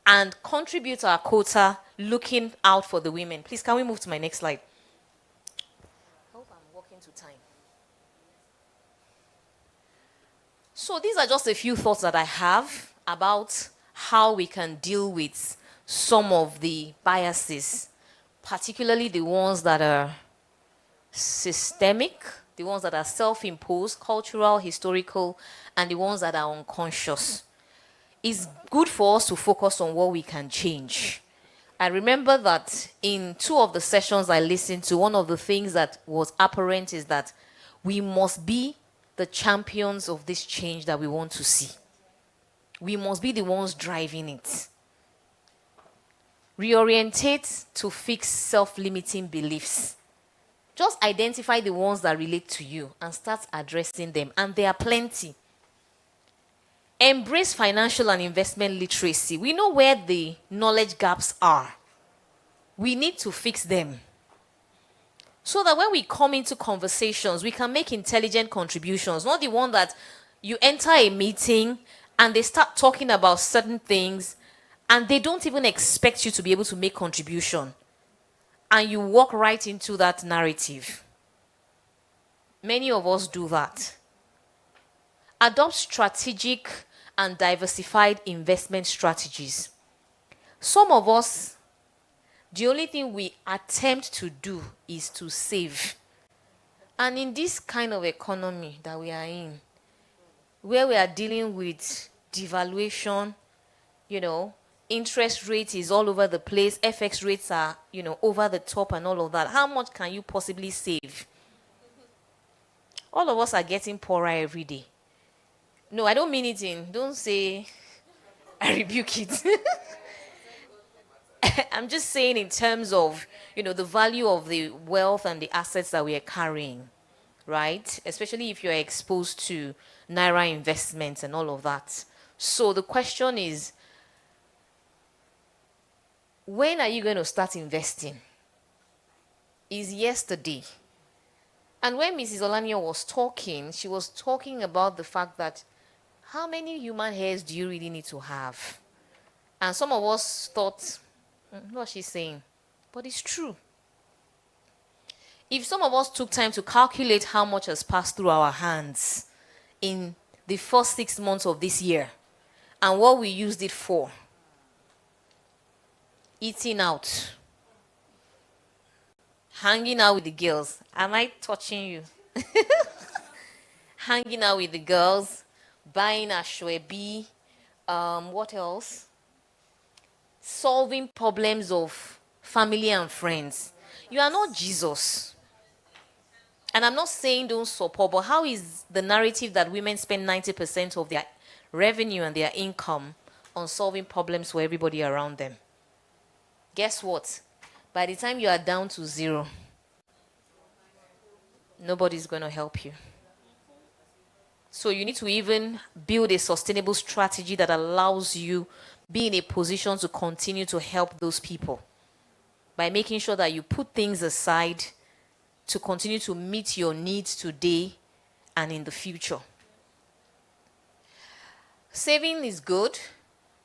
and contribute to our quota, looking out for the women? Please, can we move to my next slide? I hope I'm walking to time. So these are just a few thoughts that I have about how we can deal with some of the biases, particularly the ones that are systemic, the ones that are self-imposed, cultural, historical, and the ones that are unconscious. It's good for us to focus on what we can change. I remember that in 2 of the sessions I listened to, one of the things that was apparent is that we must be the champions of this change that we want to see. We must be the ones driving it. Reorientate to fix self-limiting beliefs. Just identify the ones that relate to you and start addressing them. And there are plenty. Embrace financial and investment literacy. We know where the knowledge gaps are. We need to fix them, so that when we come into conversations, we can make intelligent contributions, not the one that you enter a meeting and they start talking about certain things and they don't even expect you to be able to make contribution. And you walk right into that narrative. Many of us do that. Adopt strategic and diversified investment strategies. Some of us, the only thing we attempt to do is to save. And in this kind of economy that we are in, where we are dealing with devaluation, interest rate is all over the place, FX rates are, over the top and all of that. How much can you possibly save? All of us are getting poorer every day. No, I don't mean it don't say, I rebuke it. I'm just saying in terms of, the value of the wealth and the assets that we are carrying, right? Especially if you're exposed to Naira investments and all of that. So the question is, when are you going to start investing? Is yesterday. And when Mrs. Olanio was talking, she was talking about the fact that how many human hairs do you really need to have? And some of us thought, what she's saying, but it's true. If some of us took time to calculate how much has passed through our hands in the first 6 months of this year and what we used it for, eating out, hanging out with the girls. Am I touching you? Hanging out with the girls, buying ashwebi, what else? Solving problems of family and friends. You are not Jesus. And I'm not saying don't support, but how is the narrative that women spend 90% of their revenue and their income on solving problems for everybody around them. Guess what? By the time you are down to zero, nobody's going to help you. So you need to even build a sustainable strategy that allows you be in a position to continue to help those people by making sure that you put things aside to continue to meet your needs today and in the future. Saving is good,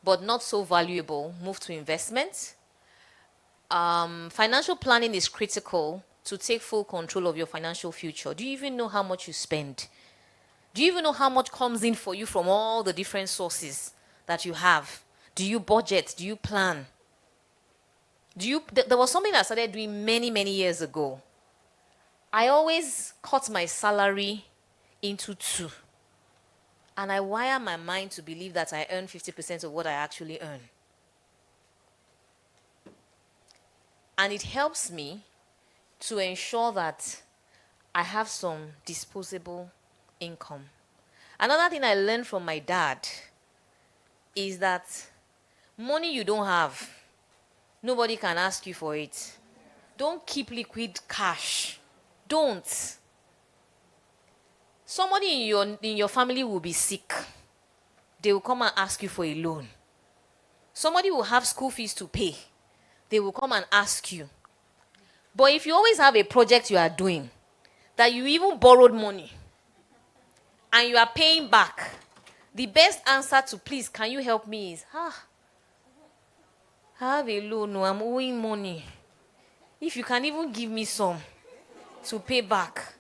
but not so valuable. Move to investment. Financial planning is critical to take full control of your financial future. Do you even know how much you spend? Do you even know how much comes in for you from all the different sources that you have? Do you budget? Do you plan? There was something I started doing many, many years ago. I always cut my salary into two. And I wire my mind to believe that I earn 50% of what I actually earn. And it helps me to ensure that I have some disposable income. Another thing I learned from my dad is that money you don't have, nobody can ask you for it. Don't keep liquid cash. Don't. Somebody in your family will be sick. They will come and ask you for a loan. Somebody will have school fees to pay. They will come and ask you. But if you always have a project you are doing, that you even borrowed money, and you are paying back, the best answer to please, can you help me is, I have a loan, no, I'm owing money. If you can even give me some to pay back,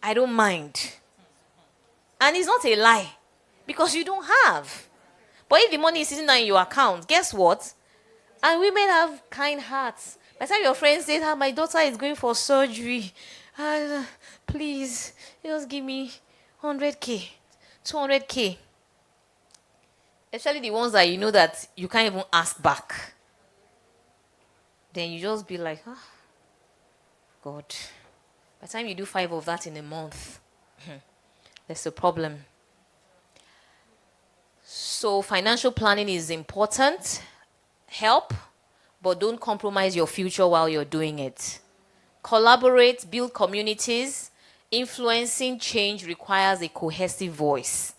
I don't mind. And it's not a lie, because you don't have. But if the money is sitting in your account, guess what? And women have kind hearts. By the time your friend says, my daughter is going for surgery, please, just give me 100K, 200K. Especially the ones that you know that you can't even ask back. Then you just be like, God. By the time you do 5 of that in a month, there's a problem. So financial planning is important. Help, but don't compromise your future while you're doing it. Collaborate, build communities. Influencing change requires a cohesive voice.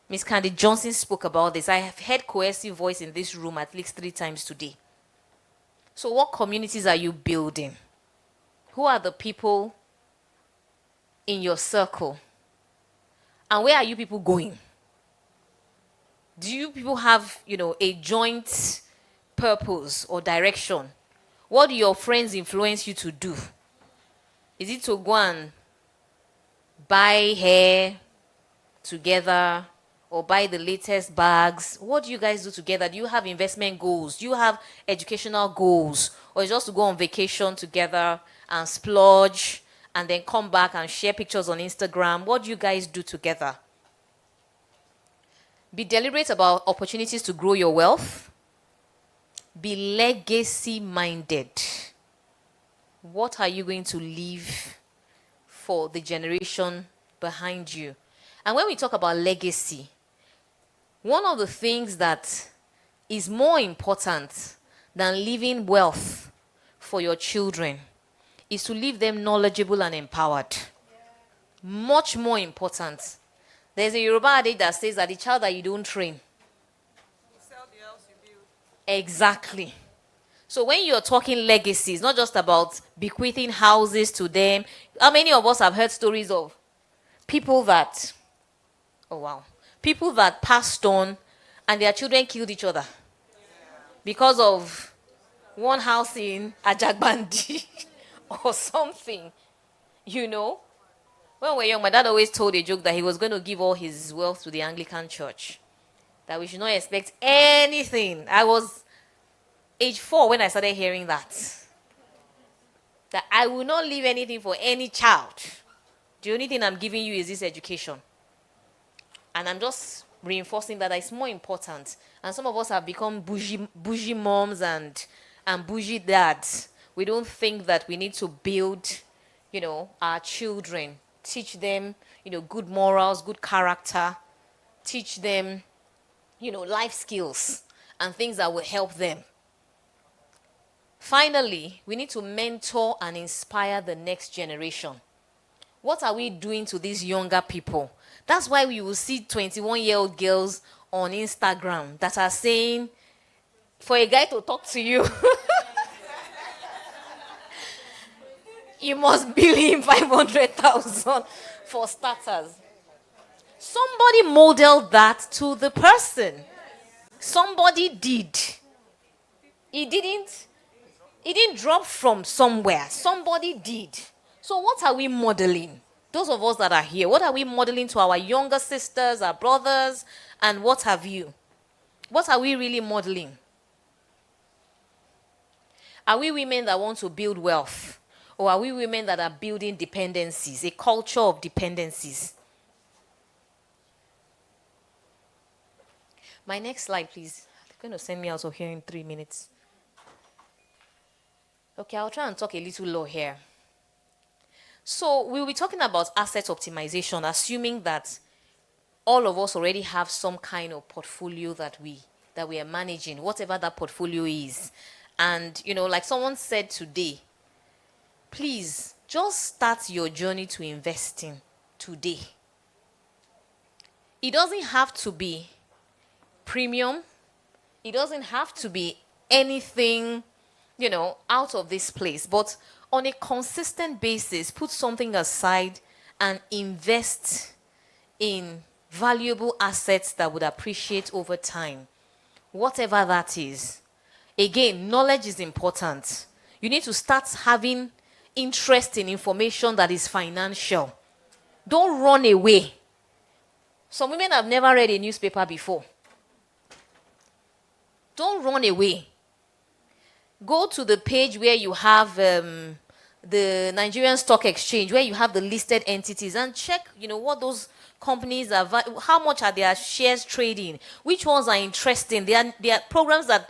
Ms. Candy Johnson spoke about this. I have heard cohesive voice in this room at least 3 times today. So what communities are you building? Who are the people in your circle? And where are you people going? Do you people have, a joint purpose or direction? What do your friends influence you to do? Is it to go and buy hair together or buy the latest bags? What do you guys do together? Do you have investment goals? Do you have educational goals? Or just to go on vacation together and splurge and then come back and share pictures on Instagram? What do you guys do together? Be deliberate about opportunities to grow your wealth. Be legacy-minded. What are you going to leave for the generation behind you? And when we talk about legacy, one of the things that is more important than leaving wealth for your children is to leave them knowledgeable and empowered. Much more important. There's a Yoruba adage that says that the child that you don't train. You sell the house you build. Exactly. So when you're talking legacy, it's not just about bequeathing houses to them. How many of us have heard stories of people that, people that passed on and their children killed each other because of one house in Ajagbandi or something, When we were young, my dad always told a joke that he was going to give all his wealth to the Anglican Church, that we should not expect anything. I was age 4 when I started hearing that I will not leave anything for any child. The only thing I'm giving you is this education. And I'm just reinforcing that it's more important. And some of us have become bougie moms and bougie dads. We don't think that we need to build, our children, teach them, good morals, good character, teach them life skills and things that will help them. Finally, we need to mentor and inspire the next generation. What are we doing to these younger people? That's why we will see 21-year-old girls on Instagram that are saying, for a guy to talk to you, you must bill him 500,000 for starters. Somebody modeled that to the person. Somebody did. It didn't drop from somewhere. Somebody did. So what are we modeling? Those of us that are here, what are we modeling to our younger sisters, our brothers, and what have you? What are we really modeling? Are we women that want to build wealth? Or are we women that are building dependencies, a culture of dependencies? My next slide, please. They're going to send me out of here in 3 minutes. Okay, I'll try and talk a little low here. So we'll be talking about asset optimization, assuming that all of us already have some kind of portfolio that we are managing, whatever that portfolio is. And, like someone said today, please just start your journey to investing today. It doesn't have to be premium. It doesn't have to be anything, out of this place. But on a consistent basis, put something aside and invest in valuable assets that would appreciate over time. Whatever that is. Again, knowledge is important. You need to start having interest in information that is financial. Don't run away. Some women have never read a newspaper before. Don't run away. Go to the page where you have the Nigerian Stock Exchange, where you have the listed entities, and check, what those companies are, how much are their shares trading, which ones are interesting. There are programs that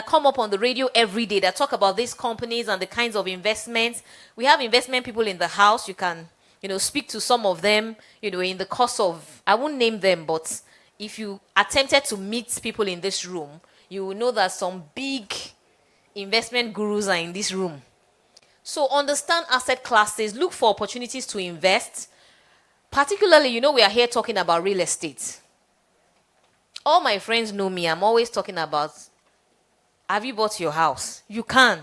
come up on the radio every day that talk about these companies and the kinds of investments. We have investment people in the house. You can, speak to some of them, in the course of, I won't name them, but if you attempted to meet people in this room, you will know that some big investment gurus are in this room. So understand asset classes, look for opportunities to invest. Particularly, we are here talking about real estate. All my friends know me. I'm always talking about, have you bought your house? You can.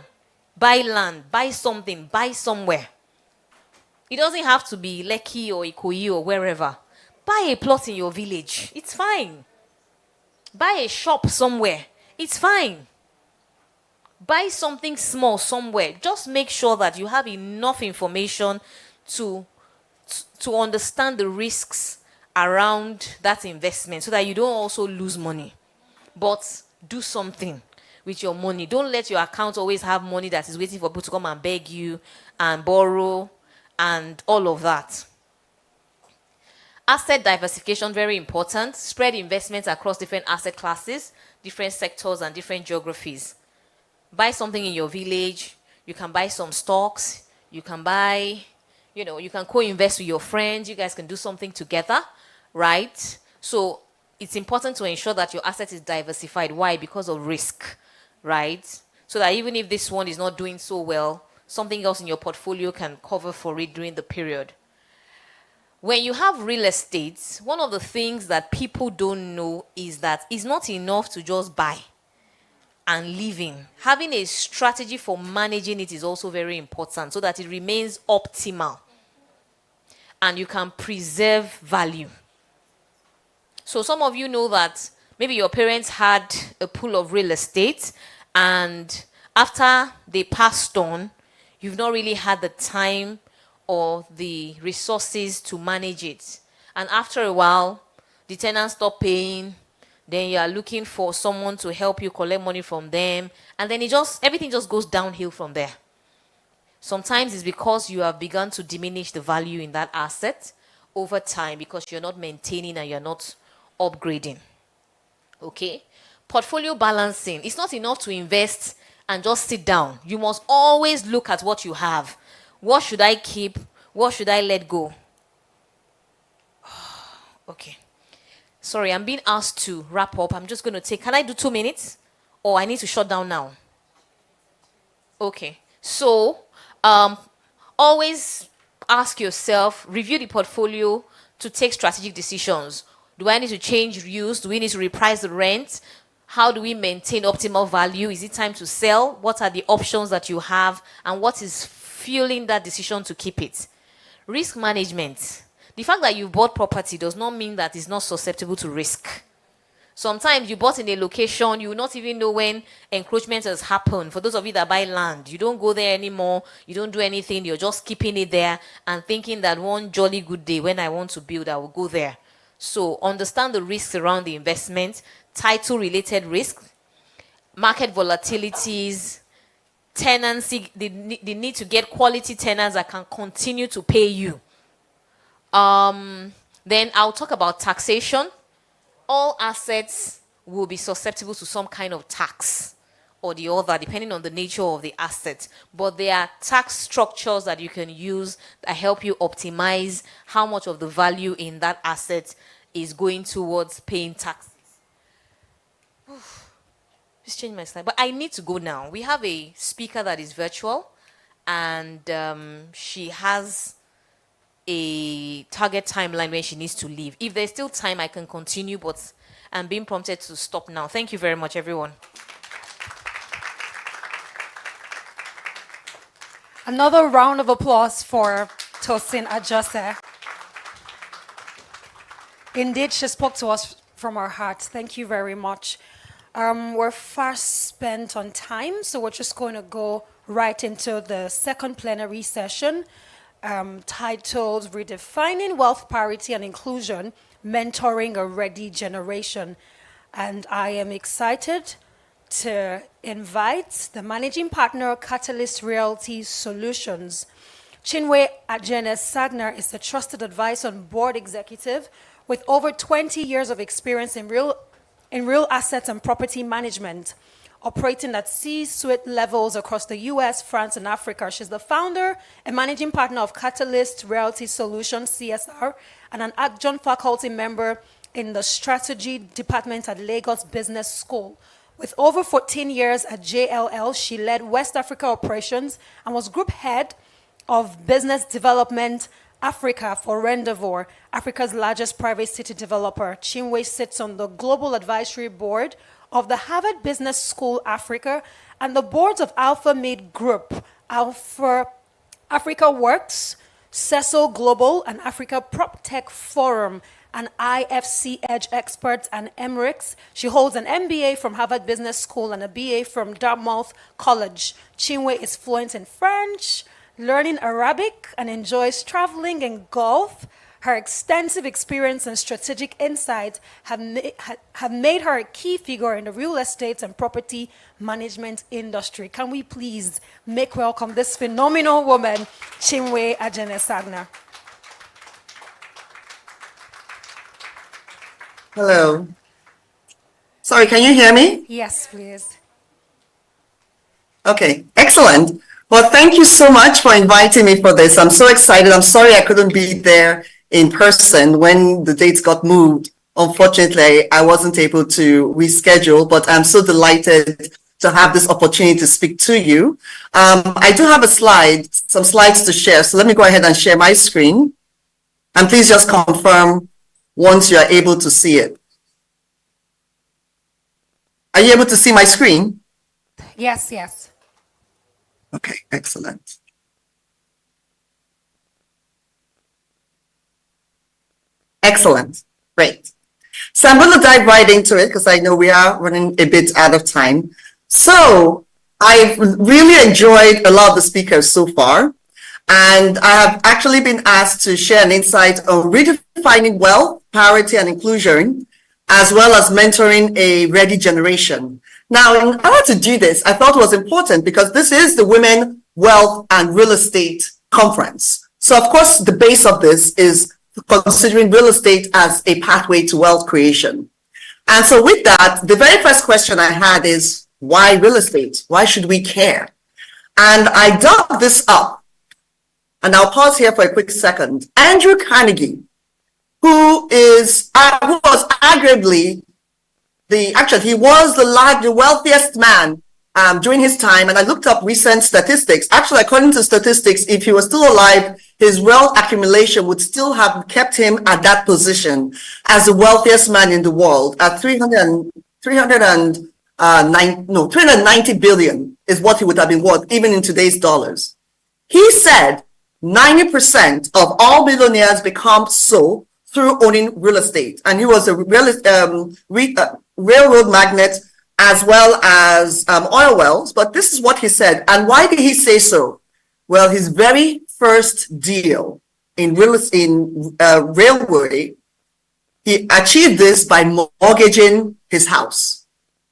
Buy land, buy something, buy somewhere. It doesn't have to be Lekki or Ikoyi or wherever. Buy a plot in your village. It's fine. Buy a shop somewhere. It's fine. Buy something small somewhere. Just make sure that you have enough information to understand the risks around that investment so that you don't also lose money. But do something with your money. Don't let your account always have money that is waiting for people to come and beg you and borrow and all of that. Asset diversification, very important. Spread investments across different asset classes, different sectors, and different geographies. Buy something in your village. You can buy some stocks. You can buy, you can co-invest with your friends. You guys can do something together, right? So it's important to ensure that your asset is diversified. Why? Because of risk, right? So that even if this one is not doing so well, something else in your portfolio can cover for it during the period. When you have real estate, one of the things that people don't know is that it's not enough to just buy and live in. Having a strategy for managing it is also very important so that it remains optimal and you can preserve value. So some of you know that maybe your parents had a pool of real estate and after they passed on, you've not really had the time or the resources to manage it. And after a while, the tenants stop paying, then you are looking for someone to help you collect money from them, and then everything just goes downhill from there. Sometimes it's because you have begun to diminish the value in that asset over time because you're not maintaining and you're not upgrading. Okay? Portfolio balancing. It's not enough to invest and just sit down. You must always look at what you have. What should I keep? What should I let go? Okay. Sorry, I'm being asked to wrap up. I'm just going to take, can I do 2 minutes? Or I need to shut down now? Okay. So, always ask yourself, review the portfolio to take strategic decisions. Do I need to change use? Do we need to reprice the rent? How do we maintain optimal value? Is it time to sell? What are the options that you have? And what is fueling that decision to keep it? Risk management. The fact that you bought property does not mean that it's not susceptible to risk. Sometimes you bought in a location, you will not even know when encroachment has happened. For those of you that buy land, you don't go there anymore, you don't do anything, you're just keeping it there and thinking that one jolly good day when I want to build, I will go there. So understand the risks around the investment, title-related risks, market volatilities, tenancy, the need to get quality tenants that can continue to pay you. Then I'll talk about taxation. All assets will be susceptible to some kind of tax or the other, depending on the nature of the asset. But there are tax structures that you can use that help you optimize how much of the value in that asset is going towards paying taxes. Just change my slide. But I need to go now. We have a speaker that is virtual, and she has a target timeline when she needs to leave. If there's still time, I can continue, but I'm being prompted to stop now. Thank you very much, everyone. Another round of applause for Tosin Ajose. Indeed, she spoke to us from our hearts. Thank you very much. We're fast spent on time, so we're just going to go right into the second plenary session, titled Redefining Wealth Parity and Inclusion, Mentoring a Ready Generation. And I am excited to invite the managing partner of Catalyst Realty Solutions. Chinwe Ajene-Sagna is a trusted advisor and board executive with over 20 years of experience in real assets and property management, operating at C-suite levels across the US, France, and Africa. She's the founder and managing partner of Catalyst Realty Solutions, CSR, and an adjunct faculty member in the strategy department at Lagos Business School. With over 14 years at JLL, she led West Africa operations and was group head of business development Africa for Rendezvous, Africa's largest private city developer. Chinwe sits on the global advisory board of the Harvard Business School Africa and the boards of Alpha Mid Group, Africa Works, Cecil Global, and Africa PropTech Forum, and IFC Edge Experts and Emirates. She holds an MBA from Harvard Business School and a BA from Dartmouth College. Chinwe is fluent in French, learning Arabic, and enjoys traveling and golf. Her extensive experience and strategic insights have made her a key figure in the real estate and property management industry. Can we please make welcome this phenomenal woman, Chinwe Ajene-Sagna? Hello. Sorry, can you hear me? Yes, please. Okay, excellent. Well, thank you so much for inviting me for this. I'm so excited. I'm sorry I couldn't be there in person when the dates got moved. Unfortunately, I wasn't able to reschedule, but I'm so delighted to have this opportunity to speak to you. I do have some slides to share. So let me go ahead and share my screen. And please just confirm once you are able to see it. Are you able to see my screen? Yes, yes. Okay, excellent. Excellent, great. So I'm going to dive right into it because I know we are running a bit out of time. So I've really enjoyed a lot of the speakers so far. And I have actually been asked to share an insight on redefining wealth, parity, and inclusion, as well as mentoring a ready generation. Now, in order to do this, I thought it was important because this is the Women, Wealth, and Real Estate Conference. So, of course, the base of this is considering real estate as a pathway to wealth creation. And so with that, the very first question I had is, why real estate? Why should we care? And I dug this up. And I'll pause here for a quick second. Andrew Carnegie who was arguably he was the wealthiest man during his time. And I looked up recent statistics. Actually, according to statistics, if he was still alive, his wealth accumulation would still have kept him at that position as the wealthiest man in the world at 390 billion is what he would have been worth, even in today's dollars. He said 90% of all billionaires become so through owning real estate. And he was a railroad magnate as well as oil wells. But this is what he said. And why did he say so? Well, his very first deal in railway, he achieved this by mortgaging his house.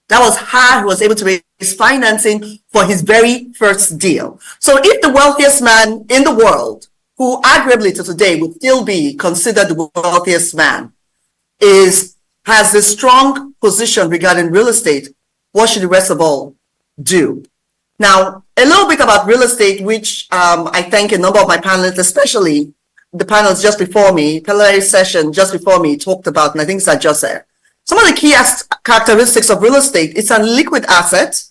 That was how he was able to raise financing for his very first deal. So if the wealthiest man in the world, who arguably to today would still be considered the wealthiest man, has a strong position regarding real estate, what should the rest of all do? Now, a little bit about real estate, which I thank a number of my panelists, especially the panels just before me, plenary session just before me talked about, and I think Sir Joseph. Some of the key characteristics of real estate, it's a liquid asset,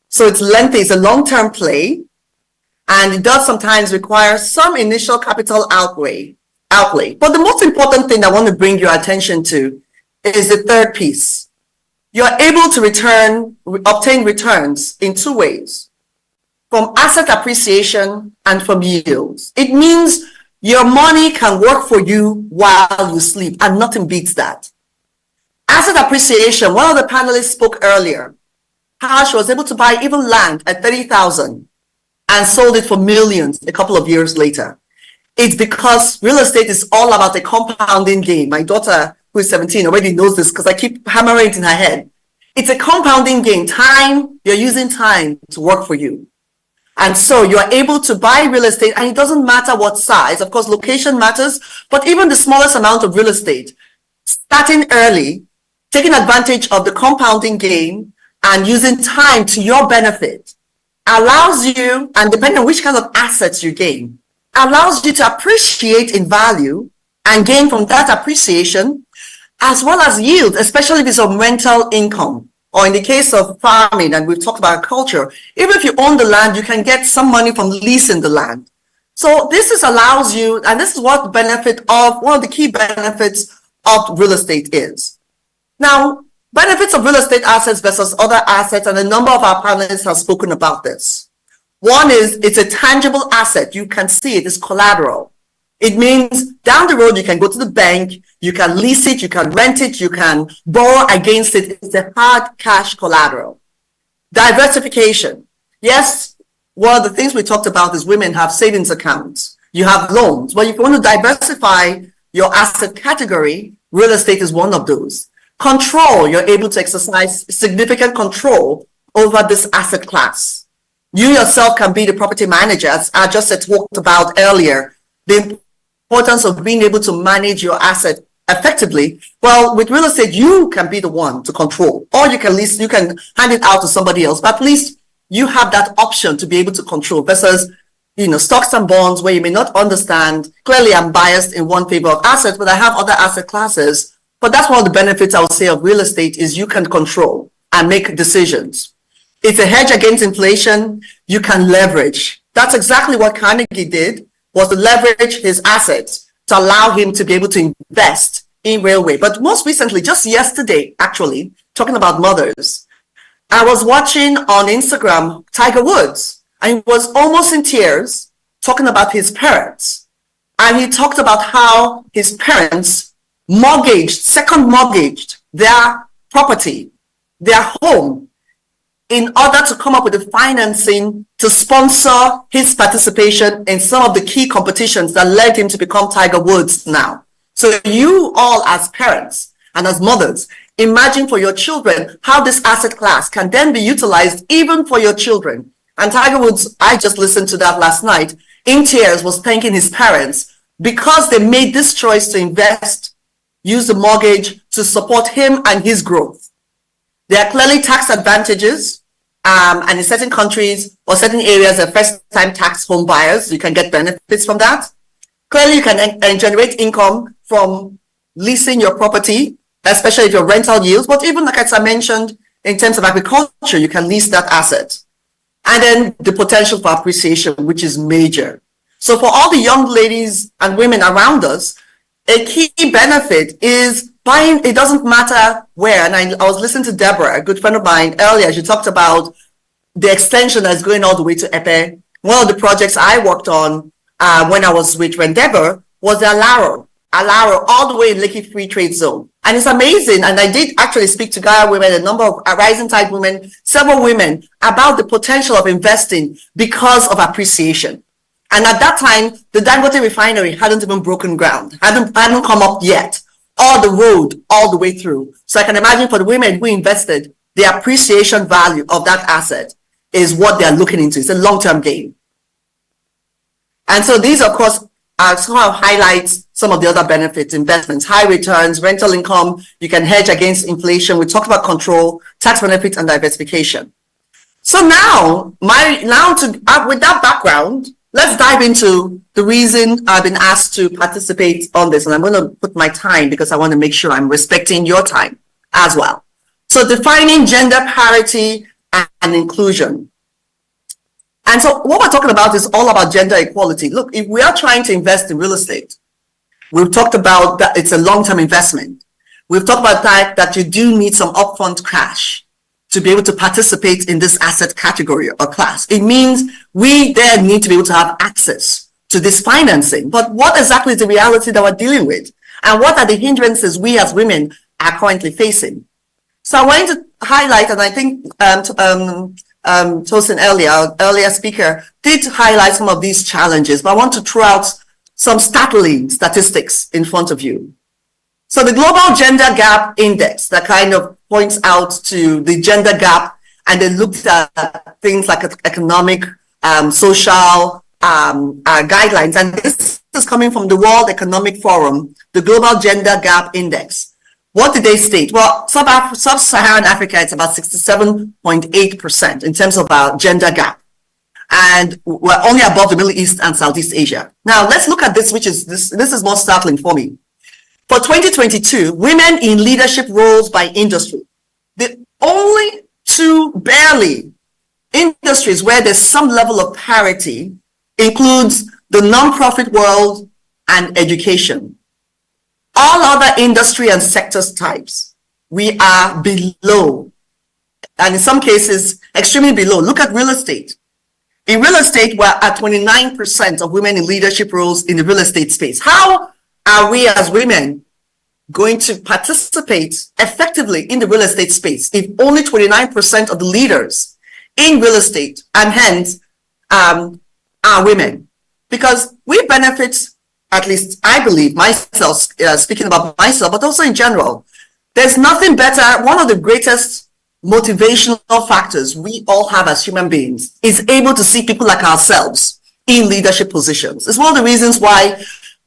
so it's lengthy, it's a long-term play, and it does sometimes require some initial capital outlay. But the most important thing I want to bring your attention to is the third piece. You're able to obtain returns in two ways, from asset appreciation and from yields. It means your money can work for you while you sleep, and nothing beats that. Asset appreciation, one of the panelists spoke earlier, how she was able to buy even land at 30,000 and sold it for millions a couple of years later. It's because real estate is all about a compounding game. My daughter, who is 17, already knows this because I keep hammering it in her head. It's a compounding game. You're using time to work for you. And so you're able to buy real estate, and it doesn't matter what size. Of course, location matters, but even the smallest amount of real estate, starting early, taking advantage of the compounding game and using time to your benefit allows you, and depending on which kind of assets you gain, allows you to appreciate in value and gain from that appreciation, as well as yield, especially if it's of rental income. Or in the case of farming, and we've talked about culture, even if you own the land, you can get some money from leasing the land. So this allows you, and this is what one of the key benefits of real estate is. Now, benefits of real estate assets versus other assets, and a number of our panelists have spoken about this. One is it's a tangible asset. You can see it, it's collateral. It means down the road, you can go to the bank, you can lease it, you can rent it, you can borrow against it. It's a hard cash collateral. Diversification. Yes, one of the things we talked about is women have savings accounts. You have loans. Well, if you want to diversify your asset category, real estate is one of those. Control, you're able to exercise significant control over this asset class. You yourself can be the property manager, as I just talked about earlier, the importance of being able to manage your asset effectively. Well, with real estate, you can be the one to control, or you can hand it out to somebody else, but at least you have that option to be able to control versus, stocks and bonds where you may not understand. Clearly, I'm biased in one favor of assets, but I have other asset classes. But that's one of the benefits I would say of real estate is you can control and make decisions. It's a hedge against inflation. You can leverage. That's exactly what Carnegie did, was to leverage his assets to allow him to be able to invest in railway. But most recently, just yesterday, actually, talking about mothers, I was watching on Instagram Tiger Woods, and he was almost in tears talking about his parents. And he talked about how his parents second mortgaged their property, their home, in order to come up with the financing to sponsor his participation in some of the key competitions that led him to become Tiger Woods now. So you all as parents and as mothers, imagine for your children how this asset class can then be utilized even for your children. And Tiger Woods, I just listened to that last night, in tears, was thanking his parents because they made this choice to invest, use the mortgage to support him and his growth. There are clearly tax advantages, and in certain countries or certain areas, they're first-time tax home buyers. You can get benefits from that. Clearly, you can generate income from leasing your property, especially if your rental yields, but even like as I mentioned, in terms of agriculture, you can lease that asset. And then the potential for appreciation, which is major. So for all the young ladies and women around us, a key benefit is buying, it doesn't matter where. And I was listening to Deborah, a good friend of mine earlier, she talked about the extension that's going all the way to Epe. One of the projects I worked on when I was with Rendeavor was the Alaro, all the way in Lekki Free Trade Zone. And it's amazing. And I did actually speak to Gaia women, a number of Rising Tide women, several women, about the potential of investing because of appreciation. And at that time, the Dangote refinery hadn't even broken ground, hadn't come up yet, or the road all the way through. So I can imagine for the women who invested, the appreciation value of that asset is what they're looking into. It's a long-term gain. And so these, of course, sort of highlights some of the other benefits: investments, high returns, rental income, you can hedge against inflation. We talked about control, tax benefits, and diversification. So now, with that background, let's dive into the reason I've been asked to participate on this. And I'm going to put my time because I want to make sure I'm respecting your time as well. So defining gender parity and inclusion. And so what we're talking about is all about gender equality. Look, if we are trying to invest in real estate, we've talked about that it's a long-term investment. We've talked about that you do need some upfront cash to be able to participate in this asset category or class. It means we then need to be able to have access to this financing. But what exactly is the reality that we're dealing with? And what are the hindrances we as women are currently facing? So I wanted to highlight, and I think Tosin earlier speaker did highlight some of these challenges, but I want to throw out some startling statistics in front of you. So the Global Gender Gap Index that kind of points out to the gender gap, and they looked at things like economic, social guidelines. And this is coming from the World Economic Forum, the Global Gender Gap Index. What did they state? Well, Sub-Saharan Africa, it's about 67.8% in terms of our gender gap. And we're only above the Middle East and Southeast Asia. Now, let's look at this, which is this is more startling for me. For 2022, women in leadership roles by industry, the only two barely industries where there's some level of parity includes the nonprofit world and education. All other industry and sectors types, we are below, and in some cases, extremely below. Look at real estate. In real estate, we're at 29% of women in leadership roles in the real estate space. How are we as women going to participate effectively in the real estate space if only 29% of the leaders in real estate and hence are women? Because we benefit, at least I believe myself, speaking about myself, but also in general, there's nothing better. One of the greatest motivational factors we all have as human beings is able to see people like ourselves in leadership positions. It's one of the reasons why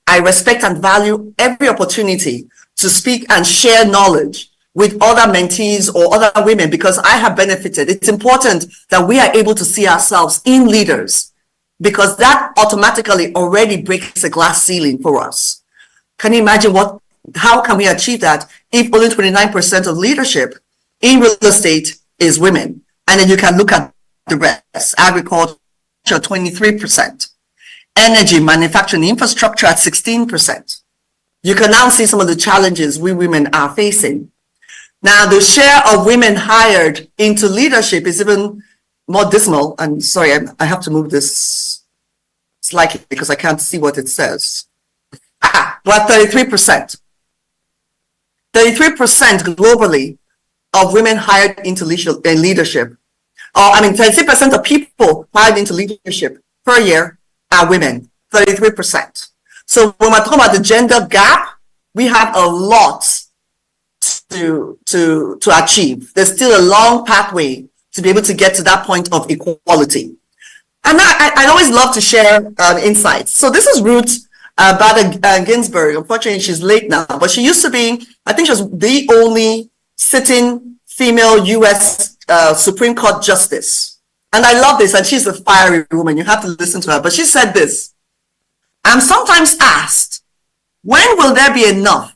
I respect and value every opportunity to speak and share knowledge with other mentees or other women, because I have benefited. It's important that we are able to see ourselves in leaders, because that automatically already breaks a glass ceiling for us. Can you imagine how can we achieve that if only 29% of leadership in real estate is women? And then you can look at the rest: agriculture, 23%, energy, manufacturing, infrastructure at 16%. You can now see some of the challenges we women are facing. Now, the share of women hired into leadership is even more dismal. And sorry, I have to move this slightly because I can't see what it says. We're 33%. 33% globally of women hired into leadership. 33% of people hired into leadership per year are women, 33%. So when we're talking about the gender gap, we have a lot to achieve. There's still a long pathway to be able to get to that point of equality. And I always love to share insights. So this is Ruth Bader Ginsburg. Unfortunately, she's late now, but she used to be, I think she was the only sitting female U.S. Supreme Court justice. And I love this, and she's a fiery woman. You have to listen to her. But she said this: I'm sometimes asked, when will there be enough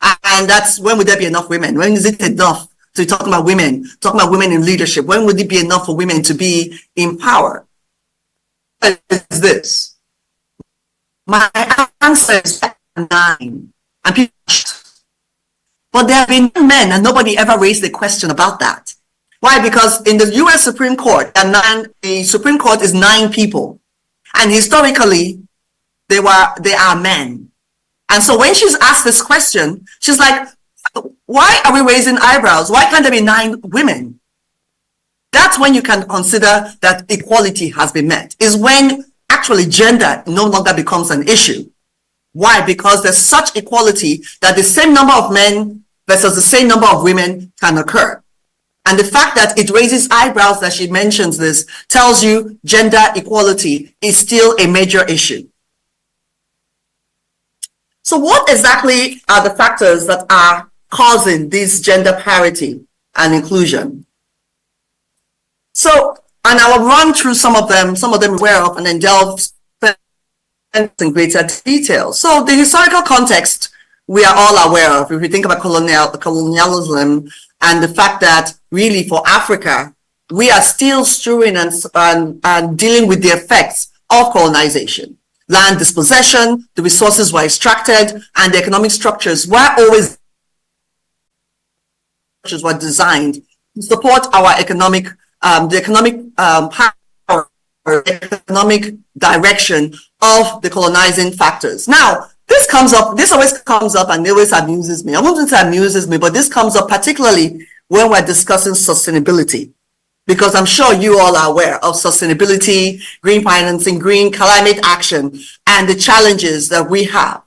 And that's when would there be enough women? When is it enough to talk about women in leadership? When would it be enough for women to be in power? Is this? My answer is 9. And people, but there have been men and nobody ever raised a question about that. Why? Because in the US Supreme Court, the Supreme Court is 9 people. And historically, they are men. And so when she's asked this question, she's like, why are we raising eyebrows? Why can't there be 9 women? That's when you can consider that equality has been met, is when actually gender no longer becomes an issue. Why? Because there's such equality that the same number of men versus the same number of women can occur. And the fact that it raises eyebrows that she mentions this tells you gender equality is still a major issue. So what exactly are the factors that are causing this gender parity and inclusion? So, and I will run through some of them aware of, and then delve in greater detail. So the historical context we are all aware of. If we think about colonialism and the fact that really for Africa, we are still stewing and dealing with the effects of colonization. Land dispossession, the resources were extracted, and the economic structures were designed to support our economic power, economic direction of the colonizing factors. Now, this always comes up and it always amuses me. I won't say amuses me, but this comes up particularly when we're discussing sustainability, because I'm sure you all are aware of sustainability, green financing, green climate action, and the challenges that we have.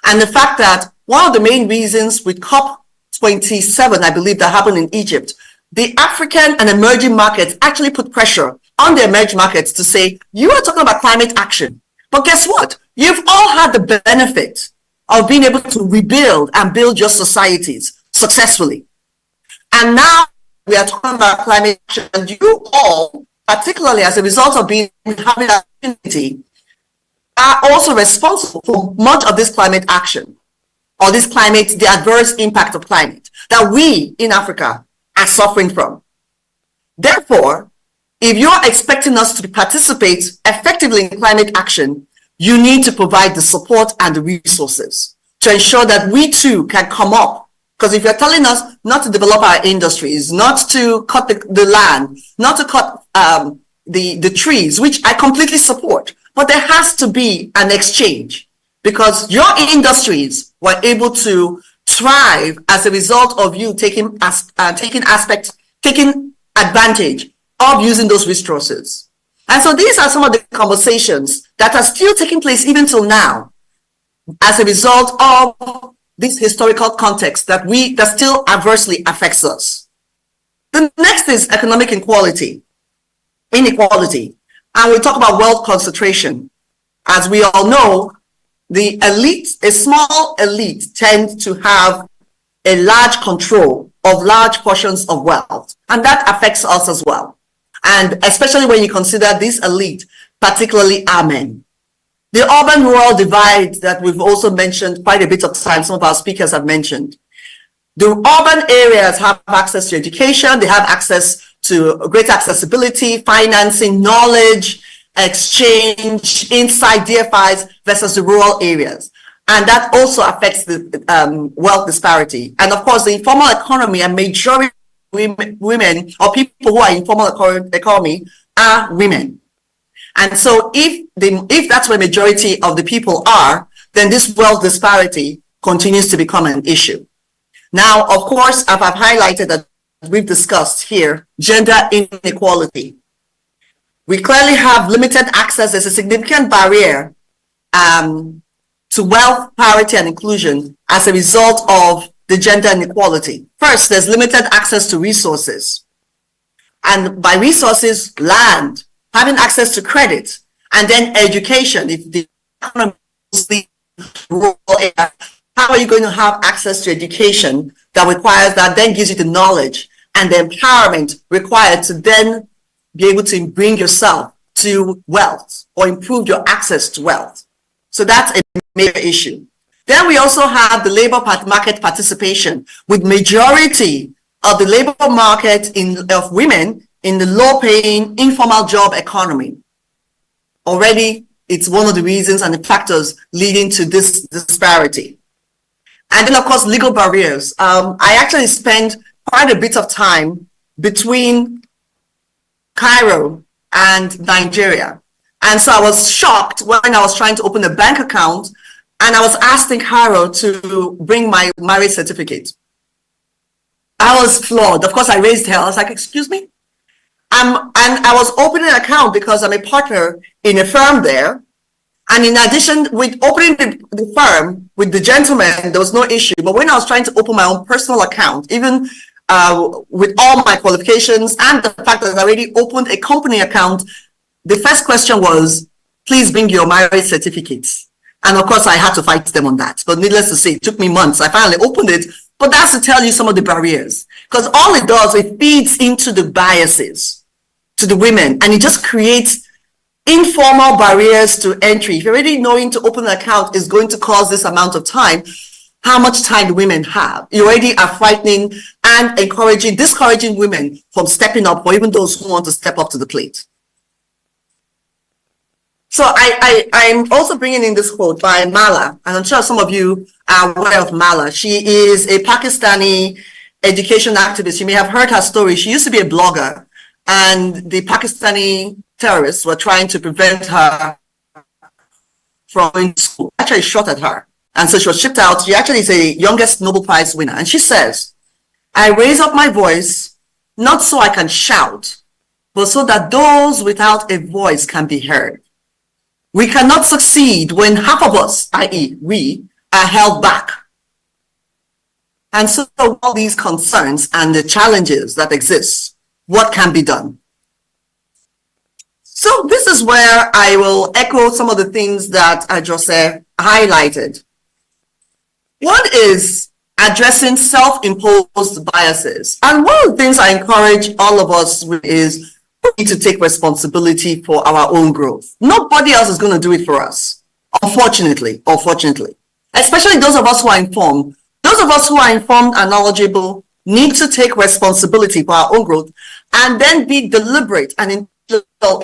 And the fact that one of the main reasons with COP27, I believe, that happened in Egypt, the African and emerging markets actually put pressure on the emerging markets to say, you are talking about climate action, but guess what? You've all had the benefit of being able to rebuild and build your societies successfully. And now we are talking about climate action, and you all, particularly as a result of having that opportunity, are also responsible for much of this climate action, or the adverse impact of climate that we in Africa are suffering from. Therefore, if you're expecting us to participate effectively in climate action, you need to provide the support and the resources to ensure that we too can come up. Because if you're telling us not to develop our industries, not to cut the land, not to cut the trees, which I completely support, but there has to be an exchange, because your industries were able to thrive as a result of you taking advantage of using those resources. And so these are some of the conversations that are still taking place even till now as a result of this historical context that still adversely affects us. The next is economic inequality. And we talk about wealth concentration. As we all know, the elite, a small elite, tend to have a large control of large portions of wealth. And that affects us as well. And especially when you consider this elite, particularly our men. The urban-rural divide that we've also mentioned quite a bit of time, some of our speakers have mentioned. The urban areas have access to education, they have access to greater accessibility, financing, knowledge, exchange, insight, DFIs versus the rural areas. And that also affects the wealth disparity. And of course, the informal economy, and majority of women or people who are in informal economy are women. And so if that's where majority of the people are, then this wealth disparity continues to become an issue. Now, of course, as I've highlighted that we've discussed here, gender inequality. We clearly have limited access. There's a significant barrier to wealth, parity, and inclusion as a result of the gender inequality. First, there's limited access to resources. And by resources, land, having access to credit, and then education. If the economy is rural area, how are you going to have access to education that then gives you the knowledge and the empowerment required to then be able to bring yourself to wealth or improve your access to wealth? So that's a major issue. Then we also have the labor market participation, with majority of the labor market of women in the low-paying informal job economy. Already, it's one of the reasons and the factors leading to this disparity. And then, of course, legal barriers. I actually spent quite a bit of time between Cairo and Nigeria. And so I was shocked when I was trying to open a bank account and I was asked in Cairo to bring my marriage certificate. I was floored. Of course, I raised hell. I was like, excuse me? And I was opening an account because I'm a partner in a firm there. And in addition, with opening the firm with the gentleman, there was no issue. But when I was trying to open my own personal account, even with all my qualifications and the fact that I already opened a company account, the first question was, please bring your marriage certificates. And of course, I had to fight them on that. But needless to say, it took me months. I finally opened it. But that's to tell you some of the barriers. Because all it does, it feeds into the biases to the women. And it just creates informal barriers to entry. If you're already knowing to open an account is going to cause this amount of time, how much time do women have? You already are frightening and discouraging women from stepping up, or even those who want to step up to the plate. So I'm also bringing in this quote by Mala, and I'm sure some of you are aware of Mala. She is a Pakistani education activist. You may have heard her story. She used to be a blogger, and the Pakistani terrorists were trying to prevent her from going to school. Actually shot at her. And so she was shipped out. She actually is a youngest Nobel Prize winner. And she says, I raise up my voice, not so I can shout, but so that those without a voice can be heard. We cannot succeed when half of us, i.e. we, are held back. And so all these concerns and the challenges that exist, what can be done? So this is where I will echo some of the things that Jose highlighted. One is addressing self-imposed biases. And one of the things I encourage all of us with is we need to take responsibility for our own growth. Nobody else is going to do it for us, unfortunately, especially those of us who are informed. Those of us who are informed and knowledgeable need to take responsibility for our own growth and then be deliberate and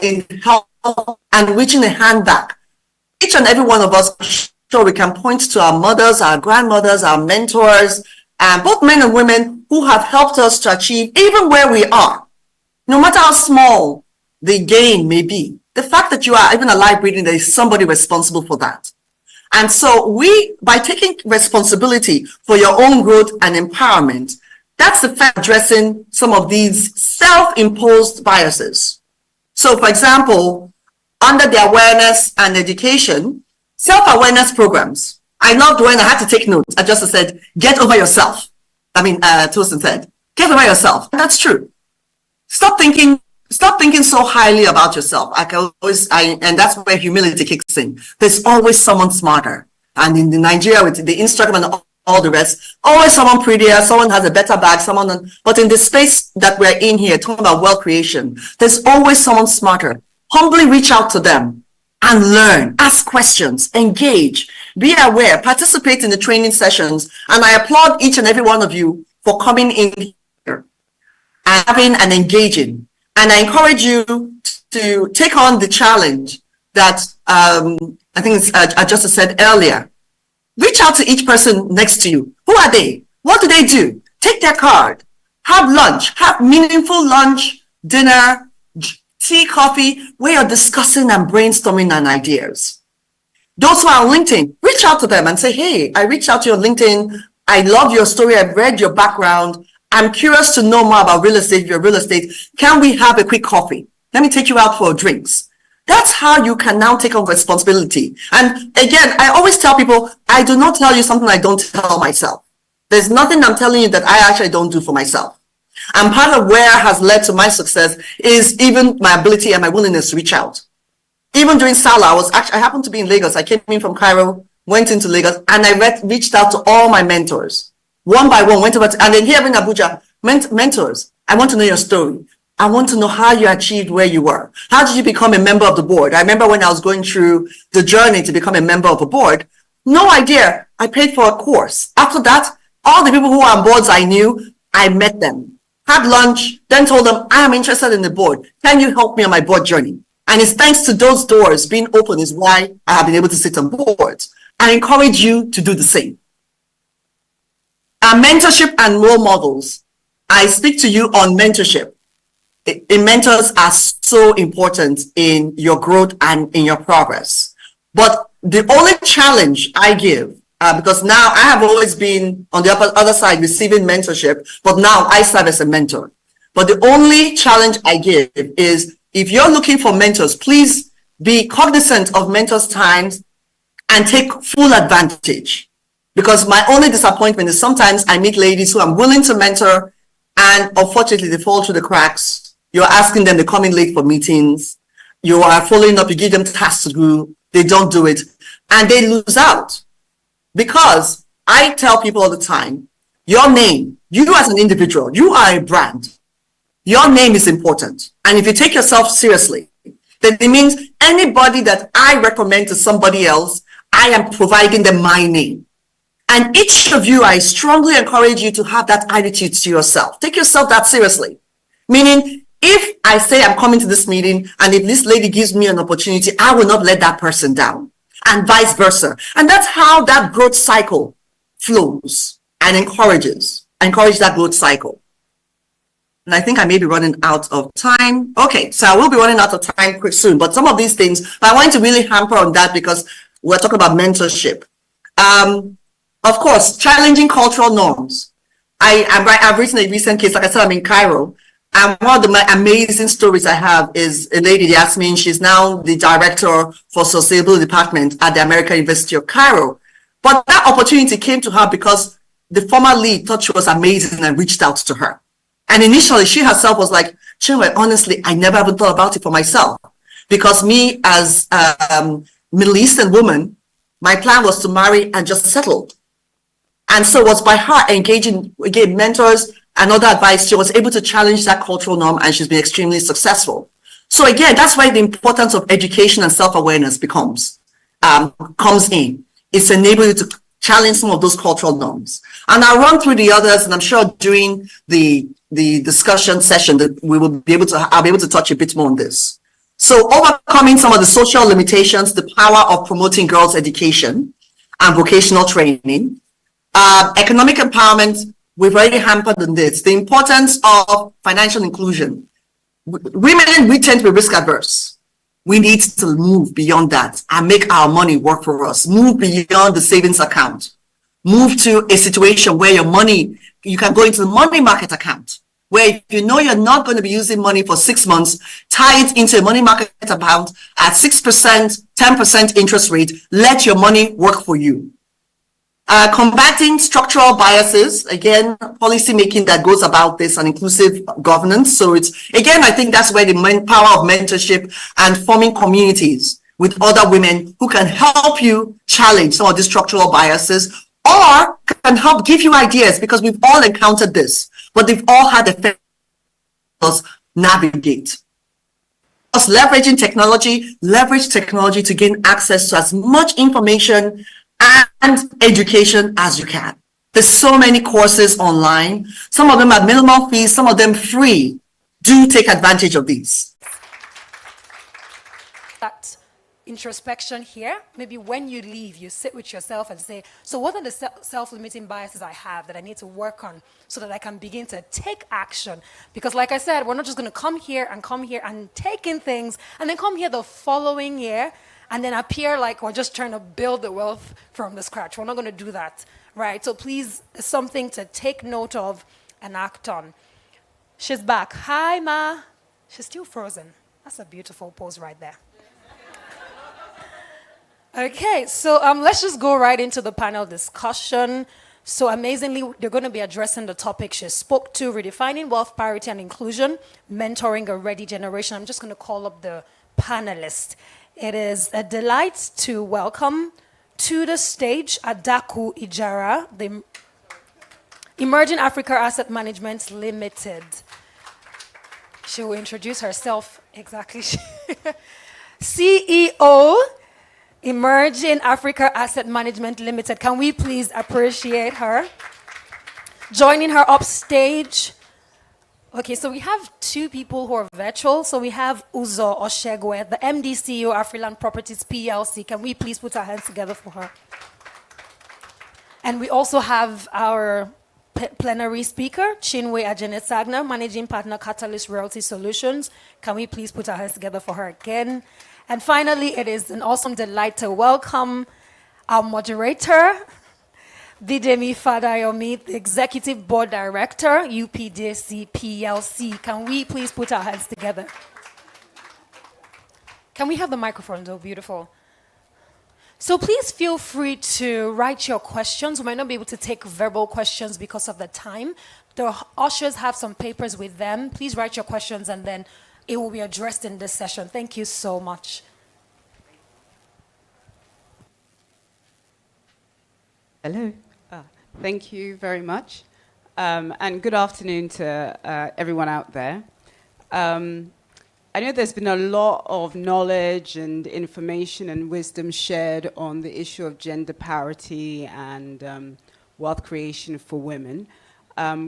in help and reaching a hand back. Each and every one of us, sure, we can point to our mothers, our grandmothers, our mentors, and both men and women who have helped us to achieve even where we are. No matter how small the gain may be, the fact that you are even alive breathing, there is somebody responsible for that. And so by taking responsibility for your own growth and empowerment, that's the fact addressing some of these self-imposed biases. So for example, under the awareness and education, self-awareness programs. I loved when I had to take notes. I just said, get over yourself. Tosin said, get over yourself. And that's true. Stop thinking so highly about yourself. And that's where humility kicks in. There's always someone smarter. And in Nigeria, with the Instagram and all the rest, always someone prettier, someone has a better bag, but in the space that we're in here, talking about wealth creation, there's always someone smarter. Humbly reach out to them and learn, ask questions, engage, be aware, participate in the training sessions. And I applaud each and every one of you for coming in here and having and engaging. And I encourage you to take on the challenge that I think I just said earlier. Reach out to each person next to you. Who are they? What do they do? Take their card. Have lunch. Have meaningful lunch, dinner, tea, coffee, where you're discussing and brainstorming on ideas. Those who are on LinkedIn, reach out to them and say, hey, I reached out to you on LinkedIn. I love your story. I've read your background. I'm curious to know more about real estate. If you're real estate, can we have a quick coffee? Let me take you out for drinks. That's how you can now take on responsibility. And again, I always tell people, I do not tell you something I don't tell myself. There's nothing I'm telling you that I actually don't do for myself. And part of where has led to my success is even my ability and my willingness to reach out. Even during Salah, I happened to be in Lagos. I came in from Cairo, went into Lagos, and I reached out to all my mentors. One by one, went over to, and then here in Abuja, mentors, I want to know your story. I want to know how you achieved where you were. How did you become a member of the board? I remember when I was going through the journey to become a member of a board, No idea. I paid for a course. After that, all the people who were on boards I knew, I met them, had lunch, then told them, I am interested in the board. Can you help me on my board journey? And it's thanks to those doors being open is why I have been able to sit on boards. I encourage you to do the same. Mentorship and role models. I speak to you on mentorship. Mentors are so important in your growth and in your progress. But the only challenge I give, because now I have always been on the other side receiving mentorship, but now I serve as a mentor. But the only challenge I give is if you're looking for mentors, please be cognizant of mentors' times and take full advantage. Because my only disappointment is sometimes I meet ladies who I'm willing to mentor and unfortunately they fall through the cracks. You're asking them, they come in late for meetings. You are following up, you give them tasks to do, they don't do it, and they lose out. Because I tell people all the time, your name, you as an individual, you are a brand. Your name is important. And if you take yourself seriously, then it means anybody that I recommend to somebody else, I am providing them my name. And each of you, I strongly encourage you to have that attitude to yourself. Take yourself that seriously. Meaning, if I say I'm coming to this meeting and if this lady gives me an opportunity, I will not let that person down, and vice versa. And that's how that growth cycle flows and encourage that growth cycle. And I think I may be running out of time. Okay, so I will be running out of time quick soon, but some of these things, but I want to really hamper on that because we're talking about mentorship. Of course, challenging cultural norms. I've written a recent case, like I said, I'm in Cairo. And one of the amazing stories I have is a lady, Yasmin. She's now the director for sustainability department at the American University of Cairo. But that opportunity came to her because the former lead thought she was amazing and reached out to her. And initially she herself was like, Chinwe, honestly, I never even thought about it for myself. Because me as a Middle Eastern woman, my plan was to marry and just settle. And so it was by her engaging, again, mentors and other advice, she was able to challenge that cultural norm and she's been extremely successful. So again, that's why the importance of education and self-awareness comes in. It's enabling you to challenge some of those cultural norms. And I'll run through the others, and I'm sure during the discussion session that I'll be able to touch a bit more on this. So overcoming some of the social limitations, the power of promoting girls' education and vocational training. Economic empowerment, we've already hampered on this. The importance of financial inclusion. Women, we tend to be risk adverse. We need to move beyond that and make our money work for us. Move beyond the savings account. Move to a situation where your money, you can go into the money market account, where if you know you're not going to be using money for 6 months, tie it into a money market account at 6%, 10% interest rate. Let your money work for you. Combating structural biases, again, policy making that goes about this and inclusive governance. So it's, again, I think that's where the power of mentorship and forming communities with other women who can help you challenge some of these structural biases or can help give you ideas, because we've all encountered this, but they've all had effects navigate. Us leveraging technology, leverage technology to gain access to as much information and education as you can. There's so many courses online. Some of them at minimal fees, some of them free. Do take advantage of these. That introspection here, maybe when you leave, you sit with yourself and say, so what are the self-limiting biases I have that I need to work on so that I can begin to take action? Because like I said, we're not just going to come here and take in things and then come here the following year and then appear like we're just trying to build the wealth from the scratch. We're not going to do that, right? So please, it's something to take note of and act on. She's back. Hi, Ma. She's still frozen. That's a beautiful pose right there. Okay, so let's just go right into the panel discussion. So amazingly, they're going to be addressing the topic she spoke to, redefining wealth parity and inclusion, mentoring a ready generation. I'm just going to call up the panelists. It is a delight to welcome to the stage Adaku Ijara, the Emerging Africa Asset Management Limited. She will introduce herself exactly. CEO, Emerging Africa Asset Management Limited. Can we please appreciate her? Joining her upstage. Okay, so we have two people who are virtual. So we have Uzo Oshegwe, the MD CEO of Afriland Properties PLC. Can we please put our hands together for her? And we also have our plenary speaker, Chinwe Ajenesagna, Managing Partner, Catalyst Realty Solutions. Can we please put our hands together for her again? And finally, it is an awesome delight to welcome our moderator, Bidemi Fadayomi, the Executive Board Director, UPDC PLC. Can we please put our hands together? Can we have the microphone, though? Beautiful. So please feel free to write your questions. We might not be able to take verbal questions because of the time. The ushers have some papers with them. Please write your questions and then it will be addressed in this session. Thank you so much. Hello. Thank you very much. And good afternoon to everyone out there. I know there's been a lot of knowledge and information and wisdom shared on the issue of gender parity and wealth creation for women.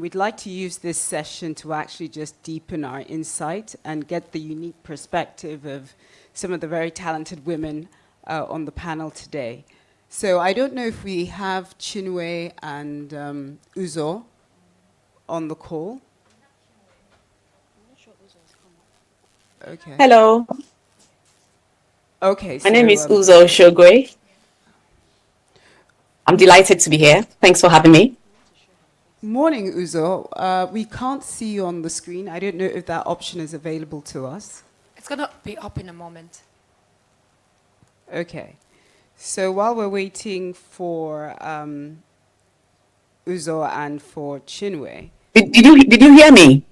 We'd like to use this session to actually just deepen our insight and get the unique perspective of some of the very talented women on the panel today. So I don't know if we have Chinwe and Uzo on the call. Okay. Hello. Okay. My name is Uzo Shogwe. I'm delighted to be here. Thanks for having me. Morning, Uzo. We can't see you on the screen. I don't know if that option is available to us. It's going to be up in a moment. Okay. So while we're waiting for Uzo and for Chinwe. Did you hear me?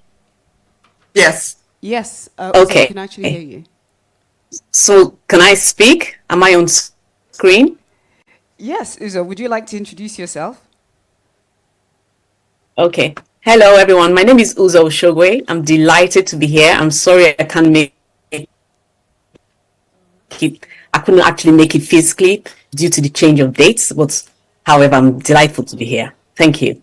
Yes. Yes. Okay. I can actually hear you. So can I speak? Am I on screen? Yes, Uzo. Would you like to introduce yourself? Okay. Hello, everyone. My name is Uzo Shogwe. I'm delighted to be here. I'm sorry I can't make it. I couldn't actually make it physically due to the change of dates, but however, I'm delightful to be here. Thank you.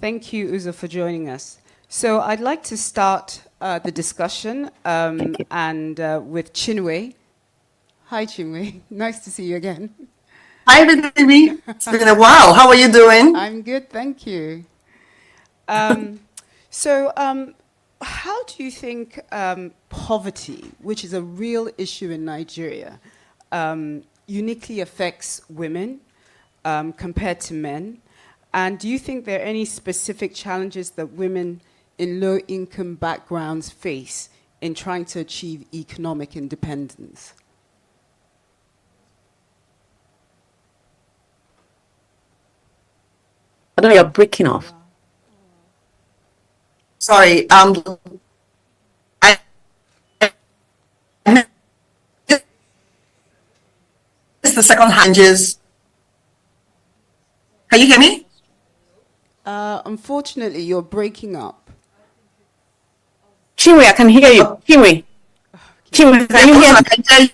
Thank you, Uzo, for joining us. So I'd like to start the discussion and with Chinwe. Hi, Chinwe. Nice to see you again. Hi, Bidemi. It's been a while. How are you doing? I'm good, thank you. How do you think poverty, which is a real issue in Nigeria, uniquely affects women compared to men? And do you think there are any specific challenges that women in low-income backgrounds face in trying to achieve economic independence? I know you're breaking off. Sorry. It's the second hinges. Can you hear me? Unfortunately, you're breaking up. Chinwe, I can hear you. Chinwe, can you hear me? I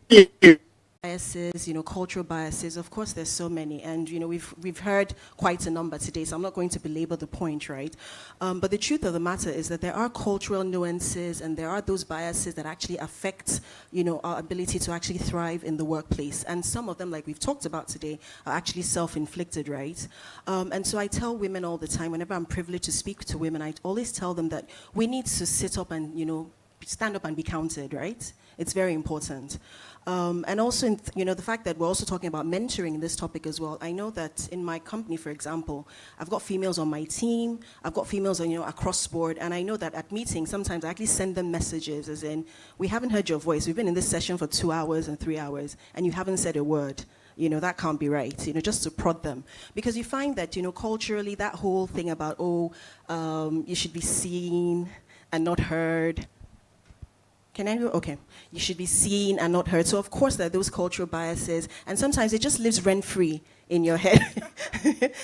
hear you. Biases, cultural biases. Of course, there's so many, and we've heard quite a number today. So I'm not going to belabor the point, right? But the truth of the matter is that there are cultural nuances, and there are those biases that actually affect, our ability to actually thrive in the workplace. And some of them, like we've talked about today, are actually self-inflicted, right? And so I tell women all the time, whenever I'm privileged to speak to women, I always tell them that we need to sit up and stand up and be counted, right? It's very important. And also, the fact that we're also talking about mentoring in this topic as well. I know that in my company, for example, I've got females on my team. I've got females, across board. And I know that at meetings, sometimes I actually send them messages as in, we haven't heard your voice. We've been in this session for 2 hours and 3 hours, and you haven't said a word. That can't be right, just to prod them. Because you find that, culturally, that whole thing about, you should be seen and not heard. Can anyone? Okay. You should be seen and not heard. So of course there are those cultural biases, and sometimes it just lives rent free in your head,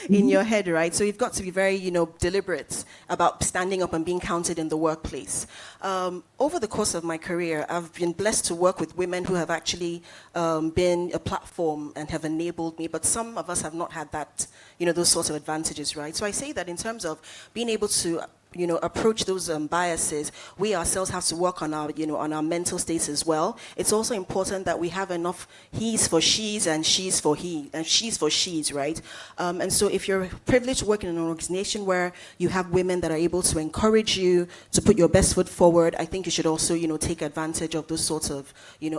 in your head, right? So you've got to be very, deliberate about standing up and being counted in the workplace. Over the course of my career, I've been blessed to work with women who have actually been a platform and have enabled me, but some of us have not had that, those sorts of advantages, right? So I say that in terms of being able to approach those biases, we ourselves have to work on our, on our mental states as well. It's also important that we have enough he's for she's and she's for he and she's for she's, right? And so if you're privileged to work in an organization where you have women that are able to encourage you to put your best foot forward, I think you should also, take advantage of those sorts of,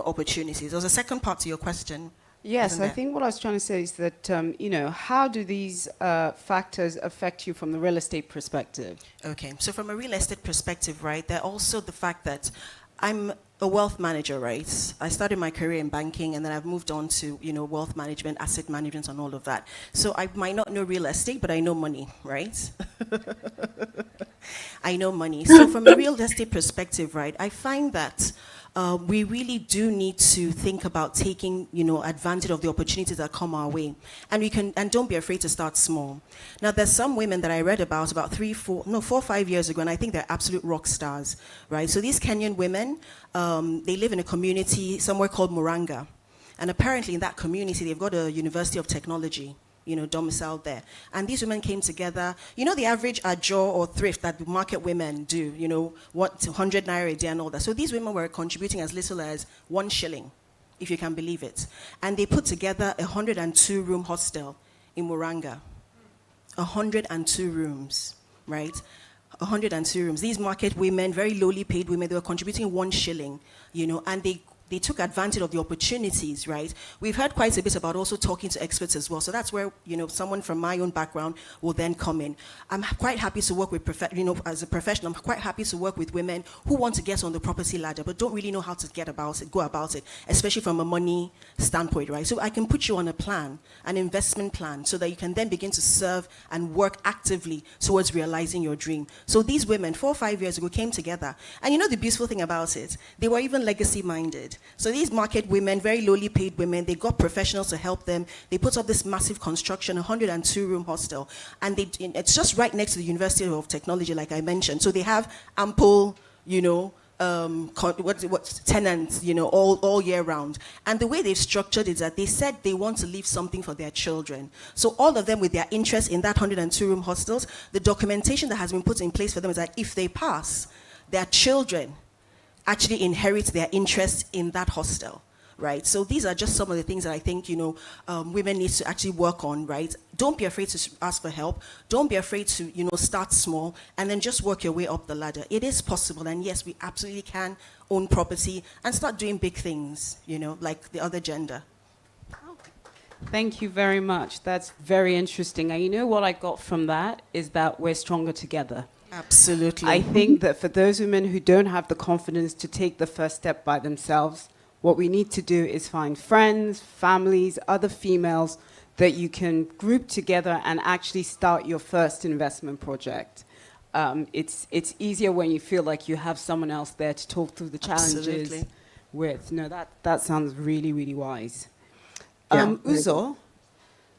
opportunities. There's a second part to your question. Yes, I think what I was trying to say is that, how do these factors affect you from the real estate perspective? Okay, so from a real estate perspective, right, there also the fact that I'm a wealth manager, right? I started my career in banking and then I've moved on to, wealth management, asset management and all of that. So I might not know real estate, but I know money, right? I know money. So from a real estate perspective, right, I find that we really do need to think about taking, advantage of the opportunities that come our way. And don't be afraid to start small. Now, there's some women that I read about 4 or 5 years ago, and I think they're absolute rock stars, right? So these Kenyan women, they live in a community somewhere called Muranga. And apparently in that community, they've got a University of Technology, domiciled there. And these women came together. The average ajo or thrift that the market women do, 100 naira a day and all that. So these women were contributing as little as 1 shilling, if you can believe it. And they put together a 102-room hostel in Muranga. 102 rooms, right? 102 rooms. These market women, very lowly paid women, they were contributing 1 shilling, and they took advantage of the opportunities, right? We've heard quite a bit about also talking to experts as well. So that's where, someone from my own background will then come in. I'm quite happy to work with, as a professional, I'm quite happy to work with women who want to get on the property ladder, but don't really know how to go about it, especially from a money standpoint, right? So I can put you on a plan, an investment plan, so that you can then begin to serve and work actively towards realizing your dream. So these women, 4 or 5 years ago, came together. And the beautiful thing about it, they were even legacy-minded. So these market women, very lowly paid women, they got professionals to help them. They put up this massive construction, 102-room hostel. And it's just right next to the University of Technology, like I mentioned. So they have ample, tenants, all year round. And the way they've structured is that they said they want to leave something for their children. So all of them with their interest in that 102-room hostels, the documentation that has been put in place for them is that if they pass, their children actually inherit their interest in that hostel, right? So these are just some of the things that I think, women need to actually work on, right? Don't be afraid to ask for help. Don't be afraid to, start small and then just work your way up the ladder. It is possible, and yes, we absolutely can own property and start doing big things, like the other gender. Thank you very much. That's very interesting. And what I got from that is that we're stronger together. Absolutely. I think that for those women who don't have the confidence to take the first step by themselves, what we need to do is find friends, families, other females that you can group together and actually start your first investment project. It's easier when you feel like you have someone else there to talk through the challenges Absolutely. with. No, that sounds really, really wise. Yeah. Uzo.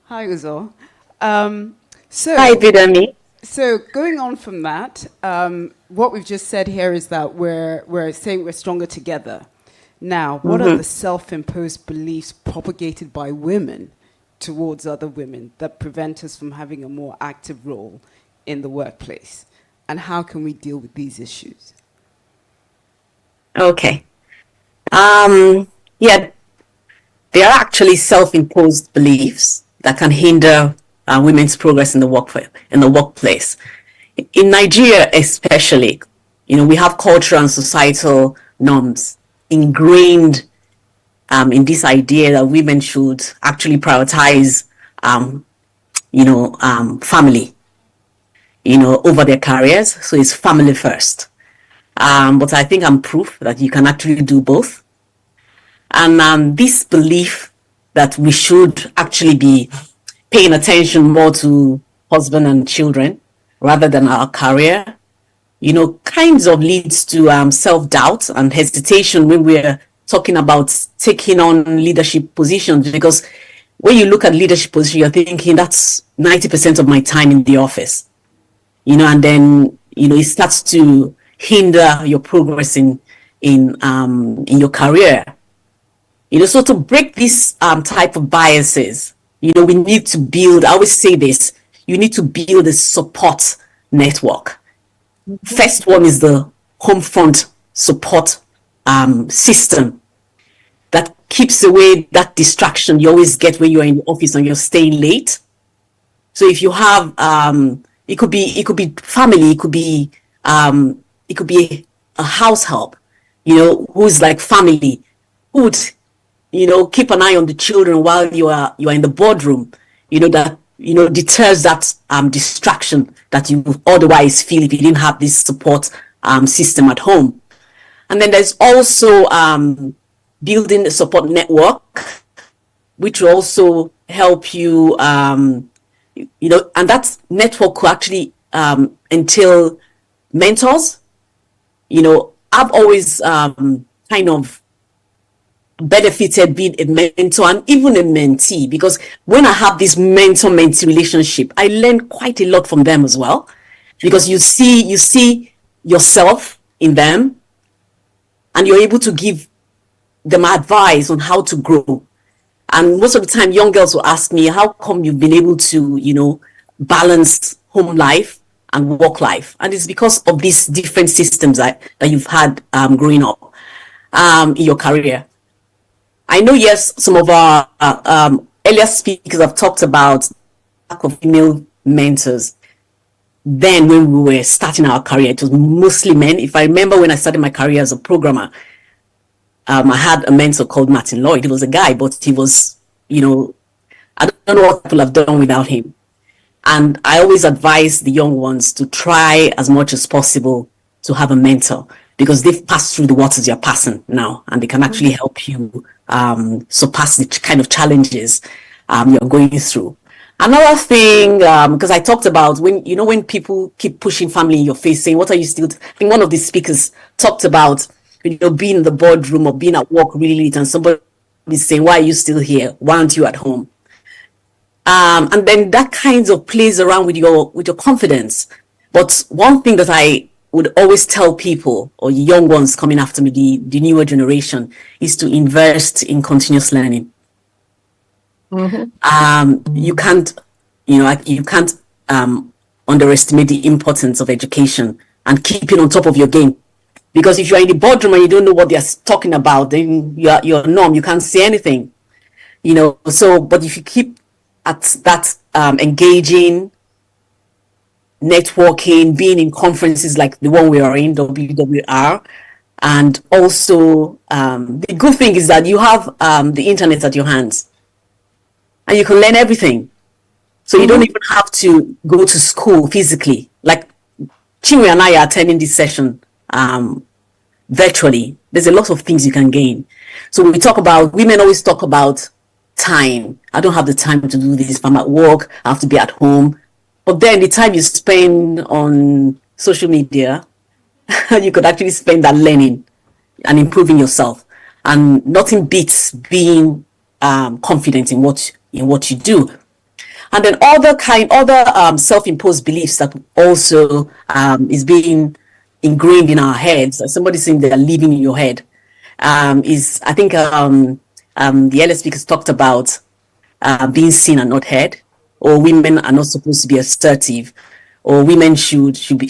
Hi, Uzo. Hi, Bidemi. So going on from that, what we've just said here is that we're saying we're stronger together. Now, what are the self-imposed beliefs propagated by women towards other women that prevent us from having a more active role in the workplace? And how can we deal with these issues? Okay. Yeah, there are actually self-imposed beliefs that can hinder women's progress in the workplace. In Nigeria especially, we have cultural and societal norms ingrained in this idea that women should actually prioritize, family, over their careers. So it's family first. But I think I'm proof that you can actually do both. And this belief that we should actually be paying attention more to husband and children rather than our career kinds of leads to self-doubt and hesitation when we're talking about taking on leadership positions. Because when you look at leadership position, you're thinking that's 90% of my time in the office, and then, it starts to hinder your progress in your career. So to break this type of biases, we need to build, I always say this, you need to build a support network. First one is the home front support system that keeps away that distraction you always get when you're in the office and you're staying late. So if you have, it could be family, it could be a house help, who's like family, who would, keep an eye on the children while you are in the boardroom, that deters that distraction that you would otherwise feel if you didn't have this support system at home. And then there's also building a support network, which will also help you, and that network could actually entail mentors. I've always kind of benefited being a mentor and even a mentee, because when I have this mentor-mentee relationship, I learn quite a lot from them as well, because you see yourself in them and you're able to give them advice on how to grow. And most of the time, young girls will ask me, how come you've been able to, balance home life and work life? And it's because of these different systems that you've had growing up in your career. I know, yes, some of our earlier speakers have talked about lack of female mentors. Then when we were starting our career, it was mostly men. If I remember when I started my career as a programmer, I had a mentor called Martin Lloyd. He was a guy, but he was, I don't know what people have done without him. And I always advise the young ones to try as much as possible to have a mentor, because they've passed through the waters you're passing now, and they can actually help you surpass the kind of challenges you're going through. Another thing, because I talked about when people keep pushing family in your face, saying, what are you still? I think one of the speakers talked about, being in the boardroom or being at work really late, and somebody is saying, why are you still here? Why aren't you at home? And then that kind of plays around with your confidence. But one thing that I would always tell people, or young ones coming after me, the newer generation, is to invest in continuous learning. You can't underestimate the importance of education and keeping on top of your game. Because if you're in the boardroom and you don't know what they're talking about, then you're numb. You can't say anything. So, but if you keep at that engaging, networking, being in conferences like the one we are in, WWR, and also the good thing is that you have the internet at your hands, and you can learn everything. So you don't even have to go to school physically. Like Chinwe and I are attending this session virtually. There's a lot of things you can gain. So when we talk about, women always talk about time. I don't have the time to do this. If I'm at work, I have to be at home. But then the time you spend on social media, you could actually spend that learning and improving yourself. And nothing beats being confident in what you do. And then other self-imposed beliefs that also is being ingrained in our heads. Somebody saying they're living in your head is, I think the earlier speakers talked about being seen and not heard, or women are not supposed to be assertive, or women should be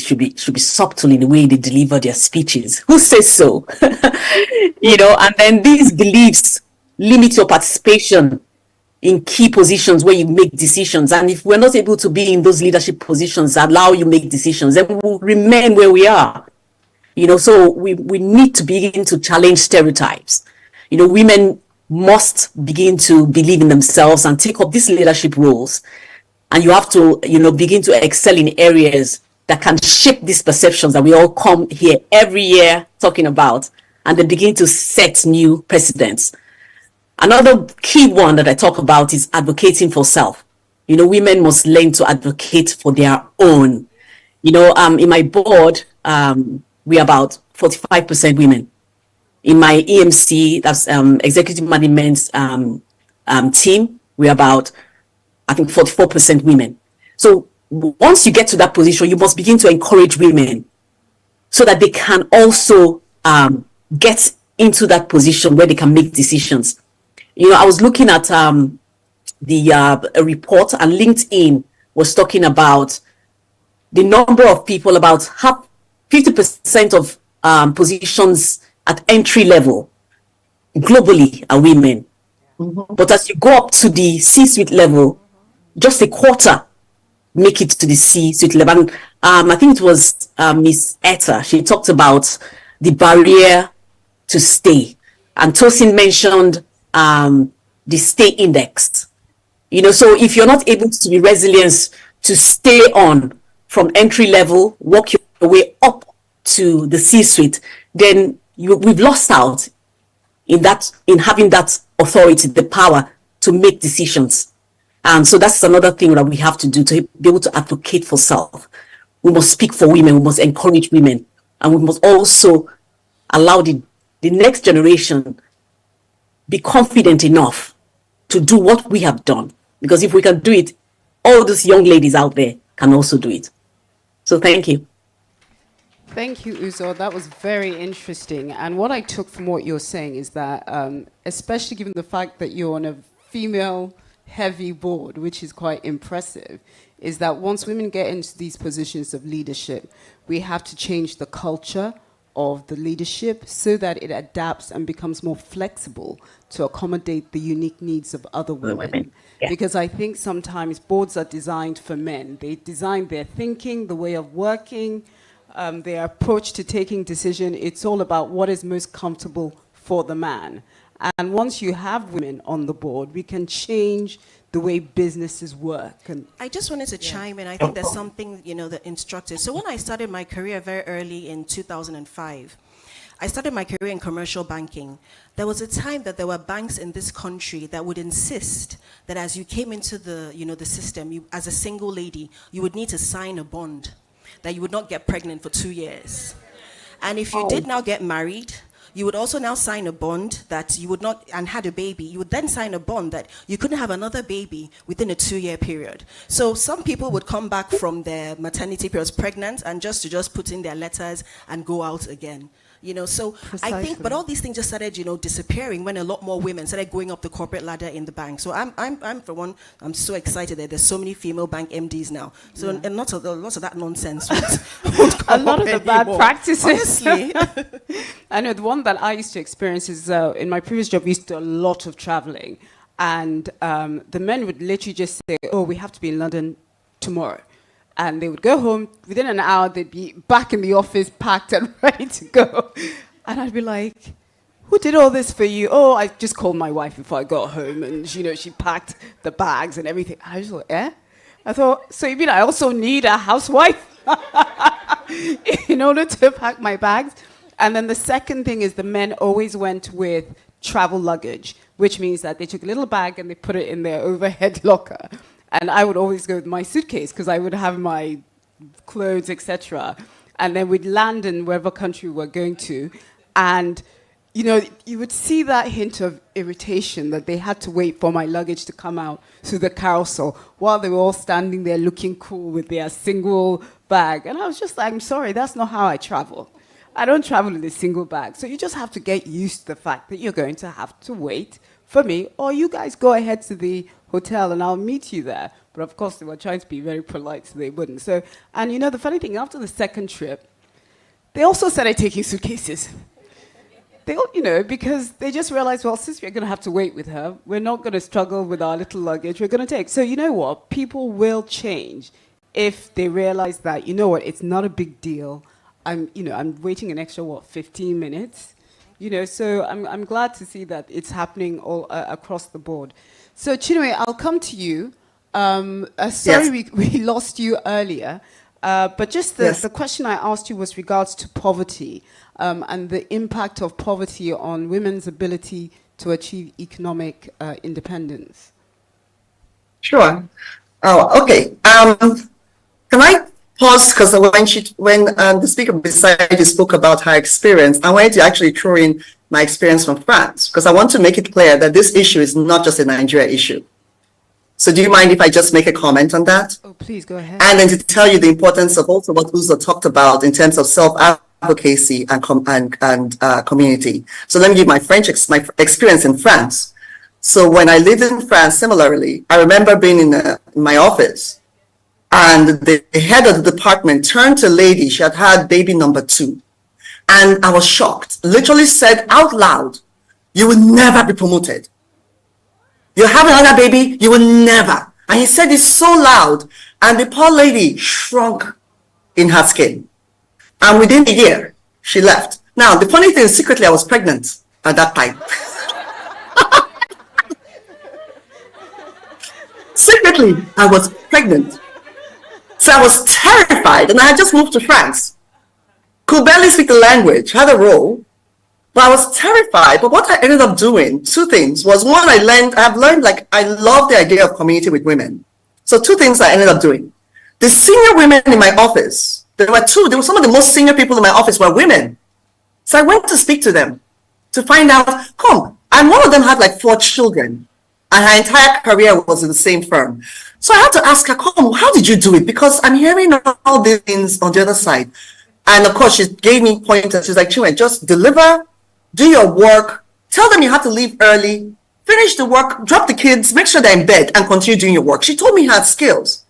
subtle in the way they deliver their speeches. Who says so? And then these beliefs limit your participation in key positions where you make decisions. And if we're not able to be in those leadership positions that allow you make decisions, then we will remain where we are. So we need to begin to challenge stereotypes. Women must begin to believe in themselves and take up these leadership roles. And you have to, begin to excel in areas that can shape these perceptions that we all come here every year talking about, and then begin to set new precedents. Another key one that I talk about is advocating for self. Women must learn to advocate for their own. In my board, we're about 45% women. In my EMC, that's executive management team, we're about, I think, 44% women. So once you get to that position, you must begin to encourage women so that they can also get into that position where they can make decisions. You know, I was looking at a report, and LinkedIn was talking about the number of people, about 50% of positions at entry level globally are women. But as you go up to the C-suite level, just a quarter make it to the C-suite level. And I think it was Miss Etta, she talked about the barrier to stay. And Tosin mentioned the stay index. You know, so if you're not able to be resilient to stay on from entry level, work your way up to the C-suite, then we've lost out in having that authority, the power to make decisions. And so that's another thing that we have to do to be able to advocate for self. We must speak for women, we must encourage women, and we must also allow the next generation be confident enough to do what we have done. Because if we can do it, all those young ladies out there can also do it. So thank you. Thank you, Uzo. That was very interesting. And what I took from what you're saying is that, especially given the fact that you're on a female-heavy board, which is quite impressive, is that once women get into these positions of leadership, we have to change the culture of the leadership so that it adapts and becomes more flexible to accommodate the unique needs of other women. Yeah. Because I think sometimes boards are designed for men. They design their thinking, the way of working, their approach to taking decision. It's all about what is most comfortable for the man. And once you have women on the board, we can change the way businesses work. And I just wanted to chime in. I think there's something, that instructive. So when I started my career very early in 2005, I started my career in commercial banking. There was a time that there were banks in this country that would insist that as you came into the, the system, as a single lady, you would need to sign a bond that you would not get pregnant for 2 years. And if you did now get married, you would also now sign a bond that you would not, and had a baby, you would then sign a bond that you couldn't have another baby within a 2-year period. So some people would come back from their maternity periods pregnant and just put in their letters and go out again. So I think, but all these things just started, disappearing when a lot more women started going up the corporate ladder in the bank. So I'm for one, I'm so excited that there's so many female bank MDs now. So and lots of that nonsense. A lot of the bad practices. Honestly. I know the one that I used to experience is in my previous job, we used to do a lot of traveling. And the men would literally just say, oh, we have to be in London tomorrow. And they would go home, within an hour, they'd be back in the office, packed and ready to go. And I'd be like, who did all this for you? Oh, I just called my wife before I got home, and she packed the bags and everything. I was like, eh? I thought, so you mean I also need a housewife in order to pack my bags? And then the second thing is the men always went with travel luggage, which means that they took a little bag and they put it in their overhead locker. And I would always go with my suitcase because I would have my clothes, etc. And then we'd land in wherever country we're going to. And, you would see that hint of irritation that they had to wait for my luggage to come out through the carousel while they were all standing there looking cool with their single bag. And I was just like, I'm sorry, that's not how I travel. I don't travel in a single bag. So you just have to get used to the fact that you're going to have to wait for me, or you guys go ahead to the hotel and I'll meet you there. But of course, they were trying to be very polite, so they wouldn't. So, and the funny thing, after the second trip, they also started taking suitcases. They all, because they just realized, well, since we're going to have to wait with her, we're not going to struggle with our little luggage. We're going to take. So you know what? People will change if they realize that, it's not a big deal. I'm waiting an extra, 15 minutes? So I'm glad to see that it's happening all across the board. So Chinwe, I'll come to you. Sorry, Yes. we lost you earlier, but just the question I asked you was regards to poverty and the impact of poverty on women's ability to achieve economic independence. Sure. Oh, okay. Can I pause because when the speaker beside you spoke about her experience, I wanted to actually throw in my experience from France because I want to make it clear that this issue is not just a Nigeria issue. So do you mind if I just make a comment on that? Oh, please go ahead. And then to tell you the importance of also what Uzo talked about in terms of self-advocacy and community. So let me give my my experience in France. So when I lived in France, similarly, I remember being in my office and the head of the department turned to a lady, she had had baby number 2. And I was shocked, literally said out loud, "You will never be promoted. You have another baby, you will never." And he said it so loud, and the poor lady shrunk in her skin. And within a year, she left. Now, the funny thing is, secretly, I was pregnant at that time. Secretly, I was pregnant. So I was terrified, and I had just moved to France. Could barely speak the language, had a role, but I was terrified. But what I ended up doing, 2 things, was one, I've learned, like, I love the idea of community with women. So 2 things I ended up doing. The senior women in my office, there were some of the most senior people in my office were women. So I went to speak to them to find out, and one of them had like 4 children, and her entire career was in the same firm. So I had to ask her, how did you do it? Because I'm hearing all these things on the other side. And of course, she gave me pointers. She's like, "Chinwe, just deliver, do your work, tell them you have to leave early, finish the work, drop the kids, make sure they're in bed, and continue doing your work." She told me her skills.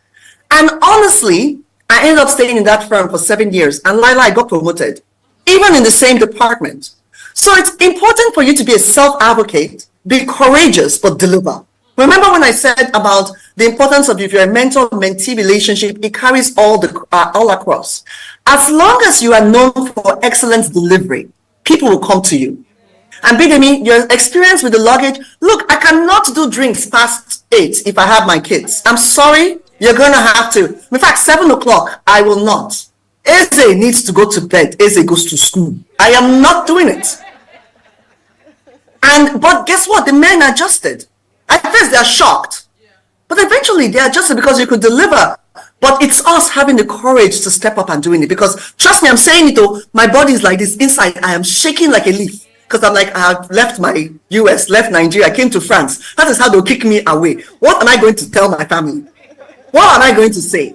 And honestly, I ended up staying in that firm for 7 years. And Lila, I got promoted, even in the same department. So it's important for you to be a self-advocate, be courageous, but deliver. Remember when I said about the importance of if you're a mentor-mentee relationship, it carries all across. As long as you are known for excellent delivery, people will come to you. And Bidemi, your experience with the luggage, look, I cannot do drinks past 8 if I have my kids. I'm sorry, you're going to have to. In fact, 7 o'clock, I will not. Eze needs to go to bed. Eze goes to school. I am not doing it. But guess what? The men adjusted. At first, they're shocked. But eventually, they adjusted because you could deliver. But it's us having the courage to step up and doing it. Because trust me, I'm saying it though, my body is like this. Inside, I am shaking like a leaf. Because I'm like, I have left my US, left Nigeria, came to France. That is how they'll kick me away. What am I going to tell my family? What am I going to say?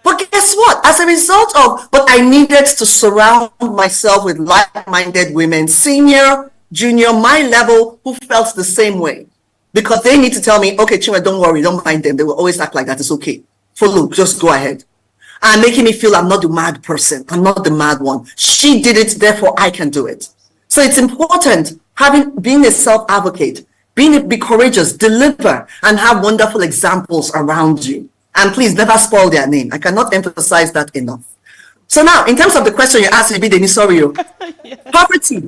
But guess what? As a result of, but I needed to surround myself with like-minded women, senior, junior, my level, who felt the same way. Because they need to tell me, "Okay, Chinwe, don't worry, don't mind them. They will always act like that. It's okay. Follow, just go ahead." And making me feel I'm not the mad person. I'm not the mad one. She did it, therefore I can do it. So it's important being a self-advocate, be courageous, deliver, and have wonderful examples around you. And please never spoil their name. I cannot emphasize that enough. So now, in terms of the question you asked me, Bidemi, sorry, poverty.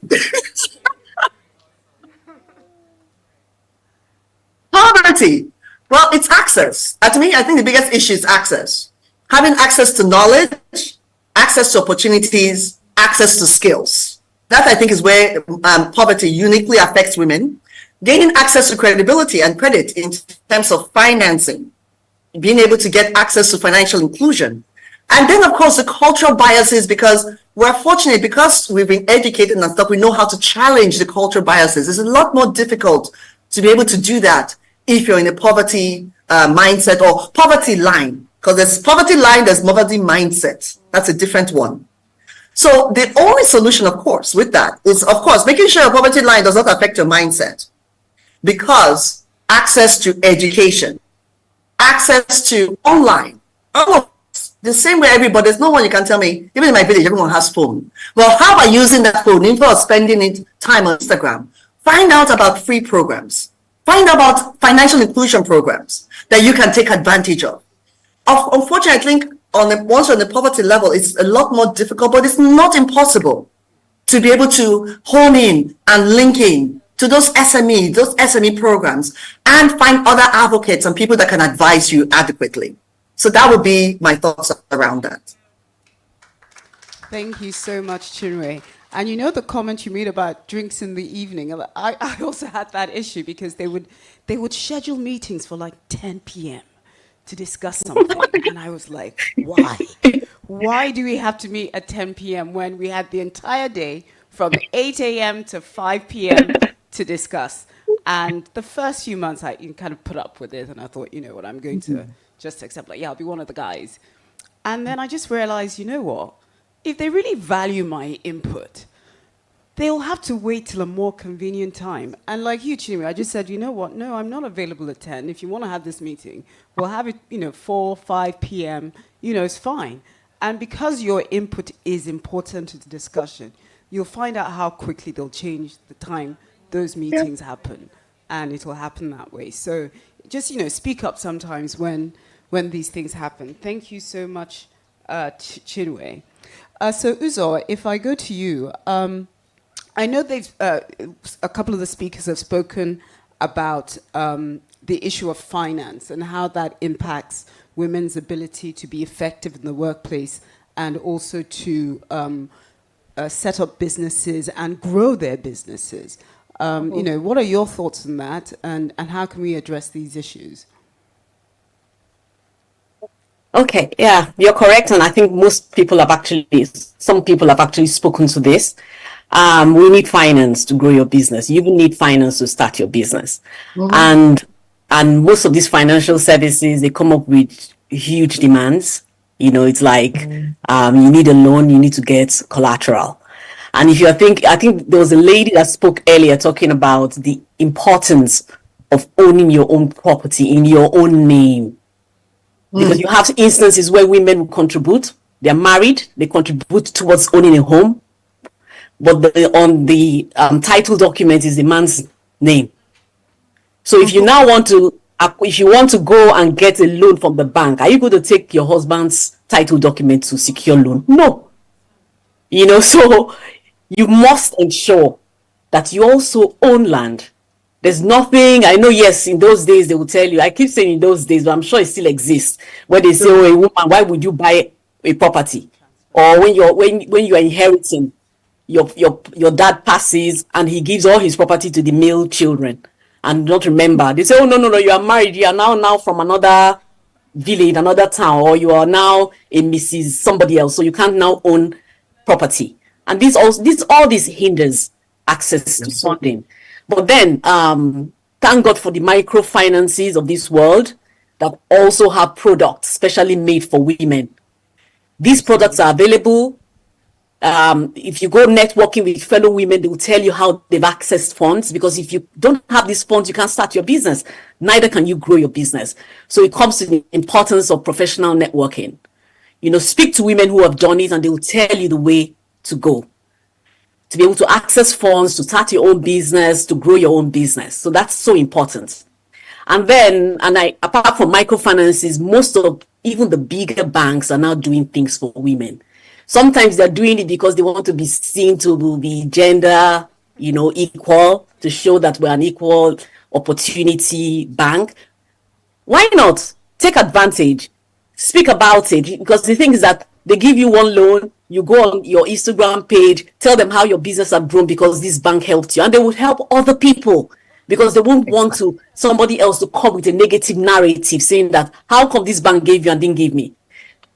Poverty. Well, it's access. To me, I think the biggest issue is access. Having access to knowledge, access to opportunities, access to skills. That, I think, is where poverty uniquely affects women. Gaining access to credibility and credit in terms of financing, being able to get access to financial inclusion. And then, of course, the cultural biases, because we're fortunate, because we've been educated and stuff, we know how to challenge the cultural biases. It's a lot more difficult to be able to do that if you're in a poverty mindset or poverty line, because there's poverty line, there's poverty mindset. That's a different one. So the only solution, of course, with that is, of course, making sure your poverty line does not affect your mindset, because access to education, access to online, the same way everybody, there's no one you can tell me, even in my village, everyone has phone. Well, how about using that phone instead of spending time on Instagram? Find out about free programs. Find out about financial inclusion programs that you can take advantage of. Unfortunately, I think once you're on the poverty level, it's a lot more difficult, but it's not impossible to be able to hone in and link in to those SME programs and find other advocates and people that can advise you adequately. So that would be my thoughts around that. Thank you so much, Chinwe. And you know the comment you made about drinks in the evening? I also had that issue because they would schedule meetings for like 10 p.m. to discuss something. And I was like, why? Why do we have to meet at 10 p.m. when we had the entire day from 8 a.m. to 5 p.m. to discuss? And the first few months, I kind of put up with it, and I thought, you know what, I'm going to just accept, like, yeah, I'll be one of the guys. And then I just realized, you know what, if they really value my input, they'll have to wait till a more convenient time. And like you, Chinwe, I just said, you know what, no, I'm not available at 10. If you want to have this meeting, we'll have it, 4, 5 p.m., it's fine. And because your input is important to the discussion, you'll find out how quickly they'll change the time those meetings happen, and it will happen that way. So just, speak up sometimes when these things happen. Thank you so much, Chinwe. So Uzo, if I go to you, I know a couple of the speakers have spoken about the issue of finance and how that impacts women's ability to be effective in the workplace and also to set up businesses and grow their businesses. What are your thoughts on that, and how can we address these issues? Okay, yeah, you're correct, and I think some people have actually spoken to this. We need finance to grow your business. You even need finance to start your business. And most of these financial services, they come up with huge demands. It's like you need a loan, you need to get collateral. And if I think there was a lady that spoke earlier talking about the importance of owning your own property in your own name. Because you have instances where women will contribute, they're married, they contribute towards owning a home, but on the title document is the man's name. So if you now want to go and get a loan from the bank, are you going to take your husband's title document to secure loan? No. So you must ensure that you also own land. There's nothing, I know, yes, in those days they will tell you, I keep saying in those days, but I'm sure it still exists, where they say, oh, a woman, why would you buy a property? Or when you're inheriting, your dad passes and he gives all his property to the male children and don't remember. They say, oh, no, you are married, you are now from another village, another town, or you are now a Mrs. somebody else, so you can't now own property. And all this hinders access to funding. But then, thank God for the microfinances of this world that also have products specially made for women. These products are available. If you go networking with fellow women, they will tell you how they've accessed funds, because if you don't have these funds, you can't start your business. Neither can you grow your business. So it comes to the importance of professional networking. Speak to women who have done it, and they will tell you the way to go, to be able to access funds, to start your own business, to grow your own business. So that's so important. And then, apart from microfinances, most of even the bigger banks are now doing things for women. Sometimes they're doing it because they want to be seen to be gender, equal, to show that we're an equal opportunity bank. Why not take advantage? Speak about it, because the thing is that they give you one loan, you go on your Instagram page, tell them how your business has grown because this bank helped you, and they will help other people, because they won't want somebody else to come with a negative narrative saying that, how come this bank gave you and didn't give me?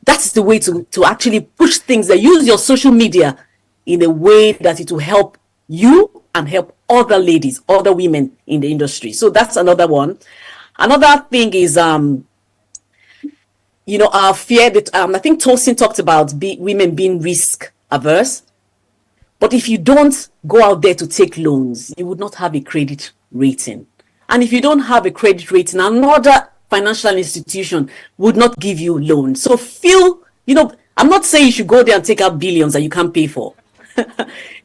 That's the way to actually push things. They use your social media in a way that it will help you and help other ladies, other women in the industry. So that's another one. Another thing is, our fear that I think Tosin talked about women being risk averse. But if you don't go out there to take loans, you would not have a credit rating. And if you don't have a credit rating, another financial institution would not give you loans. So I'm not saying you should go there and take out billions that you can't pay for.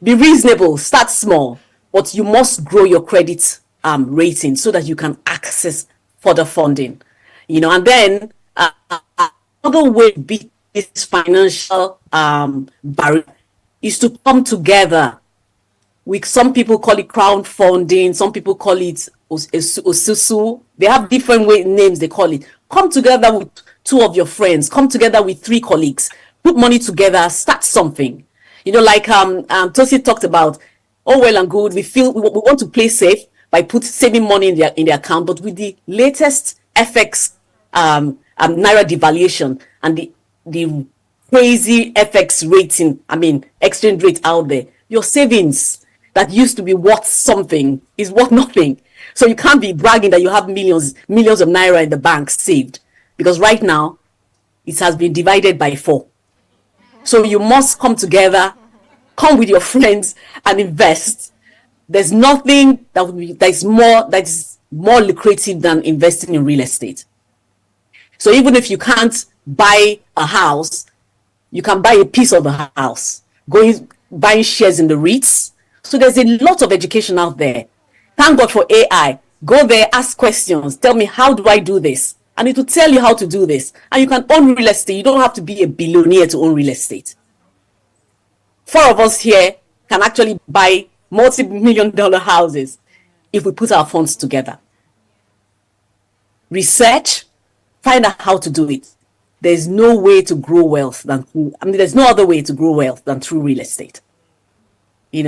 Be reasonable, start small, but you must grow your credit rating so that you can access further funding. And then another way to beat this financial barrier is to come together. Some people call it crowdfunding, some people call it Osusu. They have different names they call it. Come together with 2 of your friends, come together with 3 colleagues, put money together, start something. Like Tosi talked about, oh, well and good, we want to play safe by saving money in their account, but with the latest FX naira devaluation and the crazy FX rating, exchange rate out there, your savings that used to be worth something is worth nothing. So you can't be bragging that you have millions of naira in the bank saved, because right now it has been divided by 4. So you must come together, come with your friends and invest. There's nothing that is more lucrative than investing in real estate. So even if you can't buy a house, you can buy a piece of the house, buying shares in the REITs. So there's a lot of education out there. Thank God for AI. Go there, ask questions. Tell me, how do I do this? And it will tell you how to do this. And you can own real estate. You don't have to be a billionaire to own real estate. 4 of us here can actually buy multi-million-dollar houses if we put our funds together. Research, find out how to do it. There's no way to grow wealth there's no other way to grow wealth than through real estate.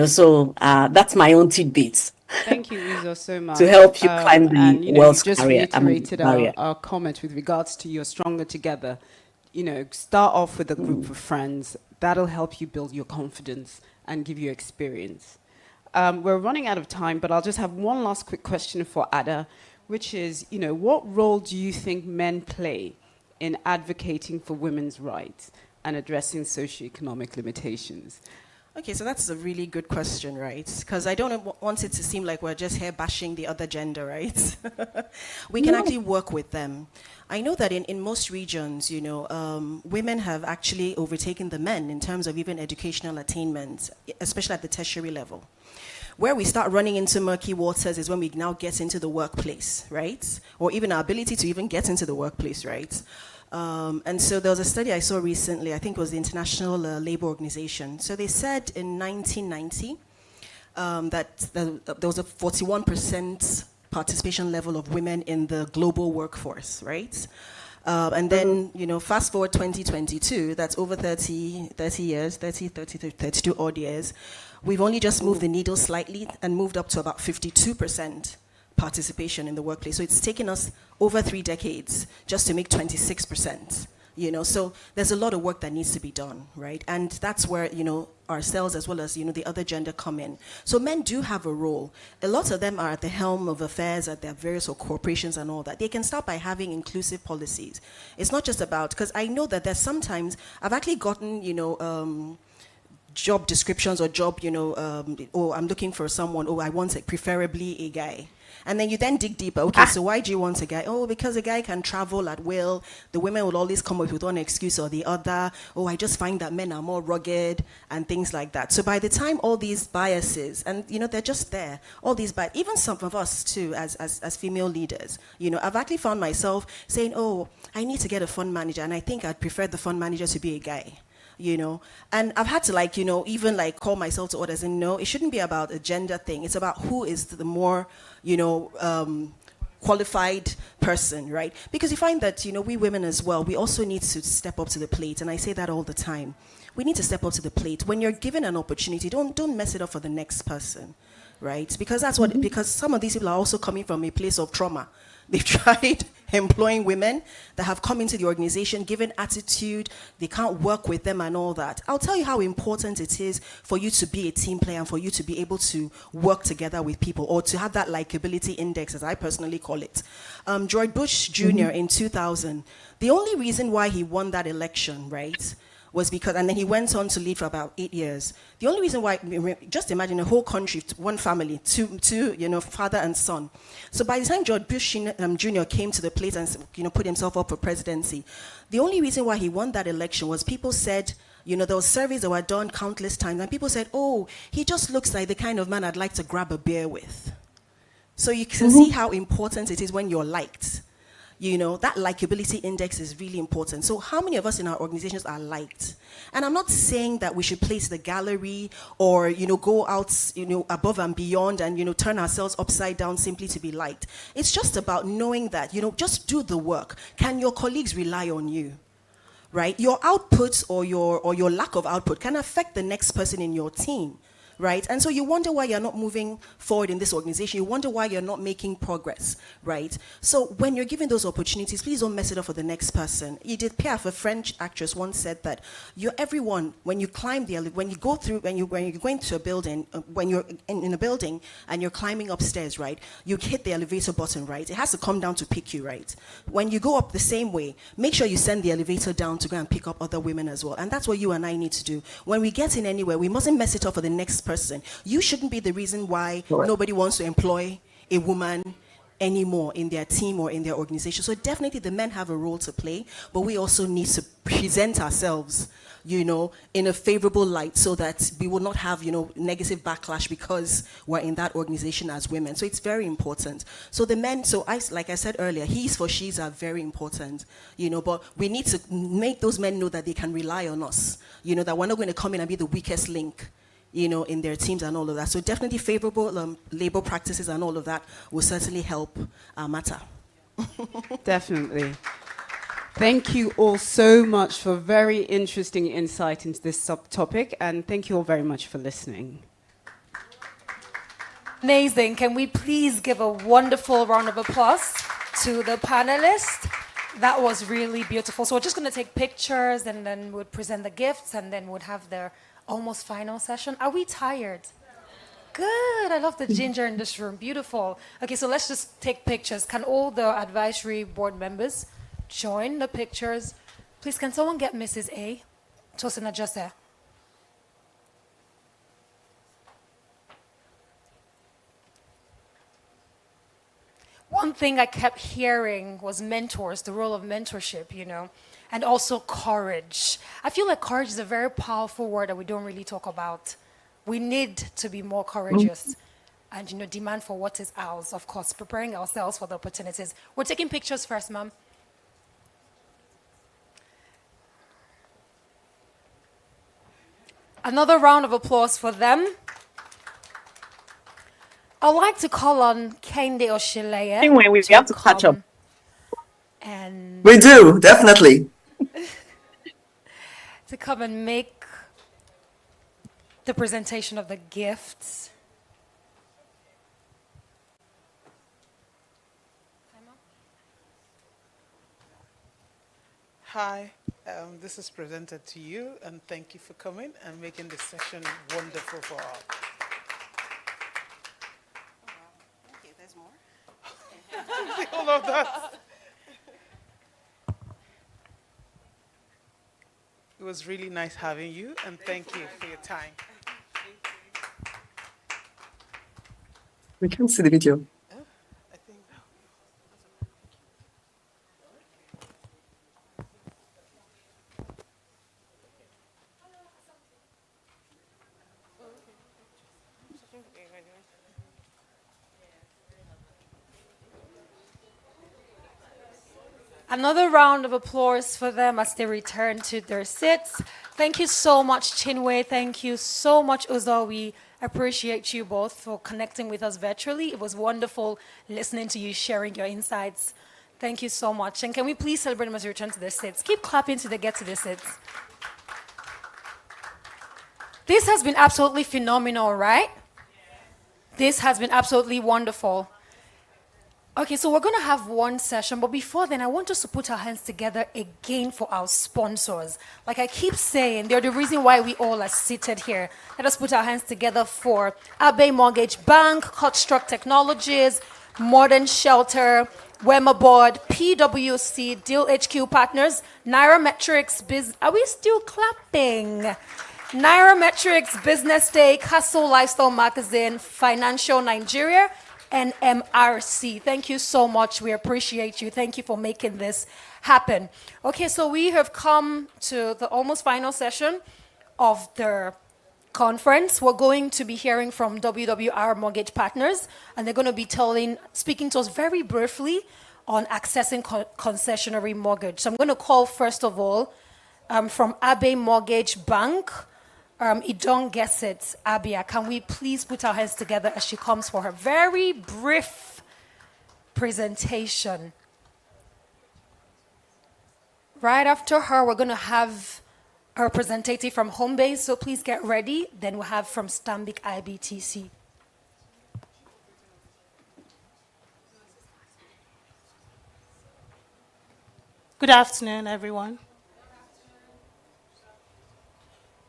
So that's my own tidbits. Thank you, Uzo, so much. To help you climb the wealth just barrier. reiterated our comment with regards to your Stronger Together. Start off with a group of friends. That'll help you build your confidence and give you experience. We're running out of time, but I'll just have one last quick question for Ada, which is, what role do you think men play in advocating for women's rights and addressing socioeconomic limitations? Okay, so that's a really good question, right? Because I don't want it to seem like we're just here bashing the other gender, right? We can actually work with them. I know that in most regions, women have actually overtaken the men in terms of even educational attainment, especially at the tertiary level. Where we start running into murky waters is when we now get into the workplace, right? Or even our ability to even get into the workplace, right? And so there was a study I saw recently, I think it was the International Labour Organization. So they said in 1990 that there was a 41% participation level of women in the global workforce, right? And then, fast forward 2022, that's over 32 odd years. We've only just moved the needle slightly and moved up to about 52% participation in the workplace. So it's taken us over 3 decades just to make 26%. So there's a lot of work that needs to be done, right? And that's where, ourselves as well as, the other gender come in. So men do have a role. A lot of them are at the helm of affairs at their various corporations and all that. They can start by having inclusive policies. It's not just about, because I know that there's sometimes, I've actually gotten, job descriptions or job, I'm looking for someone, I want preferably a guy. And then you then dig deeper. Okay, so why do you want a guy? Oh, because a guy can travel at will. The women will always come up with one excuse or the other. Oh, I just find that men are more rugged and things like that. So by the time all these biases, and they're just there, all these biases, even some of us too, as female leaders, I've actually found myself saying, oh, I need to get a fund manager, and I think I'd prefer the fund manager to be a guy. And I've had to even call myself to orders and it shouldn't be about a gender thing. It's about who is the more, qualified person, right? Because you find that, we women as well, we also need to step up to the plate. And I say that all the time. We need to step up to the plate. When you're given an opportunity, don't mess it up for the next person, right? Because because some of these people are also coming from a place of trauma. They've tried employing women that have come into the organization, given attitude, they can't work with them and all that. I'll tell you how important it is for you to be a team player and for you to be able to work together with people, or to have that likability index, as I personally call it. George Bush Jr. in 2000, the only reason why he won that election, right, was because, and then he went on to lead for about 8 years. The only reason why, just imagine a whole country, one family, two, father and son. So by the time George Bush Jr. came to the plate and, put himself up for presidency, the only reason why he won that election was people said, there were surveys that were done countless times, and people said, oh, he just looks like the kind of man I'd like to grab a beer with. So you can see how important it is when you're liked. That likability index is really important. So how many of us in our organizations are liked? And I'm not saying that we should place the gallery or, go out, above and beyond and, turn ourselves upside down simply to be liked. It's just about knowing that, just do the work. Can your colleagues rely on you? Right? Your output or your lack of output can affect the next person in your team. right? And so you wonder why you're not moving forward in this organization. You wonder why you're not making progress, right? So when you're given those opportunities, please don't mess it up for the next person. Edith Piaf, a French actress, once said that you're everyone when you climb when you go through, when you're going to a building, when you're in a building and you're climbing upstairs, right? You hit the elevator button, right? It has to come down to pick you, right? When you go up the same way, make sure you send the elevator down to go and pick up other women as well. And that's what you and I need to do. When we get in anywhere, we mustn't mess it up for the next person. You shouldn't be the reason why nobody wants to employ a woman anymore in their team or in their organization. So definitely the men have a role to play, but we also need to present ourselves, you know, in a favorable light so that we will not have, you know, negative backlash because we're in that organization as women. So it's very important. So the men, like I said earlier, he's for she's are very important, you know, but we need to make those men know that they can rely on us, you know, that we're not going to come in and be the weakest link, you know, in their teams and all of that. So definitely favorable labor practices and all of that will certainly help our matter. Definitely. Thank you all so much for very interesting insight into this subtopic, and thank you all very much for listening. Amazing. Can we please give a wonderful round of applause to the panelists? That was really beautiful. So we're just going to take pictures and then we'll present the gifts and then we'll have their almost final session. Are we tired? Good. I love the ginger in this room. Beautiful. Okay, so let's just take pictures. Can all the advisory board members join the pictures? Please, can someone get Mrs. A? Tosina Jose. One thing I kept hearing was mentors, the role of mentorship, you know, and also courage. I feel like courage is a very powerful word that we don't really talk about. We need to be more courageous and, you know, demand for what is ours, of course, preparing ourselves for the opportunities. We're taking pictures first, ma'am. Another round of applause for them. I'd like to call on Kende Oshileye. Anyway, we have to catch up. And We do, definitely. to come and make the presentation of the gifts. Hi, this is presented to you, and thank you for coming and making this session wonderful for all. Okay, there's more. All of that. It was really nice having you, and thank you for your time. We can see the video. Another round of applause for them as they return to their seats. Thank you so much, Chinwe. Thank you so much, Uzo. We appreciate you both for connecting with us virtually. It was wonderful listening to you, sharing your insights. Thank you so much. And can we please celebrate them as they return to their seats? Keep clapping till they get to their seats. This has been absolutely phenomenal, right? This has been absolutely wonderful. Okay, so we're going to have one session, but before then, I want us to put our hands together again for our sponsors. Like I keep saying, they're the reason why we all are seated here. Let us put our hands together for Abe Mortgage Bank, Cutstruck Technologies, Modern Shelter, Wema Board, PwC, Deal HQ Partners, Nairametrics, Are we still clapping? Nairametrics, Business Day, Hustle Lifestyle Magazine, Financial Nigeria, and MRC. Thank you so much. We appreciate you. Thank you for making this happen. Okay, so we have come to the almost final session of the conference. We're going to be hearing from WWR Mortgage Partners, and they're going to be speaking to us very briefly on accessing concessionary mortgage. So I'm going to call, first of all, from Abe Mortgage Bank, Idong Gesset Abia. Can we please put our hands together as she comes for her very brief presentation? Right after her, we're going to have a representative from Homebase, so please get ready. Then we'll have from Stanbic IBTC. Good afternoon, everyone.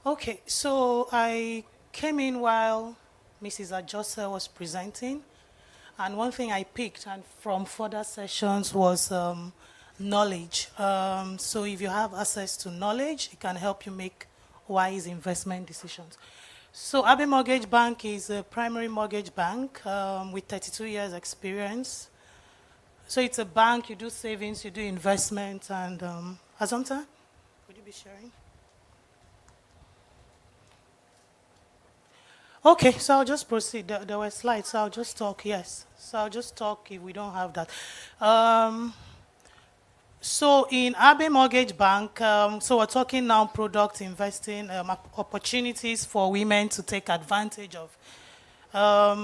Okay, so I came in while Mrs. Ajosa was presenting, and one thing I picked and from further sessions was knowledge. So if you have access to knowledge, it can help you make wise investment decisions. So Abbey Mortgage Bank is a primary mortgage bank with 32 years experience. So it's a bank, you do savings, you do investment, and Azomta, would you be sharing? Okay, so I'll just proceed. There were slides, so I'll just talk, yes. So I'll just talk if we don't have that. So in Abbey Mortgage Bank, so we're talking now product investing, opportunities for women to take advantage of.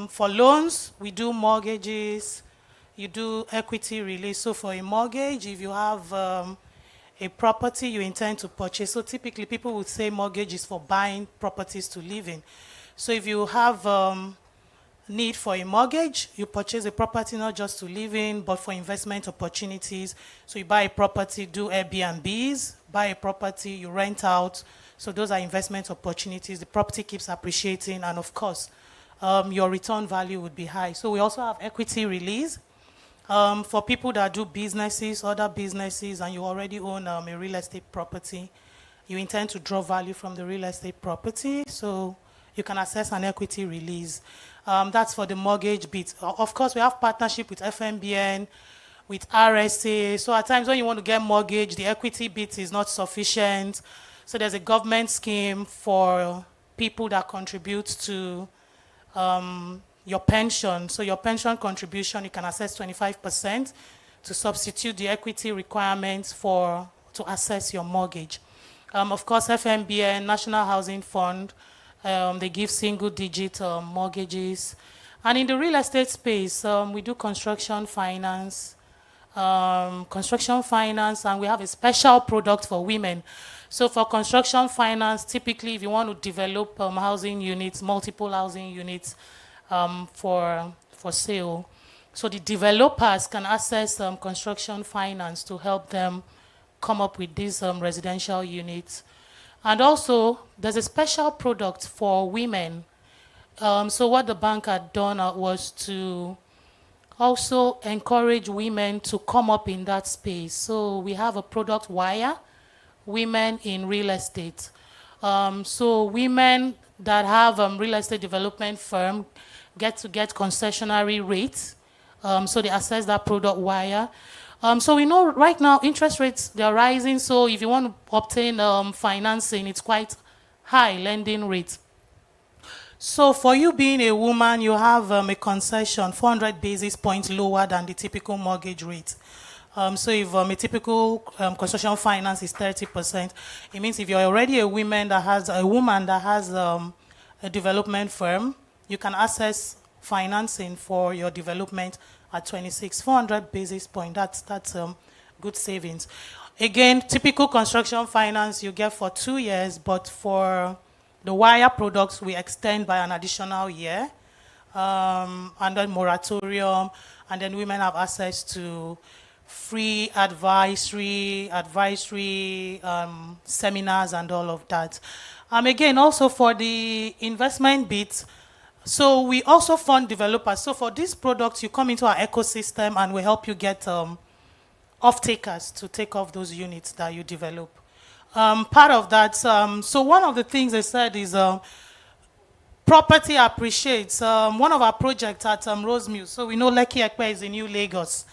For loans, we do mortgages, you do equity release. So for a mortgage, if you have a property you intend to purchase, so typically people would say mortgage is for buying properties to live in. So if you have need for a mortgage, you purchase a property not just to live in, but for investment opportunities. So you buy a property, do Airbnbs, buy a property, you rent out. So those are investment opportunities. The property keeps appreciating, and of course, your return value would be high. So we also have equity release. For people that do businesses, other businesses, and you already own a real estate property, you intend to draw value from the real estate property, so you can access an equity release. That's for the mortgage bit. Of course, we have partnership with FMBN, with RSA. So at times when you want to get mortgage, the equity bit is not sufficient. So there's a government scheme for people that contribute to your pension. So your pension contribution, you can access 25% to substitute the equity requirements to access your mortgage. Of course, FMBN, National Housing Fund, they give single-digit mortgages. And in the real estate space, we do construction finance, and we have a special product for women. So for construction finance, typically if you want to develop housing units, multiple housing units for sale, so the developers can access construction finance to help them come up with these residential units. And also, there's a special product for women. So what the bank had done was to also encourage women to come up in that space. So we have a product, Wire, Women in Real Estate. So women that have real estate development firm get concessionary rates. So they access that product, Wire. So we know right now interest rates, they're rising. So if you want to obtain financing, it's quite high lending rate. So for you being a woman, you have a concession 400 basis points lower than the typical mortgage rate. So if a typical construction finance is 30%, it means if you're already a woman that has a development firm, you can access financing for your development at 400 basis point. That's good savings. Again, typical construction finance you get for 2 years, but for the Wire products we extend by an additional year, and then moratorium, and then women have access to free advisory seminars and all of that. Again, also for the investment bit, so we also fund developers. So for these products, you come into our ecosystem and we help you get off-takers to take off those units that you develop. Part of that, so one of the things they said is property appreciates. One of our projects at Rosemew, so we know Lekki Ekpe is in New Lagos.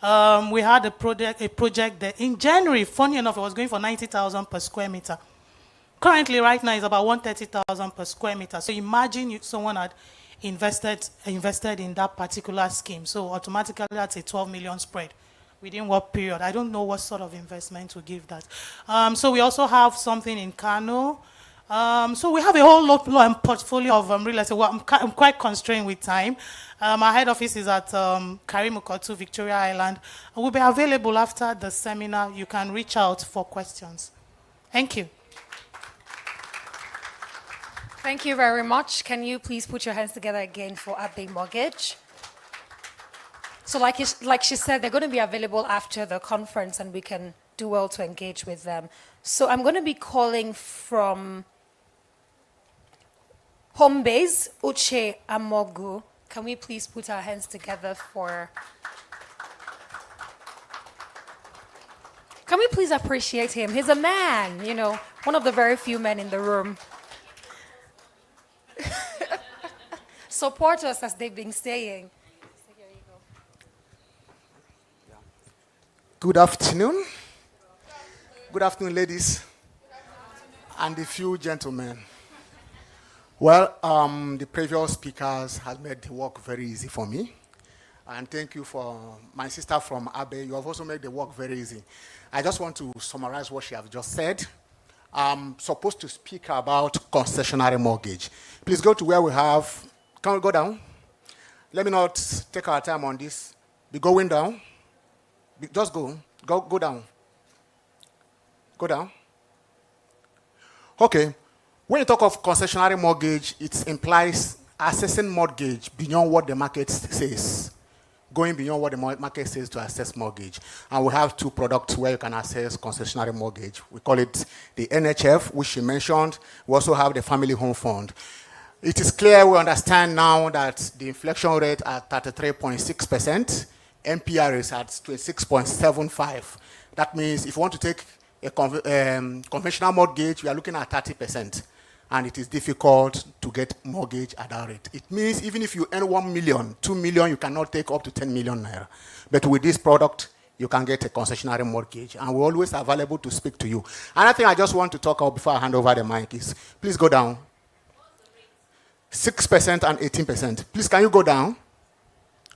We had a project that in January, funny enough, it was going for 90,000 per square meter. Currently, right now, it's about 130,000 per square meter. So imagine someone had invested in that particular scheme. So automatically, that's a 12 million spread. Within what period? I don't know what sort of investment to give that. So we also have something in Kano. So we have a whole lot portfolio of real estate. Well, I'm quite constrained with time. Our head office is at Karimukotu, Victoria Island. We'll be available after the seminar. You can reach out for questions. Thank you. Thank you very much. Can you please put your hands together again for Abbey Mortgage? So like she said, they're going to be available after the conference and we can do well to engage with them. So I'm going to be calling from home base, Uche Amogu. Can we please put our hands together for... Can we please appreciate him? He's a man, you know, one of the very few men in the room. Support us as they've been saying. Good afternoon. Good afternoon, ladies and a few gentlemen. Well, the previous speakers have made the work very easy for me. And thank you for my sister from Abbey. You have also made the work very easy. I just want to summarize what she has just said. I'm supposed to speak about concessionary mortgage. Please go to where we have, can we go down? Let me not take our time on this. Be going down. Just go down. Go down. Okay. When you talk of concessionary mortgage, it implies assessing mortgage beyond what the market says. Going beyond what the market says to assess mortgage. And we have two products where you can assess concessionary mortgage. We call it the NHF, which she mentioned. We also have the Family Home Fund. It is clear, we understand now that the inflation rate at 33.6%, MPR is at 26.75. That means if you want to take a conventional mortgage, we are looking at 30%. And it is difficult to get mortgage at that rate. It means even if you earn 1 million, 2 million, you cannot take up to 10 million naira. But with this product, you can get a concessionary mortgage. And we're always available to speak to you. Another thing I just want to talk about before I hand over the mic is, please go down. 6% and 18%. Please, can you go down?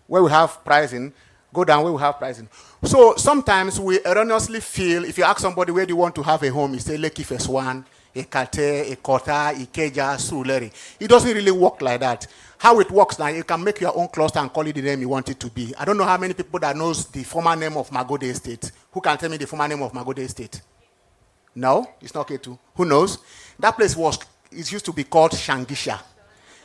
Where we have pricing, go down where we have pricing. So sometimes we erroneously feel, if you ask somebody where do you want to have a home, you say Lekki Phase 1, Ekate, Ekota, Ikeja, Surulere. It doesn't really work like that. How it works now, you can make your own cluster and call it the name you want it to be. I don't know how many people that knows the former name of Magode Estate. Who can tell me the former name of Magode Estate? No? It's not K2. Who knows? That place it used to be called Shangisha.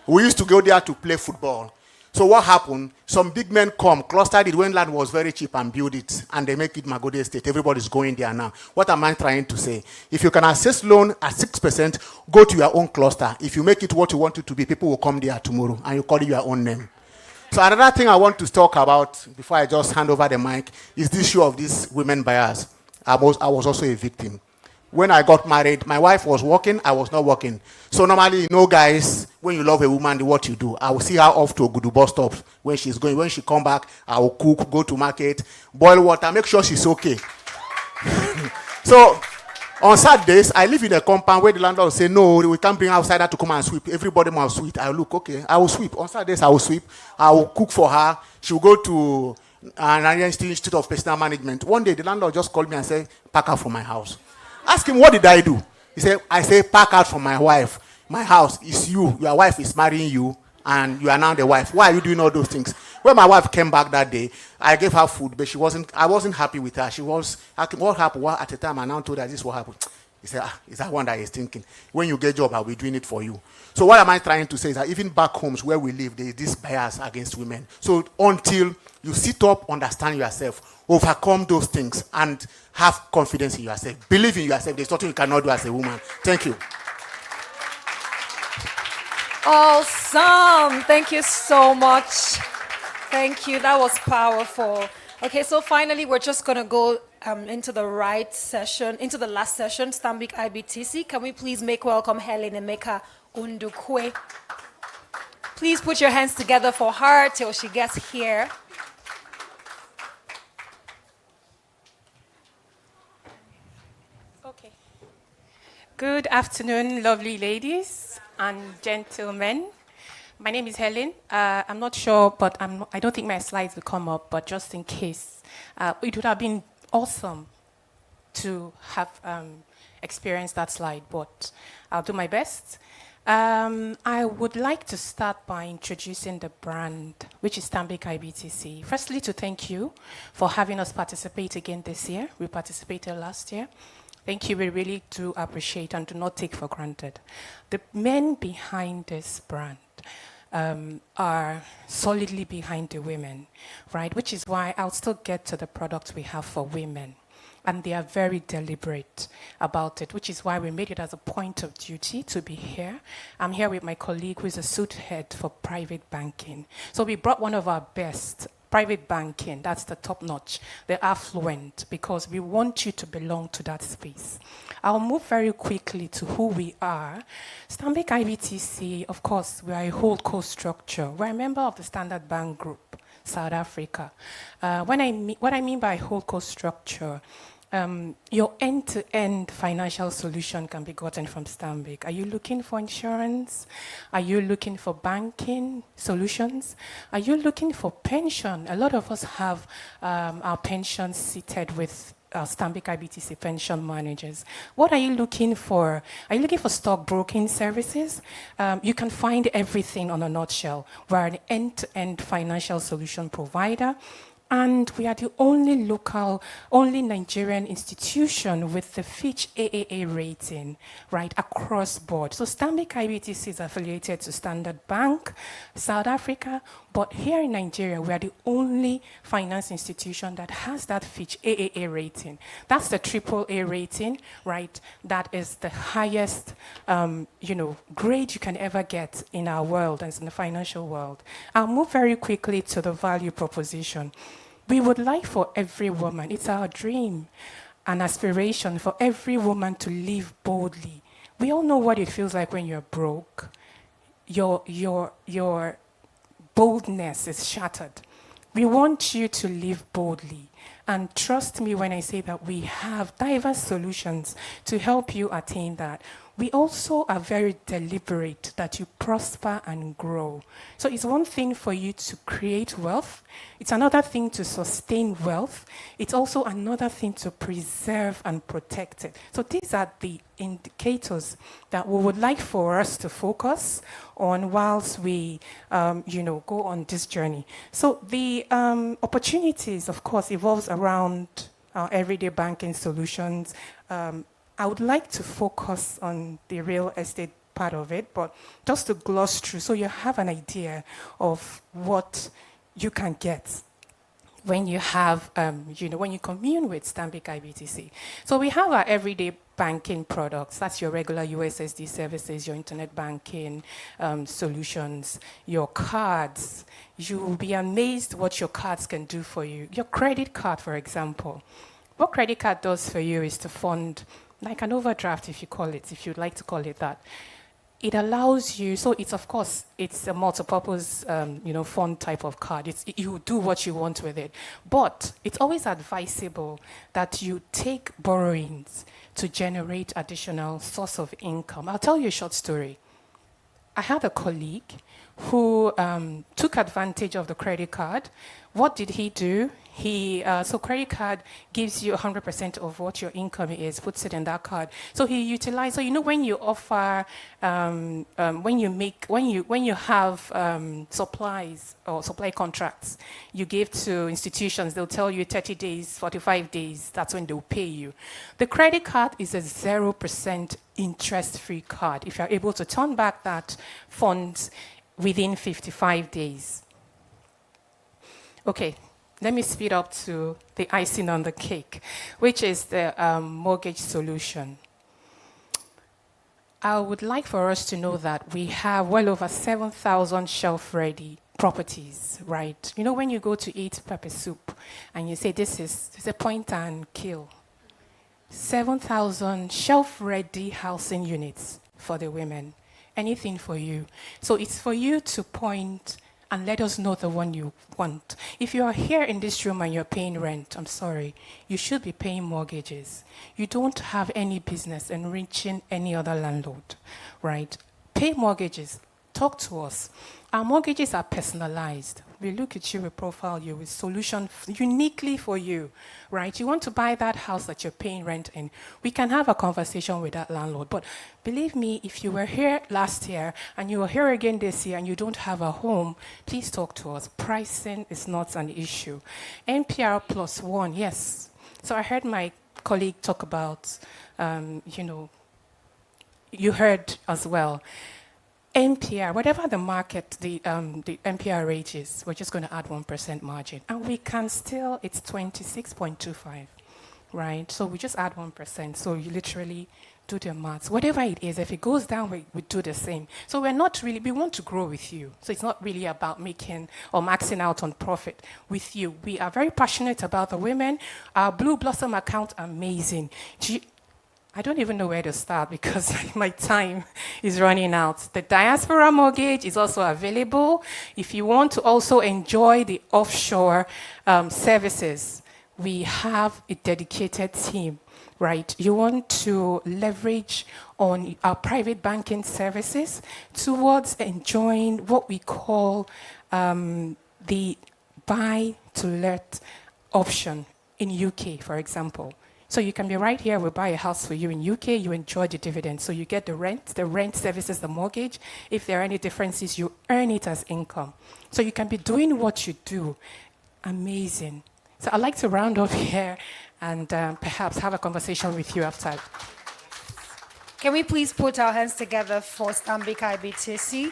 We used to go there to play football. So what happened? Some big men clustered it when land was very cheap and build it, and they make it Magode Estate. Everybody's going there now. What am I trying to say? If you can access loan at 6%, go to your own cluster. If you make it what you want it to be, people will come there tomorrow, and you call it your own name. So another thing I want to talk about, before I just hand over the mic, is the issue of these women buyers. I was also a victim. When I got married, my wife was working, I was not working. So normally, you know, guys, when you love a woman, what you do. I will see her off to Ogudu bus stop when she's going. When she come back, I will cook, go to market, boil water, make sure she's okay. So on Saturdays, I live in a compound where the landlord will say, no, we can't bring outsider to come and sweep. Everybody must sweep. I will look, okay, I will sweep. On Saturdays, I will sweep. I will cook for her. She will go to Nigerian Institute of Personal Management. One day, the landlord just called me and said, pack her from my house. Ask him, what did I do? He said, I say, pack out from my wife. My house is you. Your wife is marrying you, and you are now the wife. Why are you doing all those things? When my wife came back that day, I gave her food, but I wasn't happy with her. She was asking, what happened? What, at the time, I now told her this is what happened. He said, is that one that he's thinking? When you get a job, I'll be doing it for you. So what am I trying to say is that even back homes where we live, there is this bias against women. So until you sit up, understand yourself, overcome those things, and have confidence in yourself. Believe in yourself. There's nothing you cannot do as a woman. Thank you. Awesome. Thank you so much. Thank you. That was powerful. Okay, so finally, we're just going to go into the last session, Stanbic IBTC. Can we please make welcome Helen Emeka Undukwe? Please put your hands together for her till she gets here. Okay. Good afternoon, lovely ladies and gentlemen. My name is Helen. I'm not sure, but I don't think my slides will come up, but just in case. It would have been awesome to have experienced that slide, but I'll do my best. I would like to start by introducing the brand, which is Stanbic IBTC. Firstly, to thank you for having us participate again this year. We participated last year. Thank you. We really do appreciate and do not take for granted. The men behind this brand are solidly behind the women, right? Which is why I'll still get to the products we have for women. And they are very deliberate about it, which is why we made it as a point of duty to be here. I'm here with my colleague who is a suit head for private banking. So we brought one of our best, private banking, that's the top notch, the affluent, because we want you to belong to that space. I'll move very quickly to who we are. Stanbic IBTC, of course, we are a holdco structure. We're a member of the Standard Bank Group, South Africa. What I mean by holdco structure, your end-to-end financial solution can be gotten from Stanbic. Are you looking for insurance? Are you looking for banking solutions? Are you looking for pension? A lot of us have our pensions seated with Stanbic IBTC pension managers. What are you looking for? Are you looking for stockbroking services? You can find everything on a nutshell. We're an end-to-end financial solution provider. And we are the only Nigerian institution with the Fitch AAA rating, right, across board. So Stanbic IBTC is affiliated to Standard Bank, South Africa, but here in Nigeria, we are the only finance institution that has that Fitch AAA rating. That's the AAA rating, right? That is the highest, grade you can ever get in our world and in the financial world. I'll move very quickly to the value proposition. We would like for every woman, it's our dream, an aspiration for every woman to live boldly. We all know what it feels like when you're broke. Your boldness is shattered. We want you to live boldly. And trust me when I say that we have diverse solutions to help you attain that. We also are very deliberate that you prosper and grow. So it's one thing for you to create wealth. It's another thing to sustain wealth. It's also another thing to preserve and protect it. So these are the indicators that we would like for us to focus on whilst we, go on this journey. So the opportunities, of course, evolves around our everyday banking solutions. I would like to focus on the real estate part of it, but just to gloss through so you have an idea of what you can get when you have, when you commune with Stanbic IBTC. So we have our everyday banking products. That's your regular USSD services, your internet banking solutions, your cards. You will be amazed what your cards can do for you. Your credit card, for example. What credit card does for you is to fund like an overdraft, if you'd like to call it that. It allows you, so it's of course, it's a multi-purpose, fund type of card. You do what you want with it. But it's always advisable that you take borrowings to generate additional source of income. I'll tell you a short story. I had a colleague who took advantage of the credit card. What did he do? So credit card gives you 100% of what your income is, puts it in that card. So he utilized, when you offer, when you have supplies or supply contracts, you give to institutions, they'll tell you 30 days, 45 days, that's when they'll pay you. The credit card is a 0% interest-free card if you're able to turn back that funds within 55 days. Okay. Let me speed up to the icing on the cake, which is the mortgage solution. I would like for us to know that we have well over 7,000 shelf-ready properties, right? When you go to eat pepper soup and you say this is a point and kill. 7,000 shelf-ready housing units for the women. Anything for you. So it's for you to point and let us know the one you want. If you are here in this room and you're paying rent, I'm sorry, you should be paying mortgages. You don't have any business enriching any other landlord, right? Pay mortgages. Talk to us. Our mortgages are personalized. We look at you, we profile you with solution uniquely for you, right? You want to buy that house that you're paying rent in. We can have a conversation with that landlord. But believe me, if you were here last year and you are here again this year and you don't have a home, please talk to us. Pricing is not an issue. NPR +1, yes. So I heard my colleague talk about, you heard as well. MPR, whatever the market, the MPR rate is, we're just going to add 1% margin. And we can still, it's 26.25, right? So we just add 1%. So you literally do the maths. Whatever it is, if it goes down, we do the same. So we want to grow with you. So it's not really about making or maxing out on profit with you. We are very passionate about the women. Our Blue Blossom account, amazing. I don't even know where to start because my time is running out. The diaspora mortgage is also available. If you want to also enjoy the offshore services, we have a dedicated team, right? You want to leverage on our private banking services towards enjoying what we call the buy-to-let option in UK, for example. So you can be right here, we'll buy a house for you in UK, you enjoy the dividends. So you get the rent services the mortgage. If there are any differences, you earn it as income. So you can be doing what you do. Amazing. So I'd like to round off here and perhaps have a conversation with you after. Can we please put our hands together for Stanbic IBTC?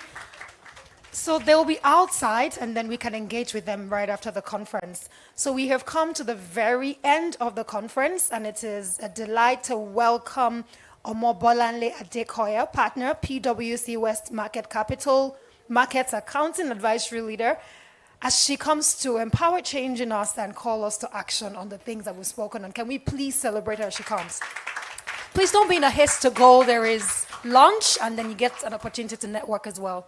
So they'll be outside and then we can engage with them right after the conference. So we have come to the very end of the conference and it is a delight to welcome Omobolanle Adekoya, partner, PwC West Market Capital, Markets Accounting Advisory Leader, as she comes to empower change in us and call us to action on the things that we've spoken on. Can we please celebrate her as she comes? Please don't be in a haste to go. There is lunch and then you get an opportunity to network as well.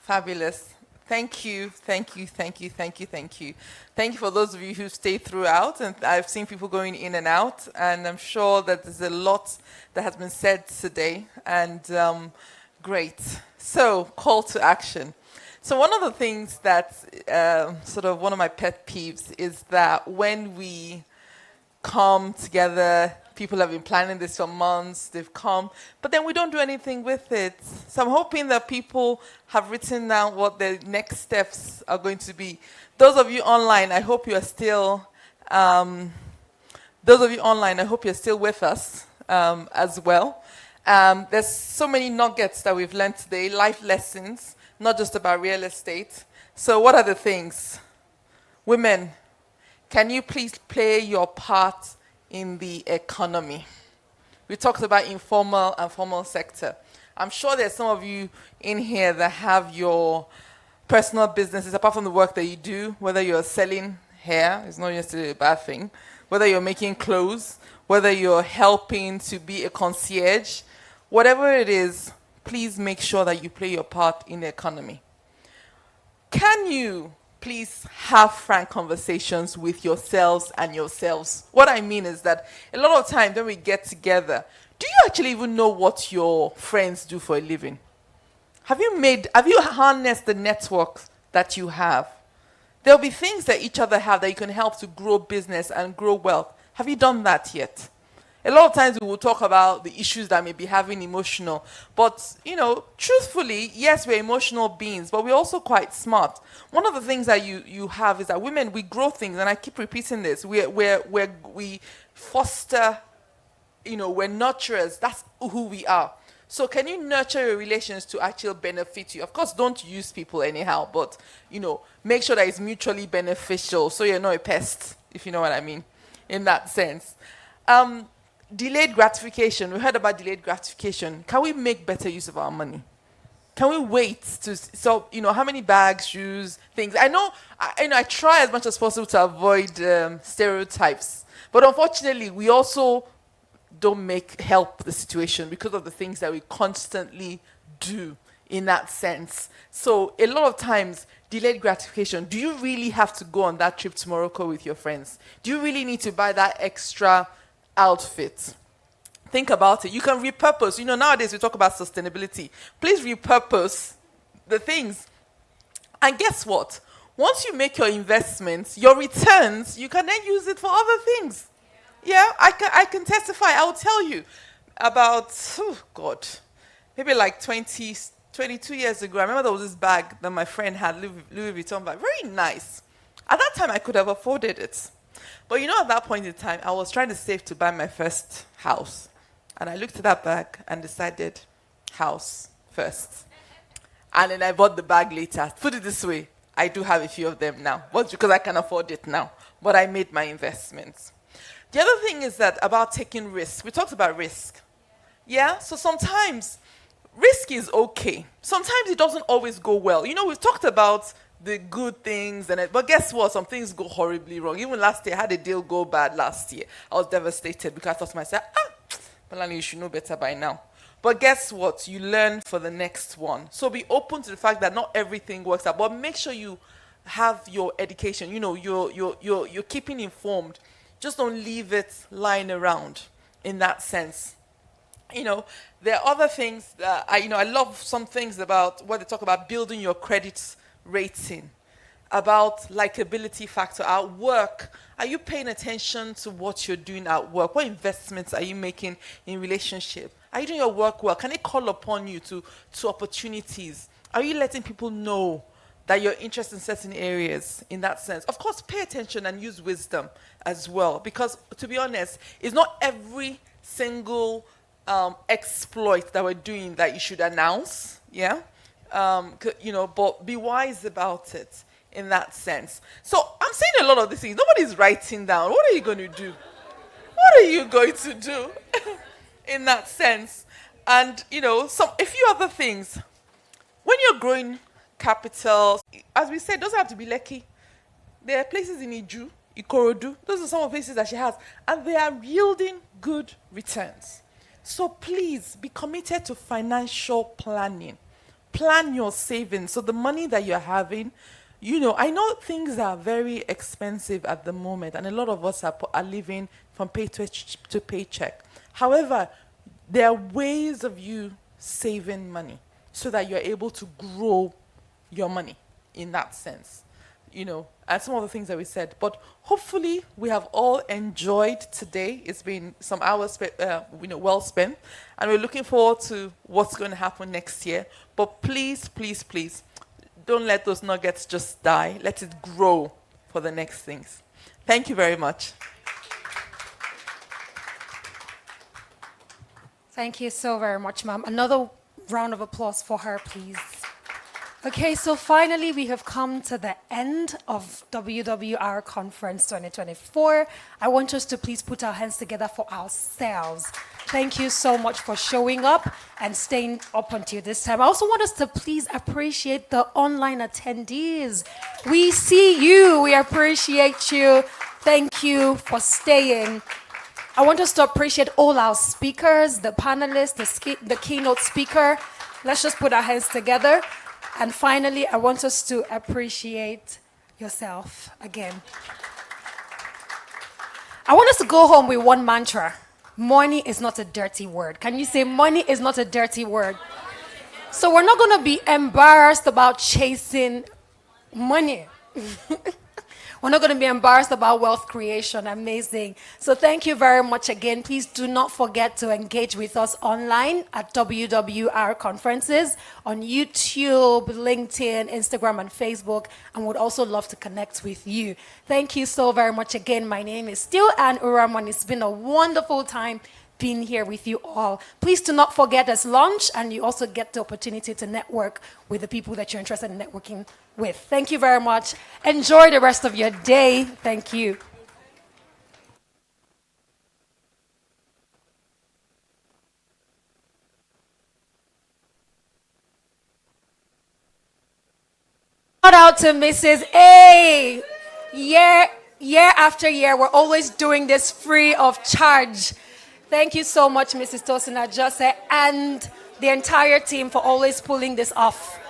Fabulous. Thank you, thank you, thank you, thank you, thank you. Thank you for those of you who stayed throughout, and I've seen people going in and out, and I'm sure that there's a lot that has been said today, and great. So, call to action. So one of the things that, sort of one of my pet peeves is that when we come together, people have been planning this for months, they've come, but then we don't do anything with it. So I'm hoping that people have written down what the next steps are going to be. Those of you online, I hope you are still, with us as well. There's so many nuggets that we've learned today, life lessons, not just about real estate. So what are the things? Women, can you please play your part in the economy? We talked about informal and formal sector. I'm sure there's some of you in here that have your personal businesses, apart from the work that you do, whether you're selling hair, it's not necessarily a bad thing, whether you're making clothes, whether you're helping to be a concierge, whatever it is, please make sure that you play your part in the economy. Can you please have frank conversations with yourselves and yourselves? What I mean is that a lot of times when we get together, do you actually even know what your friends do for a living? Have you harnessed the network that you have? There'll be things that each other have that you can help to grow business and grow wealth. Have you done that yet? A lot of times we will talk about the issues that may be having emotional, but truthfully, yes, we're emotional beings, but we're also quite smart. One of the things that you have is that women, we grow things, and I keep repeating this. We foster, we're nurturers. That's who we are. So can you nurture your relations to actually benefit you? Of course, don't use people anyhow, but make sure that it's mutually beneficial, so you're not a pest, if you know what I mean, in that sense. Delayed gratification. We heard about delayed gratification. Can we make better use of our money? Can we wait to how many bags, shoes, things? I try as much as possible to avoid stereotypes, but unfortunately, we also don't help the situation because of the things that we constantly do in that sense. So a lot of times, delayed gratification. Do you really have to go on that trip to Morocco with your friends? Do you really need to buy that extra outfit? Think about it. You can repurpose. Nowadays we talk about sustainability. Please repurpose the things. And guess what? Once you make your investments, your returns, you can then use it for other things. Yeah, I can testify. I will tell you about, maybe like 22 years ago, I remember there was this bag that my friend had, Louis Vuitton bag, very nice. At that time, I could have afforded it. But at that point in time, I was trying to save to buy my first house. And I looked at that bag and decided house first. And then I bought the bag later. Put it this way, I do have a few of them now. But because I can afford it now. But I made my investments. The other thing is that about taking risk. We talked about risk. Yeah? So sometimes risk is okay. Sometimes it doesn't always go well. We've talked about the good things, but guess what? Some things go horribly wrong. Even last year, I had a deal go bad last year. I was devastated because I thought to myself, Melanie, you should know better by now. But guess what? You learn for the next one. So be open to the fact that not everything works out, but make sure you have your education. You're keeping informed. Just don't leave it lying around in that sense. There are other things that I love some things about what they talk about building your credit rating, about likability factor at work. Are you paying attention to what you're doing at work? What investments are you making in relationship? Are you doing your work well? Can they call upon you to opportunities? Are you letting people know that you're interested in certain areas in that sense? Of course, pay attention and use wisdom as well, because to be honest, it's not every single exploit that we're doing that you should announce, yeah? But be wise about it in that sense. So I'm saying a lot of these things. Nobody's writing down. What are you going to do? What are you going to do in that sense? And, a few other things. When you're growing capital, as we said, it doesn't have to be Lekki. There are places in Iju, Ikorodu. Those are some of the places that she has. And they are yielding good returns. So please be committed to financial planning. Plan your savings. So the money that you're having, I know things are very expensive at the moment, and a lot of us are living from paycheck to paycheck. However, there are ways of you saving money so that you're able to grow your money in that sense. And some of the things that we said. But hopefully we have all enjoyed today. It's been some hours well spent. And we're looking forward to what's going to happen next year. But please, please, please, don't let those nuggets just die. Let it grow for the next things. Thank you very much. Thank you so very much, ma'am. Another round of applause for her, please. Okay, so finally we have come to the end of WWR Conference 2024. I want us to please put our hands together for ourselves. Thank you so much for showing up and staying up until this time. I also want us to please appreciate the online attendees. We see you, we appreciate you. Thank you for staying. I want us to appreciate all our speakers, the panelists, the keynote speaker. Let's just put our hands together. And finally, I want us to appreciate yourself again. I want us to go home with one mantra. Money is not a dirty word. Can you say money is not a dirty word? So we're not going to be embarrassed about chasing money. We're not going to be embarrassed about wealth creation. Amazing. So thank you very much again. Please do not forget to engage with us online at WWR Conferences on YouTube, LinkedIn, Instagram, and Facebook. And would also love to connect with you. Thank you so very much again. My name is still Anne Uraman. It's been a wonderful time being here with you all. Please do not forget there's lunch, and you also get the opportunity to network with the people that you're interested in networking with. Thank you very much. Enjoy the rest of your day. Thank you. Shout out to Mrs. A. Year after year, we're always doing this free of charge. Thank you so much, Mrs. Tosina Jose, and the entire team for always pulling this off.